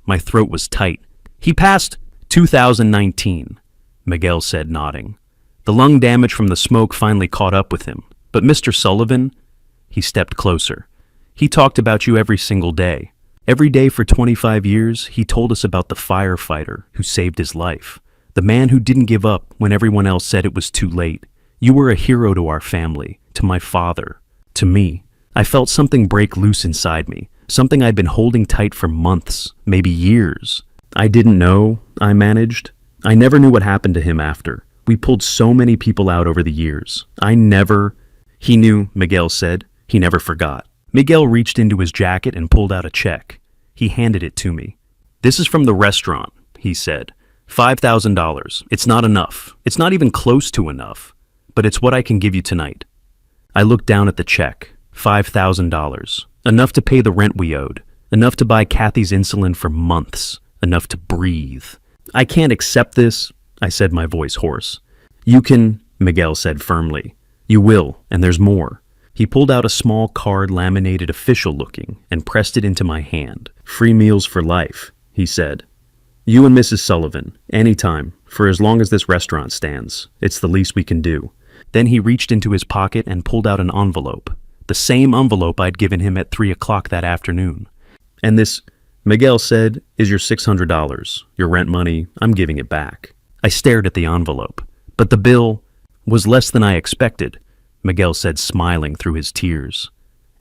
[SPEAKER 2] My throat was tight. He passed 2019, Miguel said, nodding. The lung damage from the smoke finally caught up with him. But Mr. Sullivan, he stepped closer. He talked about you every single day. Every day for 25 years, he told us about the firefighter who saved his life. The man who didn't give up when everyone else said it was too late. You were a hero to our family, to my father, to me. I felt something break loose inside me, something I'd been holding tight for months, maybe years. I didn't know, I managed. I never knew what happened to him after. We pulled so many people out over the years. He knew, Miguel said. He never forgot. Miguel reached into his jacket and pulled out a check. He handed it to me. This is from the restaurant, he said. $5,000. It's not enough. It's not even close to enough. But it's what I can give you tonight. I looked down at the check. $5,000. Enough to pay the rent we owed. Enough to buy Kathy's insulin for months. Enough to breathe. I can't accept this, I said, my voice hoarse. You can, Miguel said firmly. You will, and there's more. He pulled out a small card, laminated official looking, and pressed it into my hand. Free meals for life, he said. You and Mrs. Sullivan, anytime, for as long as this restaurant stands. It's the least we can do. Then he reached into his pocket and pulled out an envelope. The same envelope I'd given him at 3 o'clock that afternoon. And this, Miguel said, is your $600. Your rent money, I'm giving it back. I stared at the envelope. But the bill was less than I expected, Miguel said, smiling through his tears.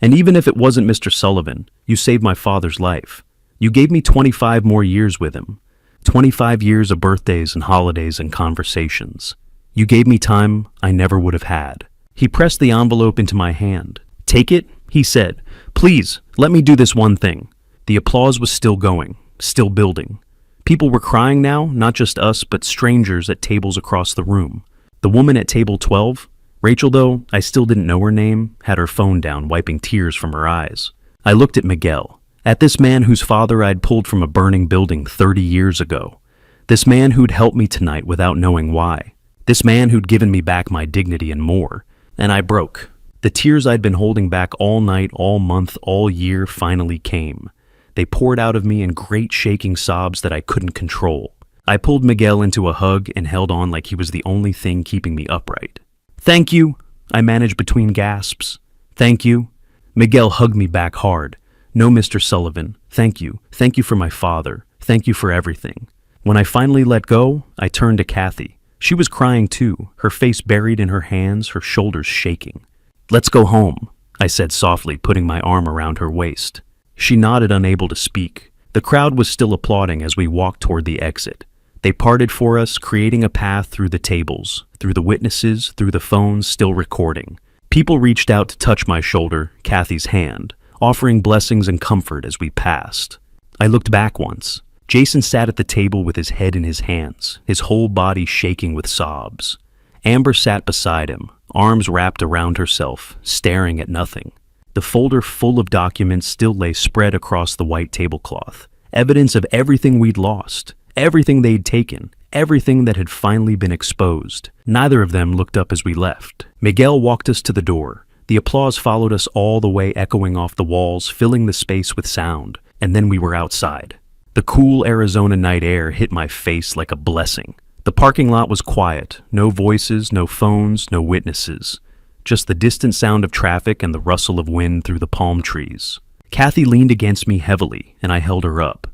[SPEAKER 2] And even if it wasn't Mr. Sullivan, you saved my father's life. You gave me 25 more years with him. 25 years of birthdays and holidays and conversations. You gave me time I never would have had. He pressed the envelope into my hand. Take it, he said. Please, let me do this one thing. The applause was still going, still building. People were crying now, not just us, but strangers at tables across the room. The woman at table 12, Rachel, though I still didn't know her name, had her phone down, wiping tears from her eyes. I looked at Miguel, at this man whose father I'd pulled from a burning building 30 years ago. This man who'd helped me tonight without knowing why. This man who'd given me back my dignity and more. And I broke. The tears I'd been holding back all night, all month, all year finally came. They poured out of me in great shaking sobs that I couldn't control. I pulled Miguel into a hug and held on like he was the only thing keeping me upright. Thank you, I managed between gasps. Thank you. Miguel hugged me back hard. No, Mr. Sullivan, thank you. Thank you for my father. Thank you for everything. When I finally let go, I turned to Kathy. She was crying too, her face buried in her hands, her shoulders shaking. Let's go home, I said softly, putting my arm around her waist. She nodded, unable to speak. The crowd was still applauding as we walked toward the exit. They parted for us, creating a path through the tables, through the witnesses, through the phones still recording. People reached out to touch my shoulder, Kathy's hand, offering blessings and comfort as we passed. I looked back once. Jason sat at the table with his head in his hands, his whole body shaking with sobs. Amber sat beside him, arms wrapped around herself, staring at nothing. The folder full of documents still lay spread across the white tablecloth, evidence of everything we'd lost, everything they'd taken, everything that had finally been exposed. Neither of them looked up as we left. Miguel walked us to the door. The applause followed us all the way, echoing off the walls, filling the space with sound, and then we were outside. The cool Arizona night air hit my face like a blessing. The parking lot was quiet, no voices, no phones, no witnesses. Just the distant sound of traffic and the rustle of wind through the palm trees. Kathy leaned against me heavily, and I held her up.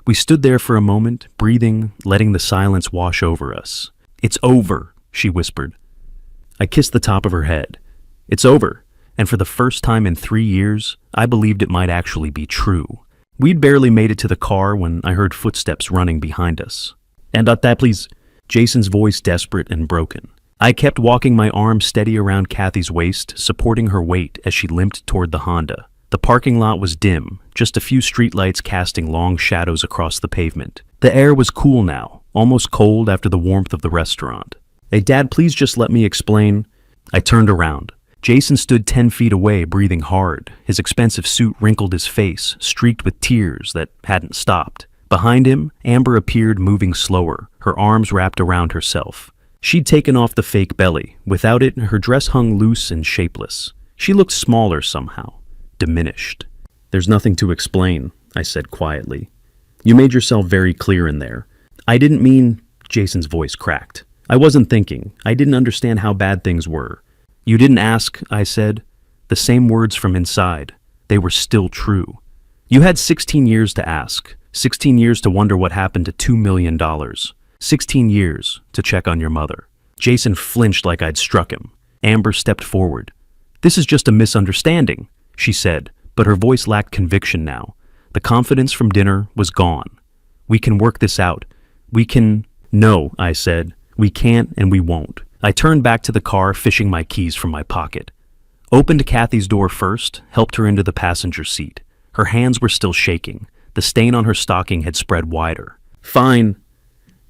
[SPEAKER 2] We stood there for a moment, breathing, letting the silence wash over us. It's over, she whispered. I kissed the top of her head. It's over, and for the first time in 3 years, I believed it might actually be true. We'd barely made it to the car when I heard footsteps running behind us. And that, please. Jason's voice desperate and broken. I kept walking, my arm steady around Kathy's waist, supporting her weight as she limped toward the Honda. The parking lot was dim, just a few streetlights casting long shadows across the pavement. The air was cool now, almost cold after the warmth of the restaurant. Hey, Dad, please just let me explain. I turned around. Jason stood 10 feet away, breathing hard. His expensive suit wrinkled his face, streaked with tears that hadn't stopped. Behind him, Amber appeared, moving slower, her arms wrapped around herself. She'd taken off the fake belly. Without it, her dress hung loose and shapeless. She looked smaller somehow, diminished. There's nothing to explain, I said quietly. You made yourself very clear in there. I didn't mean... Jason's voice cracked. I wasn't thinking. I didn't understand how bad things were. You didn't ask, I said. The same words from inside. They were still true. You had 16 years to ask. 16 years to wonder what happened to $2 million. 16 years to check on your mother. Jason flinched like I'd struck him. Amber stepped forward. This is just a misunderstanding. she said, but her voice lacked conviction now. The confidence from dinner was gone. We can work this out. We can... No, I said. We can't and we won't. I turned back to the car, fishing my keys from my pocket. Opened Kathy's door first, helped her into the passenger seat. Her hands were still shaking. The stain on her stocking had spread wider. Fine.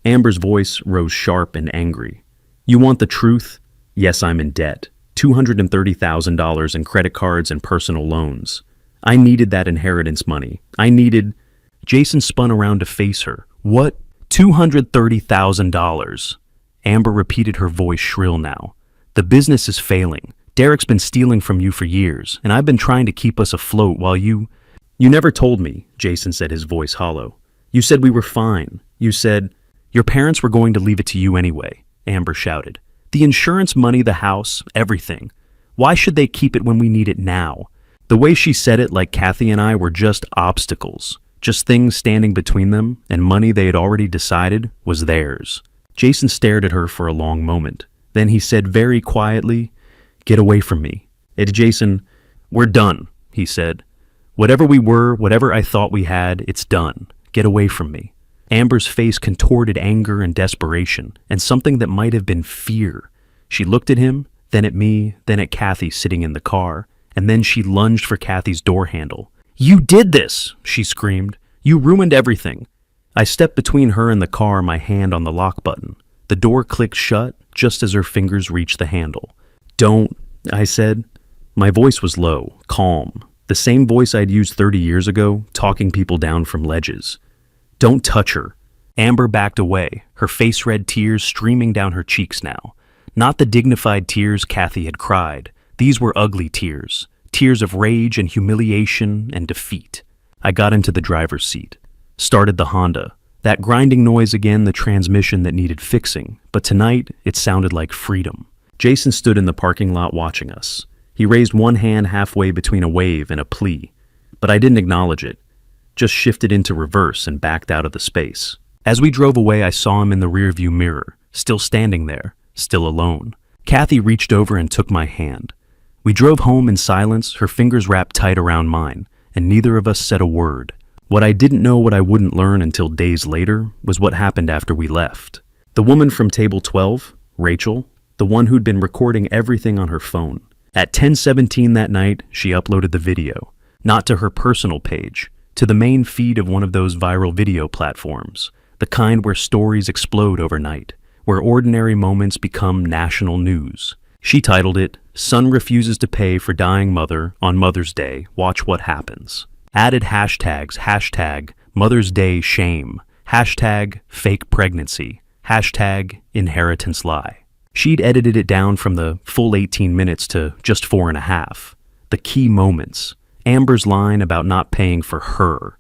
[SPEAKER 2] Amber's voice rose sharp and angry. You want the truth? Yes, I'm in debt. $230,000 in credit cards and personal loans. I needed that inheritance money. Jason spun around to face her. What? $230,000. Amber repeated, her voice shrill now. The business is failing. Derek's been stealing from you for years, and I've been trying to keep us afloat while you... You never told me, Jason said, his voice hollow. You said we were fine. You said... Your parents were going to leave it to you anyway, Amber shouted. The insurance money, the house, everything. Why should they keep it when we need it now? The way she said it, like Kathy and I, were just obstacles. Just things standing between them, and money they had already decided was theirs. Jason stared at her for a long moment. Then he said very quietly, Get away from me. Jason, we're done, he said. Whatever we were, whatever I thought we had, it's done. Get away from me. Amber's face contorted anger and desperation, and something that might have been fear. She looked at him, then at me, then at Kathy sitting in the car, and then she lunged for Kathy's door handle. You did this, she screamed. You ruined everything. I stepped between her and the car, my hand on the lock button. The door clicked shut just as her fingers reached the handle. Don't, I said. My voice was low, calm, the same voice I'd used 30 years ago, talking people down from ledges. Don't touch her. Amber backed away, her face-red tears streaming down her cheeks now. Not the dignified tears Kathy had cried. These were ugly tears. Tears of rage and humiliation and defeat. I got into the driver's seat. Started the Honda. That grinding noise again, the transmission that needed fixing. But tonight, it sounded like freedom. Jason stood in the parking lot watching us. He raised one hand halfway between a wave and a plea. But I didn't acknowledge it. Just shifted into reverse and backed out of the space. As we drove away, I saw him in the rearview mirror, still standing there, still alone. Kathy reached over and took my hand. We drove home in silence, her fingers wrapped tight around mine, and neither of us said a word. What I didn't know, what I wouldn't learn until days later, was what happened after we left. The woman from table 12, Rachel, the one who'd been recording everything on her phone. At 10:17 that night, she uploaded the video, not to her personal page, to the main feed of one of those viral video platforms, the kind where stories explode overnight, where ordinary moments become national news. She titled it, Son Refuses to Pay for Dying Mother on Mother's Day, Watch What Happens. Added hashtags, hashtag Mother's Day Shame, hashtag Fake Pregnancy, hashtag Inheritance Lie. She'd edited it down from the full 18 minutes to just 4.5. The key moments. Amber's line about not paying for her,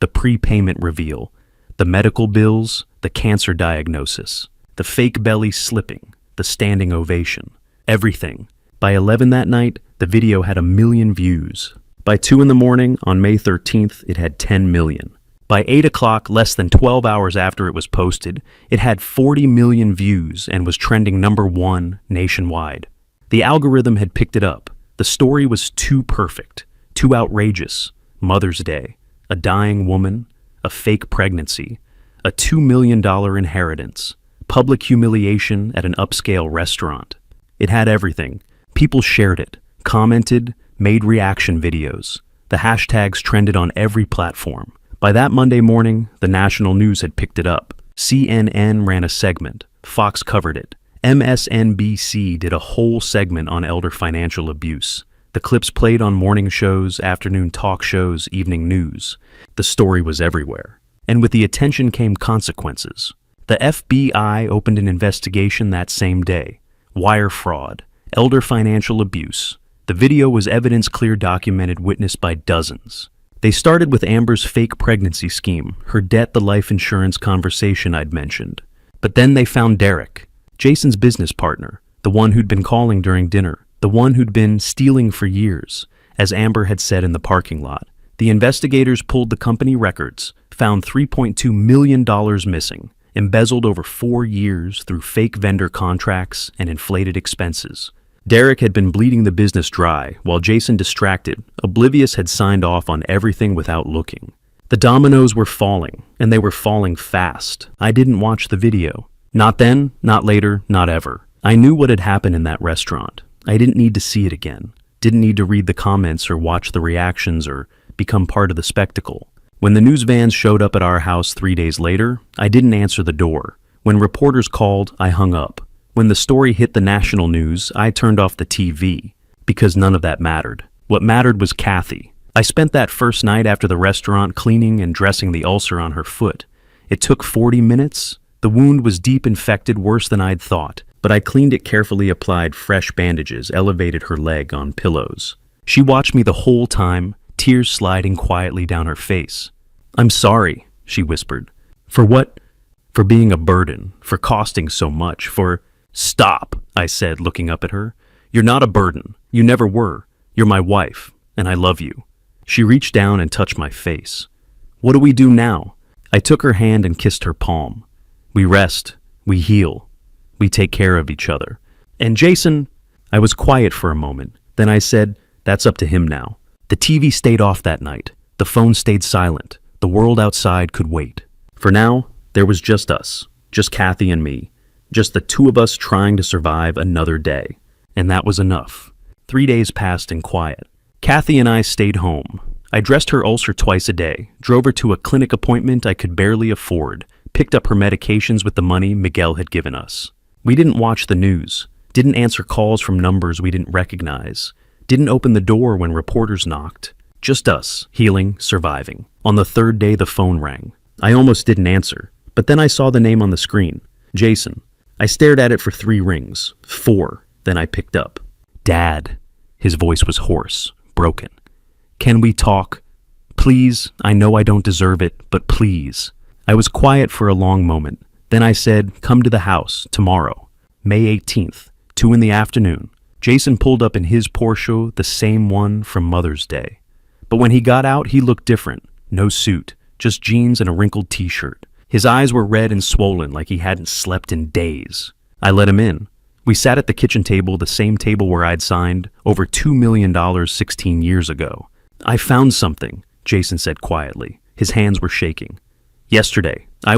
[SPEAKER 2] the prepayment reveal, the medical bills, the cancer diagnosis, the fake belly slipping, the standing ovation, everything. By 11 that night, the video had 1 million views. By 2 in the morning, on May 13th, it had 10 million. By 8 o'clock, less than 12 hours after it was posted, it had 40 million views and was trending #1 nationwide. The algorithm had picked it up. The story was too perfect. Too outrageous. Mother's Day, a dying woman, a fake pregnancy, a $2 million inheritance, public humiliation at an upscale restaurant. It had everything. People shared it, commented, made reaction videos. The hashtags trended on every platform. By that Monday morning, the national news had picked it up. CNN ran a segment. Fox covered it. MSNBC did a whole segment on elder financial abuse. The clips played on morning shows, afternoon talk shows, evening news. The story was everywhere. And with the attention came consequences. The FBI opened an investigation that same day. Wire fraud, elder financial abuse. The video was evidence clear, documented, witnessed by dozens. They started with Amber's fake pregnancy scheme, her debt, the life insurance conversation I'd mentioned. But then they found Derek, Jason's business partner, the one who'd been calling during dinner. The one who'd been stealing for years, as Amber had said in the parking lot. The investigators pulled the company records, found $3.2 million missing, embezzled over 4 years through fake vendor contracts and inflated expenses. Derek had been bleeding the business dry, while Jason, distracted, oblivious, had signed off on everything without looking. The dominoes were falling, and they were falling fast. I didn't watch the video. Not then, not later, not ever. I knew what had happened in that restaurant. I didn't need to see it again. Didn't need to read the comments or watch the reactions or become part of the spectacle. When the news vans showed up at our house 3 days later, I didn't answer the door. When reporters called, I hung up. When the story hit the national news, I turned off the TV, because none of that mattered. What mattered was Kathy. I spent that first night after the restaurant cleaning and dressing the ulcer on her foot. It took 40 minutes. The wound was deep infected, worse than I'd thought, but I cleaned it carefully, applied fresh bandages, elevated her leg on pillows. She watched me the whole time, tears sliding quietly down her face. "I'm sorry," she whispered. "For what? For being a burden, for costing so much, for—" "Stop," I said, looking up at her. "You're not a burden. You never were. You're my wife, and I love you." She reached down and touched my face. "What do we do now?" I took her hand and kissed her palm. "We rest. We heal. We take care of each other. And Jason—" I was quiet for a moment. Then I said, "That's up to him now." The TV stayed off that night. The phone stayed silent. The world outside could wait. For now, there was just us. Just Kathy and me. Just the two of us trying to survive another day. And that was enough. 3 days passed in quiet. Kathy and I stayed home. I dressed her ulcer twice a day, drove her to a clinic appointment I could barely afford, picked up her medications with the money Miguel had given us. We didn't watch the news, didn't answer calls from numbers we didn't recognize, didn't open the door when reporters knocked. Just us, healing, surviving. On the third day, the phone rang. I almost didn't answer, but then I saw the name on the screen. Jason. I stared at it for 3 rings, 4, then I picked up. "Dad." His voice was hoarse, broken. "Can we talk? Please, I know I don't deserve it, but please." I was quiet for a long moment. Then I said, "Come to the house, tomorrow, May 18th, 2 in the afternoon. Jason pulled up in his Porsche, the same one from Mother's Day. But when he got out, he looked different. No suit, just jeans and a wrinkled t-shirt. His eyes were red and swollen like he hadn't slept in days. I let him in. We sat at the kitchen table, the same table where I'd signed over $2 million 16 years ago. "I found something," Jason said quietly. His hands were shaking. "Yesterday, I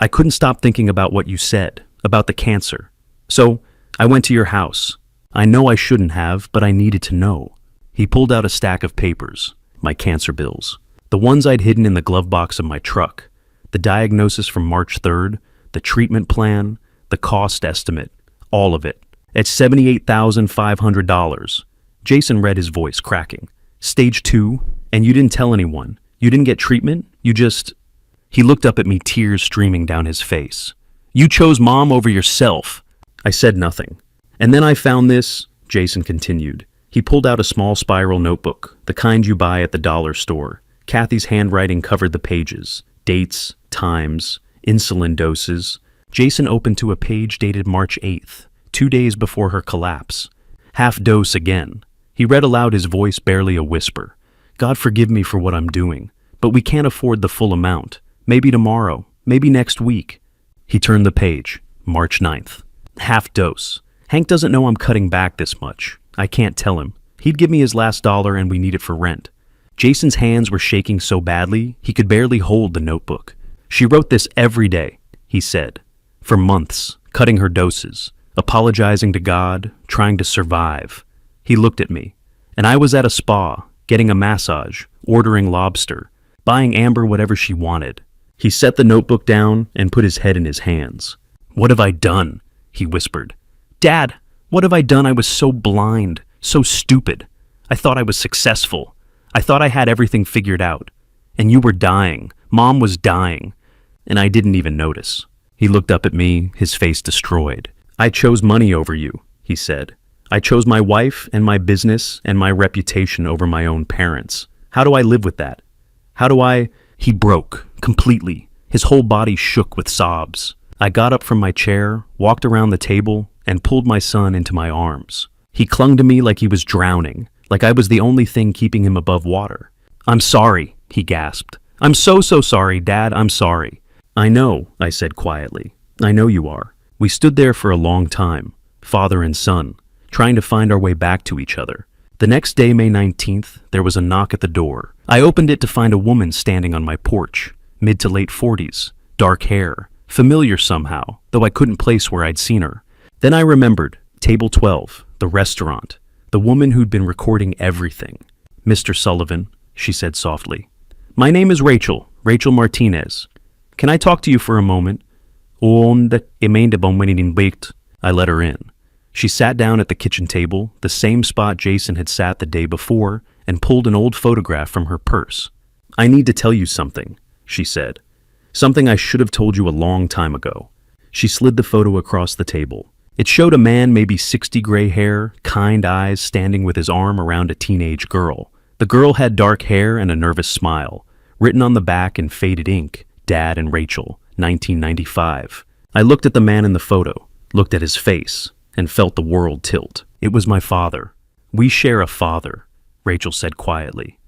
[SPEAKER 2] couldn't stop thinking about what you said, about the cancer. So, I went to your house. I know I shouldn't have, but I needed to know." He pulled out a stack of papers, my cancer bills. The ones I'd hidden in the glove box of my truck. The diagnosis from March 3rd, the treatment plan, the cost estimate, all of it. At $78,500. Jason read, his voice cracking. "Stage 2, and you didn't tell anyone. You didn't get treatment, you just—" He looked up at me, tears streaming down his face. "You chose Mom over yourself." I said nothing. "And then I found this," Jason continued. He pulled out a small spiral notebook, the kind you buy at the dollar store. Kathy's handwriting covered the pages. Dates, times, insulin doses. Jason opened to a page dated March 8th, 2 days before her collapse. "Half dose again." He read aloud, his voice barely a whisper. "God forgive me for what I'm doing, but we can't afford the full amount. Maybe tomorrow, maybe next week." He turned the page. March 9th. "Half dose. Hank doesn't know I'm cutting back this much. I can't tell him. He'd give me his last dollar and we need it for rent." Jason's hands were shaking so badly he could barely hold the notebook. "She wrote this every day," he said. "For months, cutting her doses, apologizing to God, trying to survive." He looked at me, and I was at a spa, getting a massage, ordering lobster, buying Amber whatever she wanted. He set the notebook down and put his head in his hands. "What have I done?" he whispered. "Dad, what have I done? I was so blind, so stupid. I thought I was successful. I thought I had everything figured out. And you were dying. Mom was dying. And I didn't even notice." He looked up at me, his face destroyed. "I chose money over you," he said. "I chose my wife and my business and my reputation over my own parents. How do I live with that? How do I—" He broke, completely. His whole body shook with sobs. I got up from my chair, walked around the table, and pulled my son into my arms. He clung to me like he was drowning, like I was the only thing keeping him above water. "I'm sorry," he gasped. "I'm so sorry, Dad, I'm sorry." "I know," I said quietly. "I know you are." We stood there for a long time, father and son. trying to find our way back to each other. The next day, May 19th, there was a knock at the door. I opened it to find a woman standing on my porch, mid to late 40s, dark hair, familiar somehow, though I couldn't place where I'd seen her. Then I remembered, table 12, the restaurant, the woman who'd been recording everything. "Mr. Sullivan," she said softly. "My name is Rachel Martinez. Can I talk to you for a moment?" I let her in. She sat down at the kitchen table, the same spot Jason had sat the day before, and pulled an old photograph from her purse. "I need to tell you something," she said. "Something I should have told you a long time ago." She slid the photo across the table. It showed a man, maybe 60, gray hair, kind eyes, standing with his arm around a teenage girl. The girl had dark hair and a nervous smile. Written on the back in faded ink, "Dad and Rachel, 1995. I looked at the man in the photo, looked at his face, and felt the world tilt. It was my father. "We share a father," Rachel said quietly.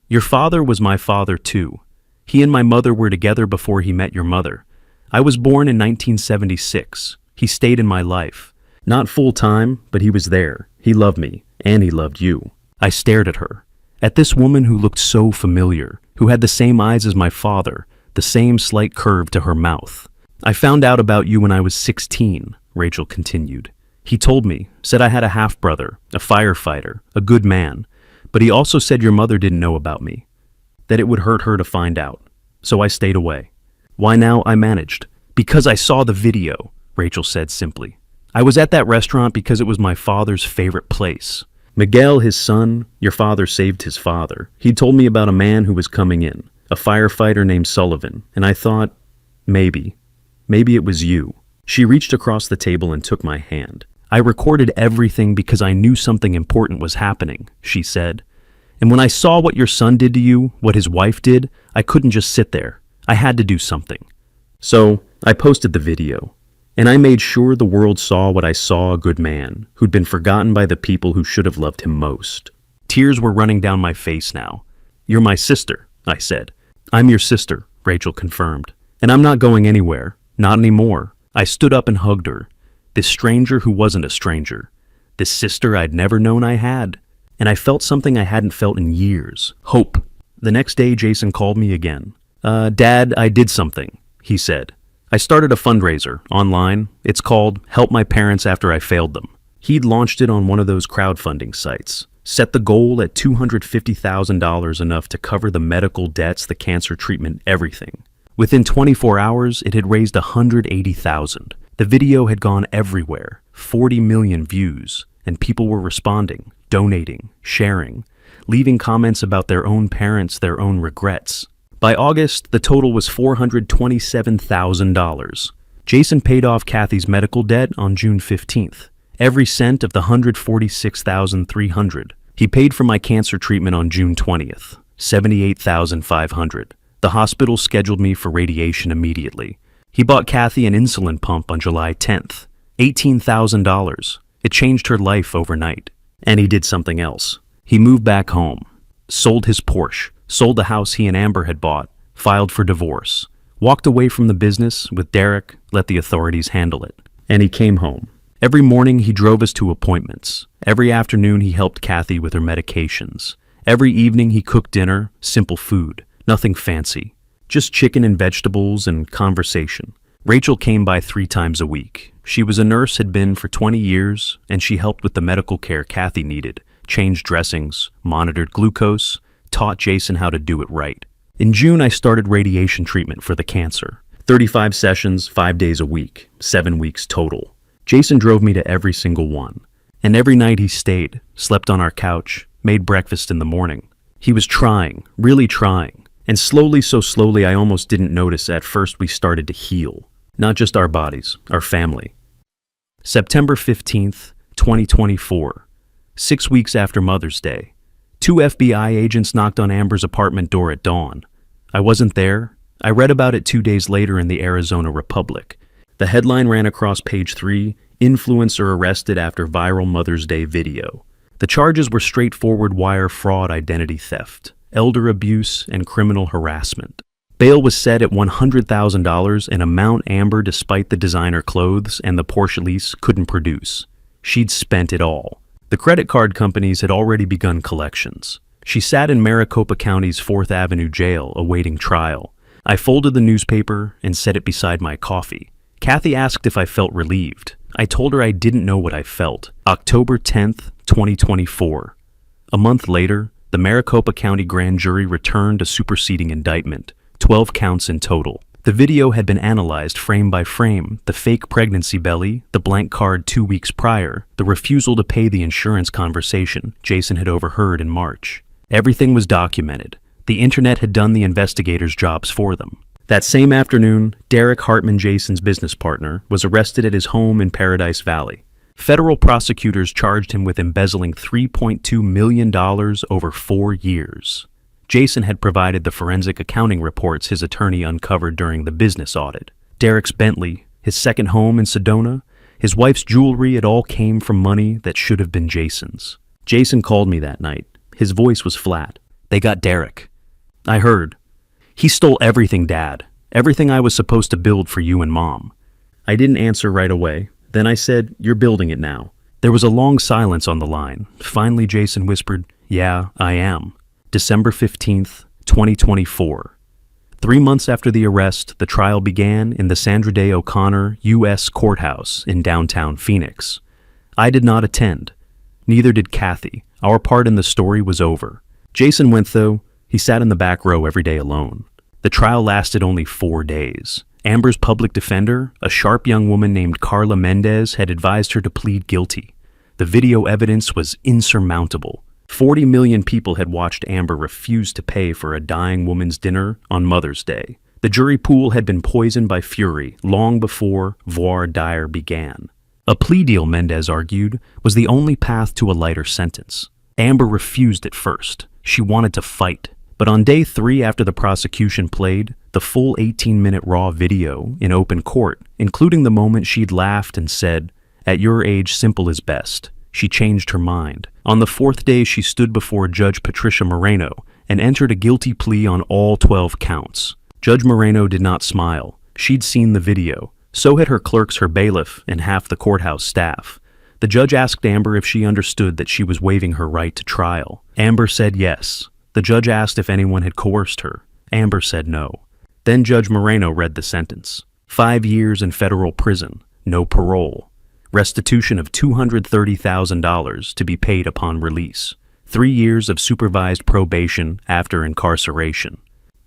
[SPEAKER 2] "Your father was my father too. He and my mother were together before he met your mother. I was born in 1976. He stayed in my life. Not full time, but he was there. He loved me, and he loved you." I stared at her, at this woman who looked so familiar, who had the same eyes as my father, the same slight curve to her mouth. "I found out about you when I was 16, Rachel continued. "He told me, said I had a half-brother, a firefighter, a good man, but he also said your mother didn't know about me, that it would hurt her to find out. So I stayed away. Why now I managed. Because I saw the video," Rachel said simply. "I was at that restaurant because it was my father's favorite place. Miguel, his son, your father saved his father. He told me about a man who was coming in, a firefighter named Sullivan, and I thought, maybe it was you." She reached across the table and took my hand. "I recorded everything because I knew something important was happening," she said. "And when I saw what your son did to you, what his wife did, I couldn't just sit there. I had to do something. So I posted the video. And I made sure the world saw what I saw, a good man, who'd been forgotten by the people who should have loved him most." Tears were running down my face now. "You're my sister," I said. "I'm your sister," Rachel confirmed. "And I'm not going anywhere. Not anymore." I stood up and hugged her. This stranger who wasn't a stranger. This sister I'd never known I had. And I felt something I hadn't felt in years. Hope. The next day, Jason called me again. "Dad, I did something," he said. "I started a fundraiser online. It's called Help My Parents After I Failed Them." He'd launched it on one of those crowdfunding sites. Set the goal at $250,000, enough to cover the medical debts, the cancer treatment, everything. Within 24 hours, it had raised $180,000. The video had gone everywhere, 40 million views, and people were responding, donating, sharing, leaving comments about their own parents, their own regrets. By August, the total was $427,000. Jason paid off Kathy's medical debt on June 15th, every cent of the $146,300. He paid for my cancer treatment on June 20th, $78,500. The hospital scheduled me for radiation immediately. He bought Kathy an insulin pump on July 10th, $18,000. It changed her life overnight. And he did something else. He moved back home, sold his Porsche, sold the house he and Amber had bought, filed for divorce, walked away from the business with Derek, let the authorities handle it. And he came home. Every morning he drove us to appointments. Every afternoon he helped Kathy with her medications. Every evening he cooked dinner, simple food, nothing fancy, just chicken and vegetables and conversation. Rachel came by 3 times a week. She was a nurse, had been for 20 years, and she helped with the medical care Kathy needed, changed dressings, monitored glucose, taught Jason how to do it right. In June, I started radiation treatment for the cancer. 35 sessions, 5 days a week, 7 weeks total. Jason drove me to every single one. And every night he stayed, slept on our couch, made breakfast in the morning. He was trying, really trying. And slowly, so slowly, I almost didn't notice at first we started to heal. Not just our bodies, our family. September 15th, 2024. 6 weeks after Mother's Day. 2 FBI agents knocked on Amber's apartment door at dawn. I wasn't there. I read about it 2 days later in the Arizona Republic. The headline ran across page 3, "Influencer Arrested After Viral Mother's Day Video." The charges were straightforward wire fraud, identity theft, elder abuse, and criminal harassment. Bail was set at $100,000, an amount Amber, despite the designer clothes and the Porsche lease, couldn't produce. She'd spent it all. The credit card companies had already begun collections. She sat in Maricopa County's 4th Avenue jail awaiting trial. I folded the newspaper and set it beside my coffee. Kathy asked if I felt relieved. I told her I didn't know what I felt. October 10th, 2024. A month later, the Maricopa County grand jury returned a superseding indictment, 12 counts in total. The video had been analyzed frame by frame: the fake pregnancy belly, the blank card 2 weeks prior, the refusal to pay the insurance conversation Jason had overheard in March. Everything was documented. The internet had done the investigators' jobs for them. That same afternoon, Derek Hartman, Jason's business partner, was arrested at his home in Paradise Valley. Federal prosecutors charged him with embezzling $3.2 million over 4 years. Jason had provided the forensic accounting reports his attorney uncovered during the business audit. Derek's Bentley, his second home in Sedona, his wife's jewelry, it all came from money that should have been Jason's. Jason called me that night. His voice was flat. "They got Derek." I heard. "He stole everything, Dad. Everything I was supposed to build for you and Mom." I didn't answer right away. Then I said, "You're building it now." There was a long silence on the line. Finally, Jason whispered, "Yeah, I am." December 15th, 2024. 3 months after the arrest, the trial began in the Sandra Day O'Connor U.S. Courthouse in downtown Phoenix. I did not attend. Neither did Kathy. Our part in the story was over. Jason went, though. He sat in the back row every day alone. The trial lasted only 4 days. Amber's public defender, a sharp young woman named Carla Mendez, had advised her to plead guilty. The video evidence was insurmountable. 40 million people had watched Amber refuse to pay for a dying woman's dinner on Mother's Day. The jury pool had been poisoned by fury long before voir dire began. A plea deal, Mendez argued, was the only path to a lighter sentence. Amber refused at first. She wanted to fight. But on day 3 after the prosecution played the full 18-minute raw video in open court, including the moment she'd laughed and said, "At your age, simple is best," she changed her mind. On the 4th day, she stood before Judge Patricia Moreno and entered a guilty plea on all 12 counts. Judge Moreno did not smile. She'd seen the video. So had her clerks, her bailiff, and half the courthouse staff. The judge asked Amber if she understood that she was waiving her right to trial. Amber said yes. The judge asked if anyone had coerced her. Amber said no. Then Judge Moreno read the sentence. 5 years in federal prison, no parole. Restitution of $230,000 to be paid upon release. 3 years of supervised probation after incarceration.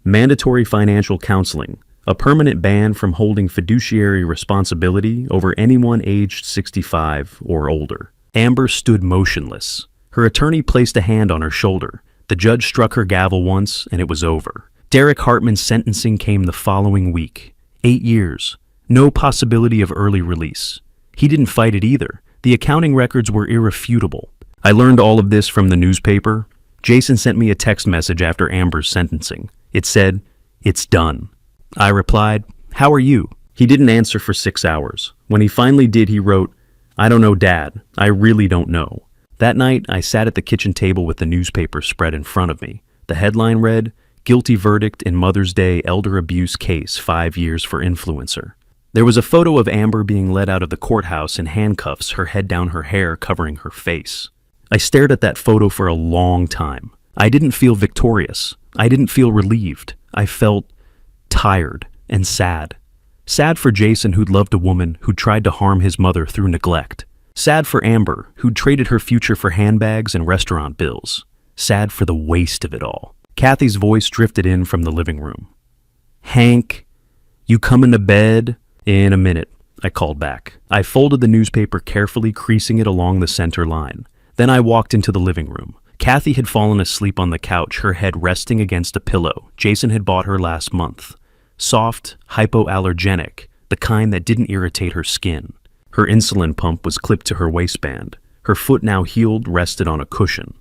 [SPEAKER 2] Mandatory financial counseling. A permanent ban from holding fiduciary responsibility over anyone aged 65 or older. Amber stood motionless. Her attorney placed a hand on her shoulder. The judge struck her gavel once, and it was over. Derek Hartman's sentencing came the following week. 8 years. No possibility of early release. He didn't fight it either. The accounting records were irrefutable. I learned all of this from the newspaper. Jason sent me a text message after Amber's sentencing. It said, "It's done." I replied, "How are you?" He didn't answer for 6 hours. When he finally did, he wrote, "I don't know, Dad. I really don't know." That night, I sat at the kitchen table with the newspaper spread in front of me. The headline read, "Guilty Verdict in Mother's Day Elder Abuse Case, 5 Years for Influencer." There was a photo of Amber being led out of the courthouse in handcuffs, her head down, her hair covering her face. I stared at that photo for a long time. I didn't feel victorious. I didn't feel relieved. I felt tired and sad. Sad for Jason, who'd loved a woman who'd tried to harm his mother through neglect. Sad for Amber, who'd traded her future for handbags and restaurant bills. Sad for the waste of it all. Kathy's voice drifted in from the living room. "Hank, you coming to bed?" "In a minute," I called back. I folded the newspaper carefully, creasing it along the center line. Then I walked into the living room. Kathy had fallen asleep on the couch, her head resting against a pillow Jason had bought her last month. Soft, hypoallergenic, the kind that didn't irritate her skin. Her insulin pump was clipped to her waistband. Her foot, now healed, rested on a cushion.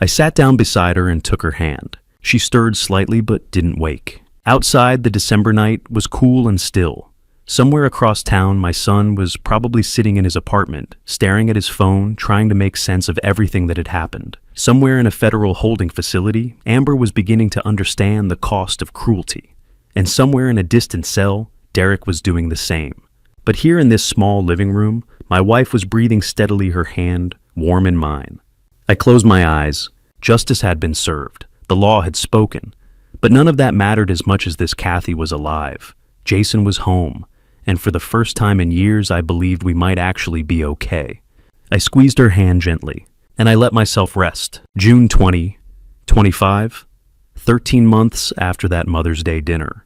[SPEAKER 2] I sat down beside her and took her hand. She stirred slightly but didn't wake. Outside, the December night was cool and still. Somewhere across town, my son was probably sitting in his apartment, staring at his phone, trying to make sense of everything that had happened. Somewhere in a federal holding facility, Amber was beginning to understand the cost of cruelty. And somewhere in a distant cell, Derek was doing the same. But here in this small living room, My wife was breathing steadily, her hand warm in mine. I closed my eyes. Justice had been served. The law had spoken. But none of that mattered as much as this Kathy was alive. Jason was home. And for the first time in years, I believed we might actually be okay. I squeezed her hand gently, and I let myself rest. June 2025, 13 months after that Mother's Day dinner.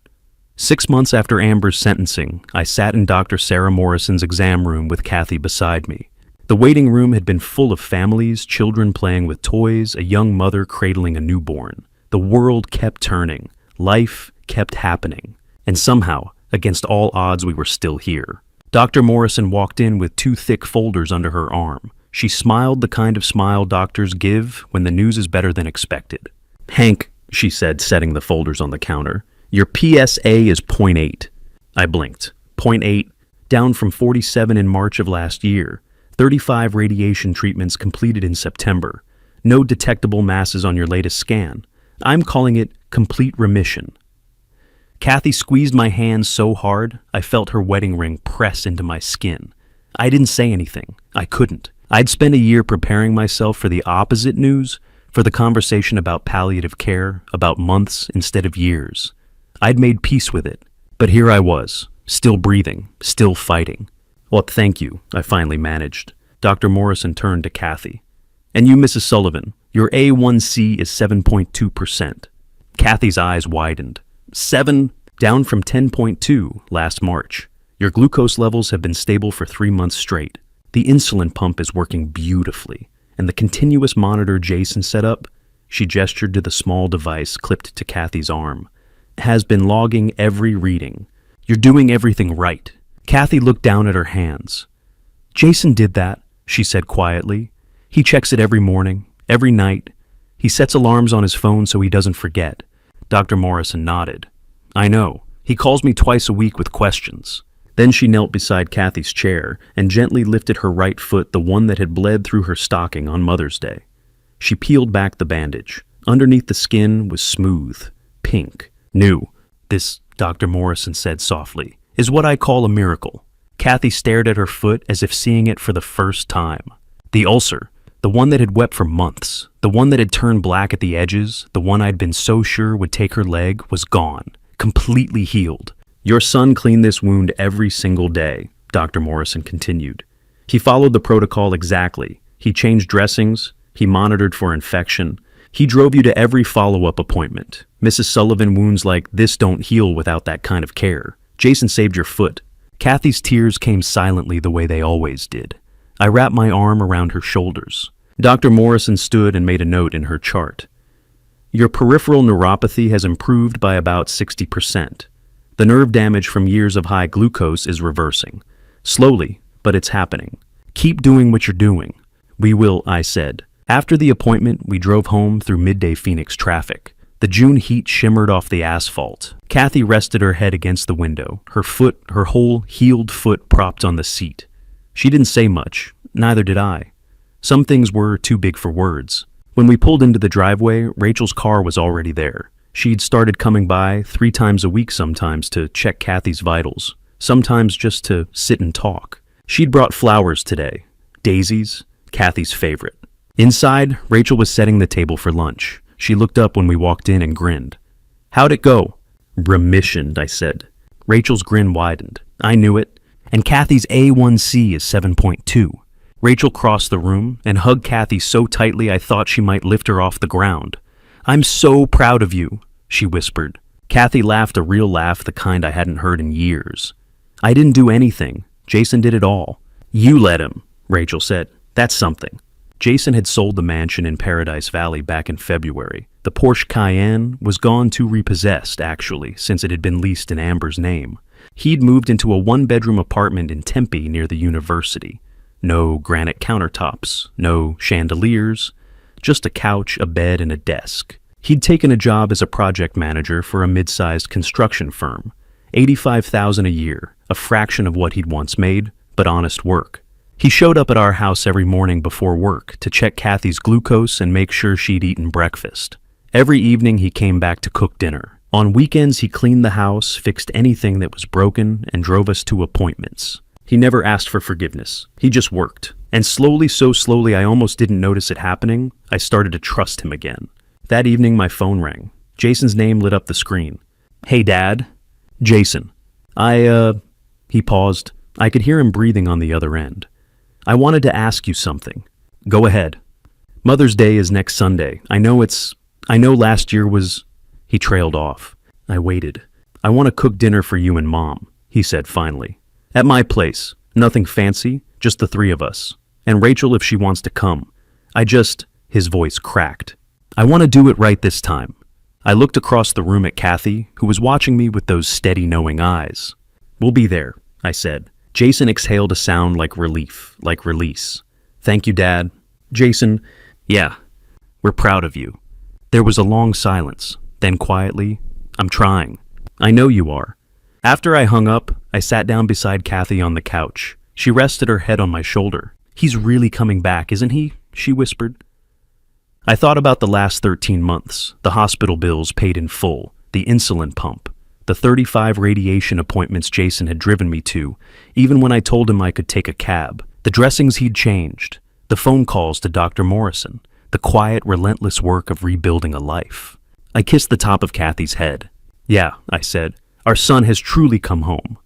[SPEAKER 2] 6 months after Amber's sentencing, I sat in Dr. Sarah Morrison's exam room with Kathy beside me. The waiting room had been full of families, children playing with toys, a young mother cradling a newborn. The world kept turning. Life kept happening. And somehow, against all odds, we were still here. Dr. Morrison walked in with 2 thick folders under her arm. She smiled the kind of smile doctors give when the news is better than expected. "Hank," she said, setting the folders on the counter, "your PSA is 0.8. I blinked. 0.8, down from 47 in March of last year. 35 radiation treatments completed in September. No detectable masses on your latest scan. I'm calling it complete remission." Kathy squeezed my hand so hard, I felt her wedding ring press into my skin. I didn't say anything. I couldn't. I'd spent a year preparing myself for the opposite news, for the conversation about palliative care, about months instead of years. I'd made peace with it. But here I was, still breathing, still fighting. "Well, thank you," I finally managed. Dr. Morrison turned to Kathy. "And you, Mrs. Sullivan, your A1C is 7.2%. Kathy's eyes widened. 7, down from 10.2 last March. Your glucose levels have been stable for 3 months straight. The insulin pump is working beautifully. And the continuous monitor Jason set up," she gestured to the small device clipped to Kathy's arm, "has been logging every reading. You're doing everything right." Kathy looked down at her hands. "Jason did that," she said quietly. "He checks it every morning, every night. He sets alarms on his phone so he doesn't forget." Dr. Morrison nodded. "I know. He calls me twice a week with questions." Then she knelt beside Kathy's chair and gently lifted her right foot, the one that had bled through her stocking on Mother's Day. She peeled back the bandage. Underneath the skin was smooth, pink, new. "This," Dr. Morrison said softly, "is what I call a miracle." Kathy stared at her foot as if seeing it for the first time. The ulcer, the one that had wept for months, the one that had turned black at the edges, the one I'd been so sure would take her leg, was gone, completely healed. "Your son cleaned this wound every single day," Dr. Morrison continued. "He followed the protocol exactly. He changed dressings. He monitored for infection. He drove you to every follow-up appointment. Mrs. Sullivan, wounds like this don't heal without that kind of care. Jason saved your foot." Kathy's tears came silently the way they always did. I wrapped my arm around her shoulders. Dr. Morrison stood and made a note in her chart. "Your peripheral neuropathy has improved by about 60%. The nerve damage from years of high glucose is reversing. Slowly, but it's happening. Keep doing what you're doing." "We will," I said. After the appointment, we drove home through midday Phoenix traffic. The June heat shimmered off the asphalt. Kathy rested her head against the window, her whole healed foot propped on the seat. She didn't say much, neither did I. Some things were too big for words. When we pulled into the driveway, Rachel's car was already there. She'd started coming by 3 times a week sometimes to check Kathy's vitals, sometimes just to sit and talk. She'd brought flowers today, daisies, Kathy's favorite. Inside, Rachel was setting the table for lunch. She looked up when we walked in and grinned. "How'd it go?" "Remissioned," I said. Rachel's grin widened. "I knew it. And Kathy's A1C is 7.2. Rachel crossed the room and hugged Kathy so tightly I thought she might lift her off the ground. "I'm so proud of you," she whispered. Kathy laughed, a real laugh, the kind I hadn't heard in years. "I didn't do anything. Jason did it all." "You let him," Rachel said. "That's something." Jason had sold the mansion in Paradise Valley back in February. The Porsche Cayenne was gone to repossessed, actually, since it had been leased in Amber's name. He'd moved into a 1-bedroom apartment in Tempe near the university. No granite countertops, no chandeliers, just a couch, a bed, and a desk. He'd taken a job as a project manager for a mid-sized construction firm. $85,000 a year, a fraction of what he'd once made, but honest work. He showed up at our house every morning before work to check Kathy's glucose and make sure she'd eaten breakfast. Every evening he came back to cook dinner. On weekends he cleaned the house, fixed anything that was broken, and drove us to appointments. He never asked for forgiveness. He just worked. And slowly, so slowly, I almost didn't notice it happening. I started to trust him again. That evening, my phone rang. Jason's name lit up the screen. "Hey, Dad." "Jason. He paused. I could hear him breathing on the other end. "I wanted to ask you something." "Go ahead." "Mother's Day is next Sunday. I know last year was—" He trailed off. I waited. "I want to cook dinner for you and Mom," he said finally. "At my place. Nothing fancy, just the three of us. And Rachel if she wants to come. His voice cracked. "I want to do it right this time." I looked across the room at Kathy, who was watching me with those steady, knowing eyes. "We'll be there," I said. Jason exhaled a sound like relief, like release. "Thank you, Dad." "Jason, yeah, we're proud of you." There was a long silence. Then quietly, "I'm trying." "I know you are." After I hung up, I sat down beside Kathy on the couch. She rested her head on my shoulder. "He's really coming back, isn't he?" she whispered. I thought about the last 13 months, the hospital bills paid in full, the insulin pump, the 35 radiation appointments Jason had driven me to, even when I told him I could take a cab, the dressings he'd changed, the phone calls to Dr. Morrison, the quiet, relentless work of rebuilding a life. I kissed the top of Kathy's head. "Yeah," I said, "our son has truly come home."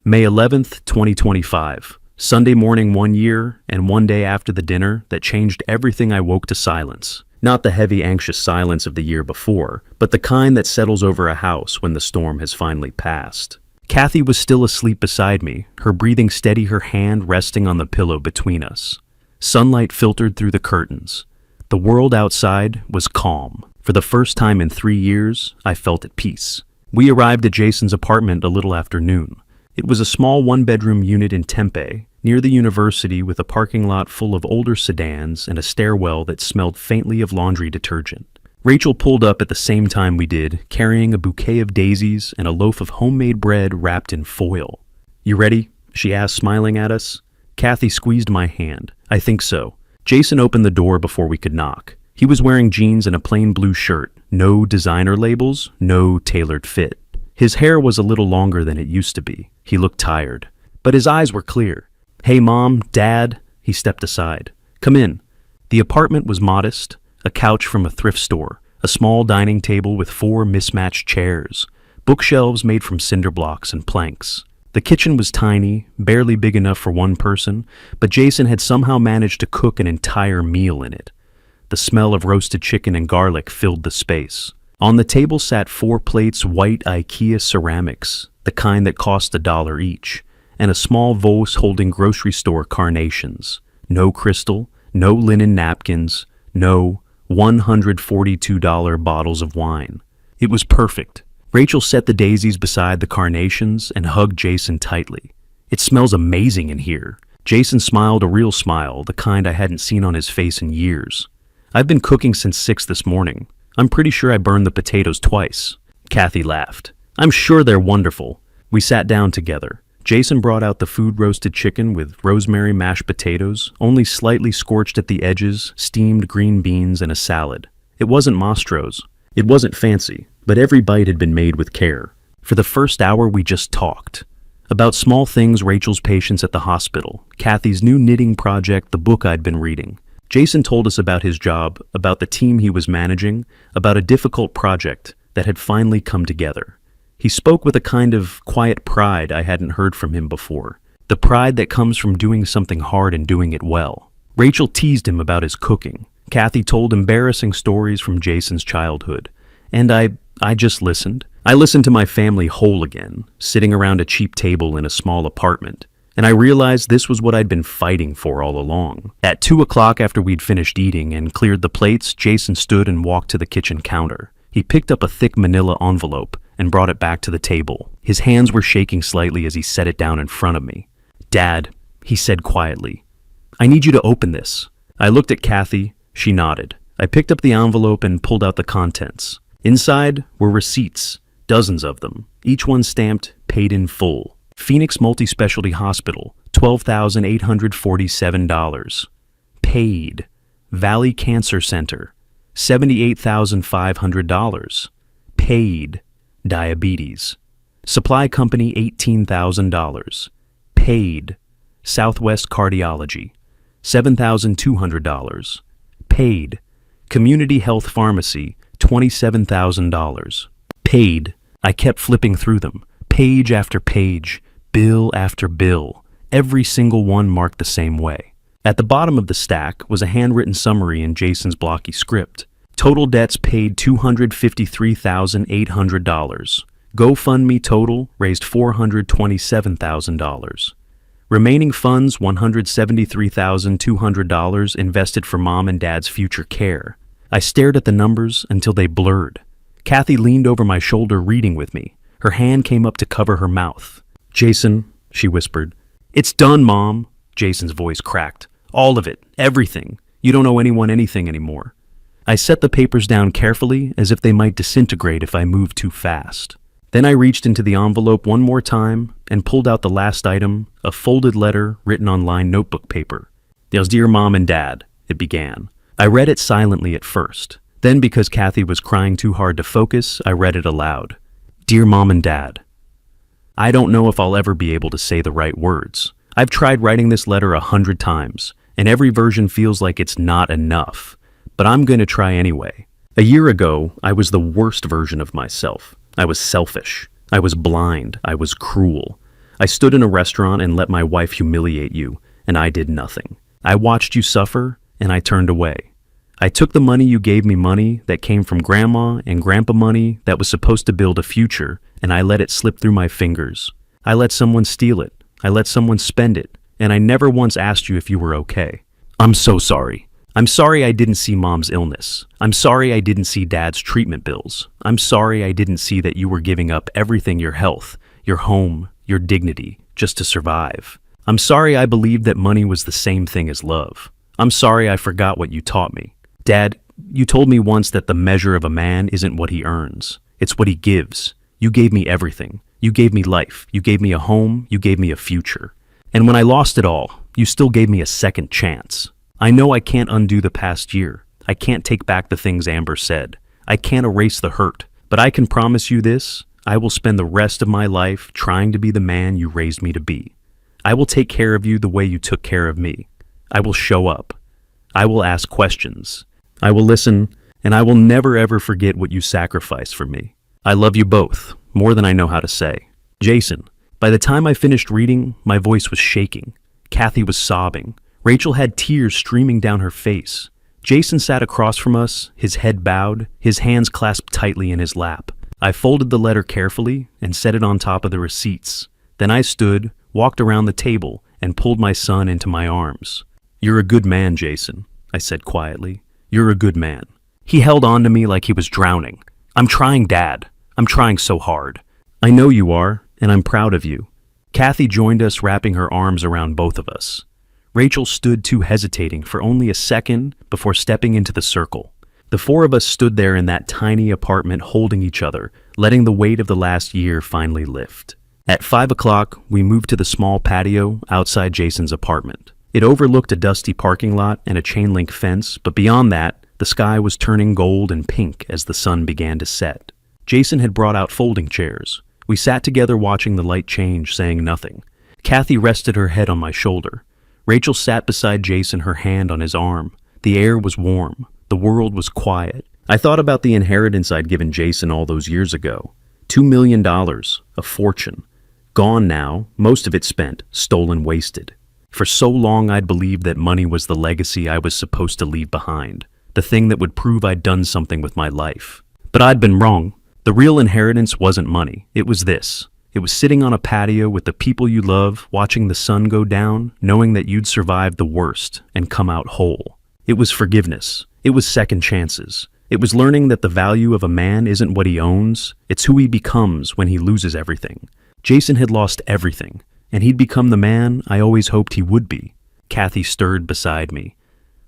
[SPEAKER 2] May 11th, 2025. Sunday morning 1 year, and one day after the dinner that changed everything. I woke to silence. Not the heavy, anxious silence of the year before, but the kind that settles over a house when the storm has finally passed. Kathy was still asleep beside me, her breathing steady, her hand resting on the pillow between us. Sunlight filtered through the curtains. The world outside was calm. For the first time in 3 years, I felt at peace. We arrived at Jason's apartment a little after noon. It was a small one-bedroom unit in Tempe, near the university, with a parking lot full of older sedans and a stairwell that smelled faintly of laundry detergent. Rachel pulled up at the same time we did, carrying a bouquet of daisies and a loaf of homemade bread wrapped in foil. "You ready?" she asked, smiling at us. Kathy squeezed my hand. "I think so." Jason opened the door before we could knock. He was wearing jeans and a plain blue shirt, no designer labels, no tailored fit. His hair was a little longer than it used to be. He looked tired, but his eyes were clear. "Hey, Mom, Dad," he stepped aside. "Come in." The apartment was modest, a couch from a thrift store, a small dining table with 4 mismatched chairs, bookshelves made from cinder blocks and planks. The kitchen was tiny, barely big enough for one person, but Jason had somehow managed to cook an entire meal in it. The smell of roasted chicken and garlic filled the space. On the table sat 4 plates, white IKEA ceramics, the kind that cost $1 each, and a small vase holding grocery store carnations. No crystal, no linen napkins, no $142 bottles of wine. It was perfect. Rachel set the daisies beside the carnations and hugged Jason tightly. "It smells amazing in here." Jason smiled, a real smile, the kind I hadn't seen on his face in years. "I've been cooking since 6 this morning. I'm pretty sure I burned the potatoes twice." Kathy laughed. "I'm sure they're wonderful." We sat down together. Jason brought out the food-roasted chicken with rosemary mashed potatoes, only slightly scorched at the edges, steamed green beans, and a salad. It wasn't Mastro's. It wasn't fancy, but every bite had been made with care. For the first hour, we just talked. About small things, Rachel's patients at the hospital, Kathy's new knitting project, the book I'd been reading. Jason told us about his job, about the team he was managing, about a difficult project that had finally come together. He spoke with a kind of quiet pride I hadn't heard from him before, the pride that comes from doing something hard and doing it well. Rachel teased him about his cooking. Kathy told embarrassing stories from Jason's childhood, and I just listened. I listened to my family whole again, sitting around a cheap table in a small apartment. And I realized this was what I'd been fighting for all along. At 2 o'clock, after we'd finished eating and cleared the plates, Jason stood and walked to the kitchen counter. He picked up a thick manila envelope and brought it back to the table. His hands were shaking slightly as he set it down in front of me. "Dad," he said quietly, "I need you to open this." I looked at Kathy. She nodded. I picked up the envelope and pulled out the contents. Inside were receipts, dozens of them, each one stamped "paid in full." Phoenix Multi-Specialty Hospital, $12,847. Paid. Valley Cancer Center, $78,500. Paid. Diabetes. Supply Company, $18,000. Paid. Southwest Cardiology, $7,200. Paid, Community Health Pharmacy, $27,000. Paid, I kept flipping through them, page after page, bill after bill, every single one marked the same way. At the bottom of the stack was a handwritten summary in Jason's blocky script. Total debts paid $253,800. GoFundMe total raised $427,000. Remaining funds $173,200 invested for mom and dad's future care. I stared at the numbers until they blurred. Kathy leaned over my shoulder reading with me. Her hand came up to cover her mouth. "Jason," she whispered. "It's done, Mom." Jason's voice cracked. "All of it. Everything. You don't owe anyone anything anymore." I set the papers down carefully as if they might disintegrate if I moved too fast. Then I reached into the envelope one more time and pulled out the last item, a folded letter written on lined notebook paper. "Dear Mom and Dad," it began. I read it silently at first. Then, because Kathy was crying too hard to focus, I read it aloud. "Dear Mom and Dad, I don't know if I'll ever be able to say the right words. I've tried writing this letter 100 times, and every version feels like it's not enough. But I'm going to try anyway. A year ago, I was the worst version of myself. I was selfish. I was blind. I was cruel. I stood in a restaurant and let my wife humiliate you, and I did nothing. I watched you suffer, and I turned away. I took the money you gave me, money that came from Grandma and Grandpa, money that was supposed to build a future, and I let it slip through my fingers. I let someone steal it. I let someone spend it, and I never once asked you if you were okay. I'm so sorry. I'm sorry I didn't see Mom's illness. I'm sorry I didn't see Dad's treatment bills. I'm sorry I didn't see that you were giving up everything, your health, your home, your dignity, just to survive. I'm sorry I believed that money was the same thing as love. I'm sorry I forgot what you taught me. Dad, you told me once that the measure of a man isn't what he earns. It's what he gives. You gave me everything. You gave me life. You gave me a home. You gave me a future. And when I lost it all, you still gave me a second chance. I know I can't undo the past year. I can't take back the things Amber said. I can't erase the hurt. But I can promise you this, I will spend the rest of my life trying to be the man you raised me to be. I will take care of you the way you took care of me. I will show up. I will ask questions. I will listen, and I will never ever forget what you sacrificed for me. I love you both, more than I know how to say. Jason, by the time I finished reading, my voice was shaking. Kathy was sobbing. Rachel had tears streaming down her face. Jason sat across from us, his head bowed, his hands clasped tightly in his lap. I folded the letter carefully and set it on top of the receipts. Then I stood, walked around the table, and pulled my son into my arms. "You're a good man, Jason," I said quietly. "You're a good man." He held on to me like he was drowning. "I'm trying, Dad. I'm trying so hard." "I know you are, and I'm proud of you." Kathy joined us, wrapping her arms around both of us. Rachel stood too, hesitating for only a second before stepping into the circle. The four of us stood there in that tiny apartment holding each other, letting the weight of the last year finally lift. At 5 o'clock, we moved to the small patio outside Jason's apartment. It overlooked a dusty parking lot and a chain-link fence, but beyond that, the sky was turning gold and pink as the sun began to set. Jason had brought out folding chairs. We sat together watching the light change, saying nothing. Kathy rested her head on my shoulder. Rachel sat beside Jason, her hand on his arm. The air was warm. The world was quiet. I thought about the inheritance I'd given Jason all those years ago. $2 million, a fortune. Gone now, most of it spent, stolen, wasted. For so long I'd believed that money was the legacy I was supposed to leave behind, the thing that would prove I'd done something with my life. But I'd been wrong. The real inheritance wasn't money. It was this. It was sitting on a patio with the people you love, watching the sun go down, knowing that you'd survived the worst and come out whole. It was forgiveness. It was second chances. It was learning that the value of a man isn't what he owns, it's who he becomes when he loses everything. Jason had lost everything, and he'd become the man I always hoped he would be. Kathy stirred beside me.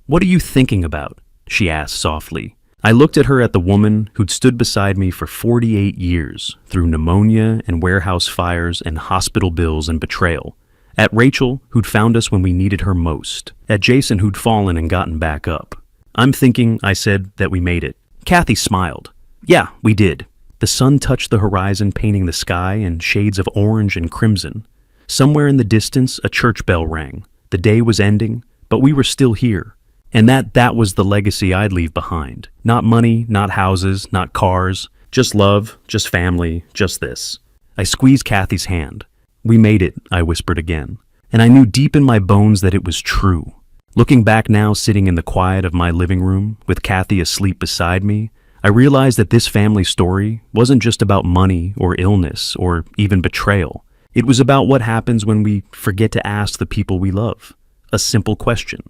[SPEAKER 2] "What are you thinking about?" she asked softly. I looked at her, at the woman who'd stood beside me for 48 years, through pneumonia and warehouse fires and hospital bills and betrayal. At Rachel, who'd found us when we needed her most. At Jason, who'd fallen and gotten back up. "I'm thinking," I said, "that we made it." Kathy smiled. "Yeah, we did." The sun touched the horizon, painting the sky in shades of orange and crimson. Somewhere in the distance, a church bell rang. The day was ending, but we were still here. And that was the legacy I'd leave behind. Not money, not houses, not cars, just love, just family, just this. I squeezed Kathy's hand. We made it, I whispered again. And I knew deep in my bones that it was true. Looking back now, sitting in the quiet of my living room, with Kathy asleep beside me, I realized that this family story wasn't just about money or illness or even betrayal. It was about what happens when we forget to ask the people we love. A simple question.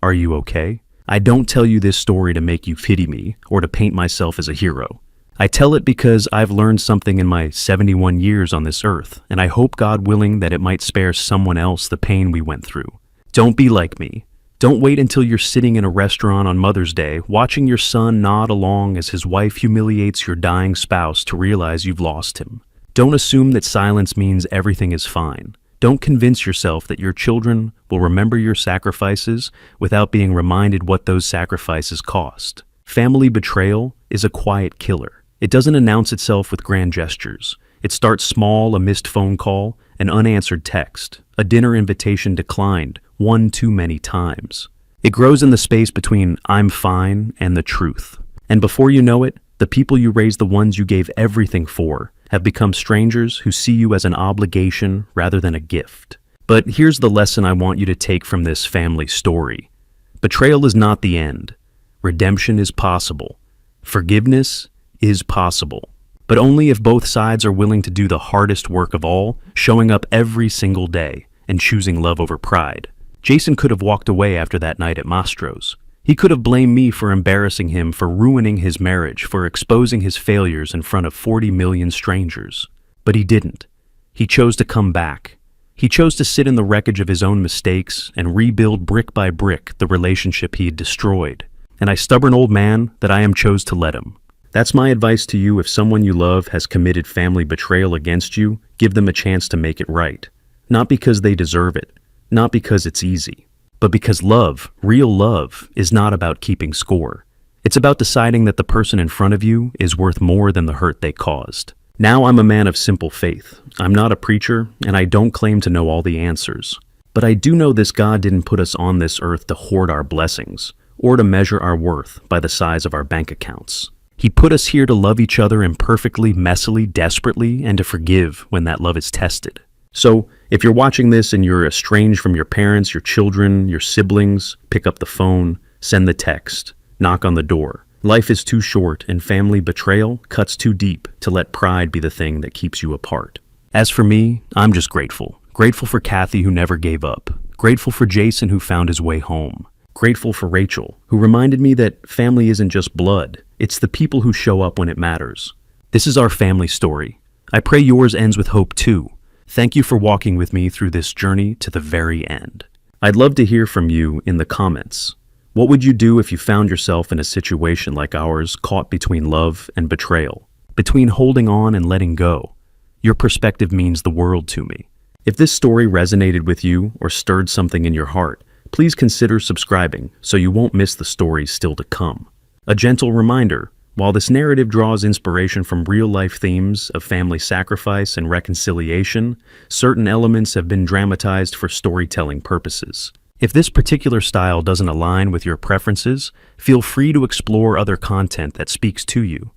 [SPEAKER 2] Are you okay? I don't tell you this story to make you pity me or to paint myself as a hero. I tell it because I've learned something in my 71 years on this earth, and I hope, God willing, that it might spare someone else the pain we went through. Don't be like me. Don't wait until you're sitting in a restaurant on Mother's Day, watching your son nod along as his wife humiliates your dying spouse to realize you've lost him. Don't assume that silence means everything is fine. Don't convince yourself that your children will remember your sacrifices without being reminded what those sacrifices cost. Family betrayal is a quiet killer. It doesn't announce itself with grand gestures. It starts small, a missed phone call, an unanswered text, a dinner invitation declined one too many times. It grows in the space between "I'm fine" and the truth. And before you know it, the people you raised, the ones you gave everything for, have become strangers who see you as an obligation rather than a gift. But here's the lesson I want you to take from this family story. Betrayal is not the end. Redemption is possible. Forgiveness is possible. But only if both sides are willing to do the hardest work of all, showing up every single day and choosing love over pride. Jason could have walked away after that night at Mastro's. He could have blamed me for embarrassing him, for ruining his marriage, for exposing his failures in front of 40 million strangers. But he didn't. He chose to come back. He chose to sit in the wreckage of his own mistakes and rebuild brick by brick the relationship he had destroyed. And I, stubborn old man that I am, chose to let him. That's my advice to you. If someone you love has committed family betrayal against you, give them a chance to make it right. Not because they deserve it, not because it's easy, but because love, real love, is not about keeping score. It's about deciding that the person in front of you is worth more than the hurt they caused. Now I'm a man of simple faith. I'm not a preacher, and I don't claim to know all the answers. But I do know this: God didn't put us on this earth to hoard our blessings, or to measure our worth by the size of our bank accounts. He put us here to love each other imperfectly, messily, desperately, and to forgive when that love is tested. So, if you're watching this and you're estranged from your parents, your children, your siblings, pick up the phone, send the text, knock on the door. Life is too short, and family betrayal cuts too deep to let pride be the thing that keeps you apart. As for me, I'm just grateful. Grateful for Kathy, who never gave up. Grateful for Jason, who found his way home. Grateful for Rachel, who reminded me that family isn't just blood. It's the people who show up when it matters. This is our family story. I pray yours ends with hope too. Thank you for walking with me through this journey to the very end. I'd love to hear from you in the comments. What would you do if you found yourself in a situation like ours, caught between love and betrayal, between holding on and letting go? Your perspective means the world to me. If this story resonated with you or stirred something in your heart, please consider subscribing so you won't miss the stories still to come. A gentle reminder: while this narrative draws inspiration from real-life themes of family sacrifice and reconciliation, certain elements have been dramatized for storytelling purposes. If this particular style doesn't align with your preferences, feel free to explore other content that speaks to you.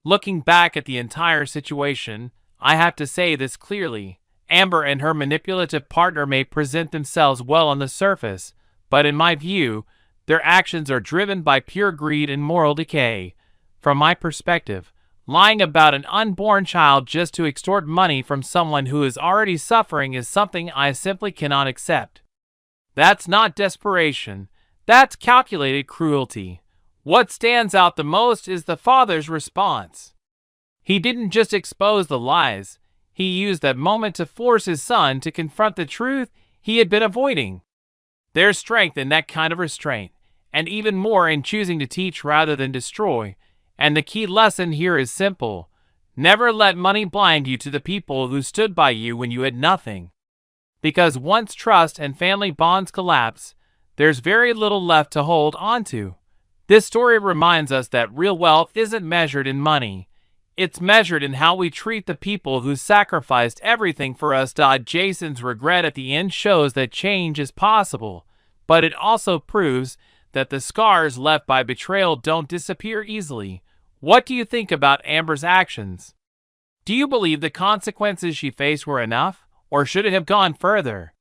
[SPEAKER 1] Looking back at the entire situation, I have to say this clearly. Amber and her manipulative partner may present themselves well on the surface, but in my view, their actions are driven by pure greed and moral decay. From my perspective, lying about an unborn child just to extort money from someone who is already suffering is something I simply cannot accept. That's not desperation. That's calculated cruelty. What stands out the most is the father's response. He didn't just expose the lies. He used that moment to force his son to confront the truth he had been avoiding. There's strength in that kind of restraint, and even more in choosing to teach rather than destroy. And the key lesson here is simple. Never let money blind you to the people who stood by you when you had nothing. Because once trust and family bonds collapse, there's very little left to hold on to. This story reminds us that real wealth isn't measured in money. It's measured in how we treat the people who sacrificed everything for us. Jason's regret at the end shows that change is possible, but it also proves that the scars left by betrayal don't disappear easily. What do you think about Amber's actions? Do you believe the consequences she faced were enough, or should it have gone further?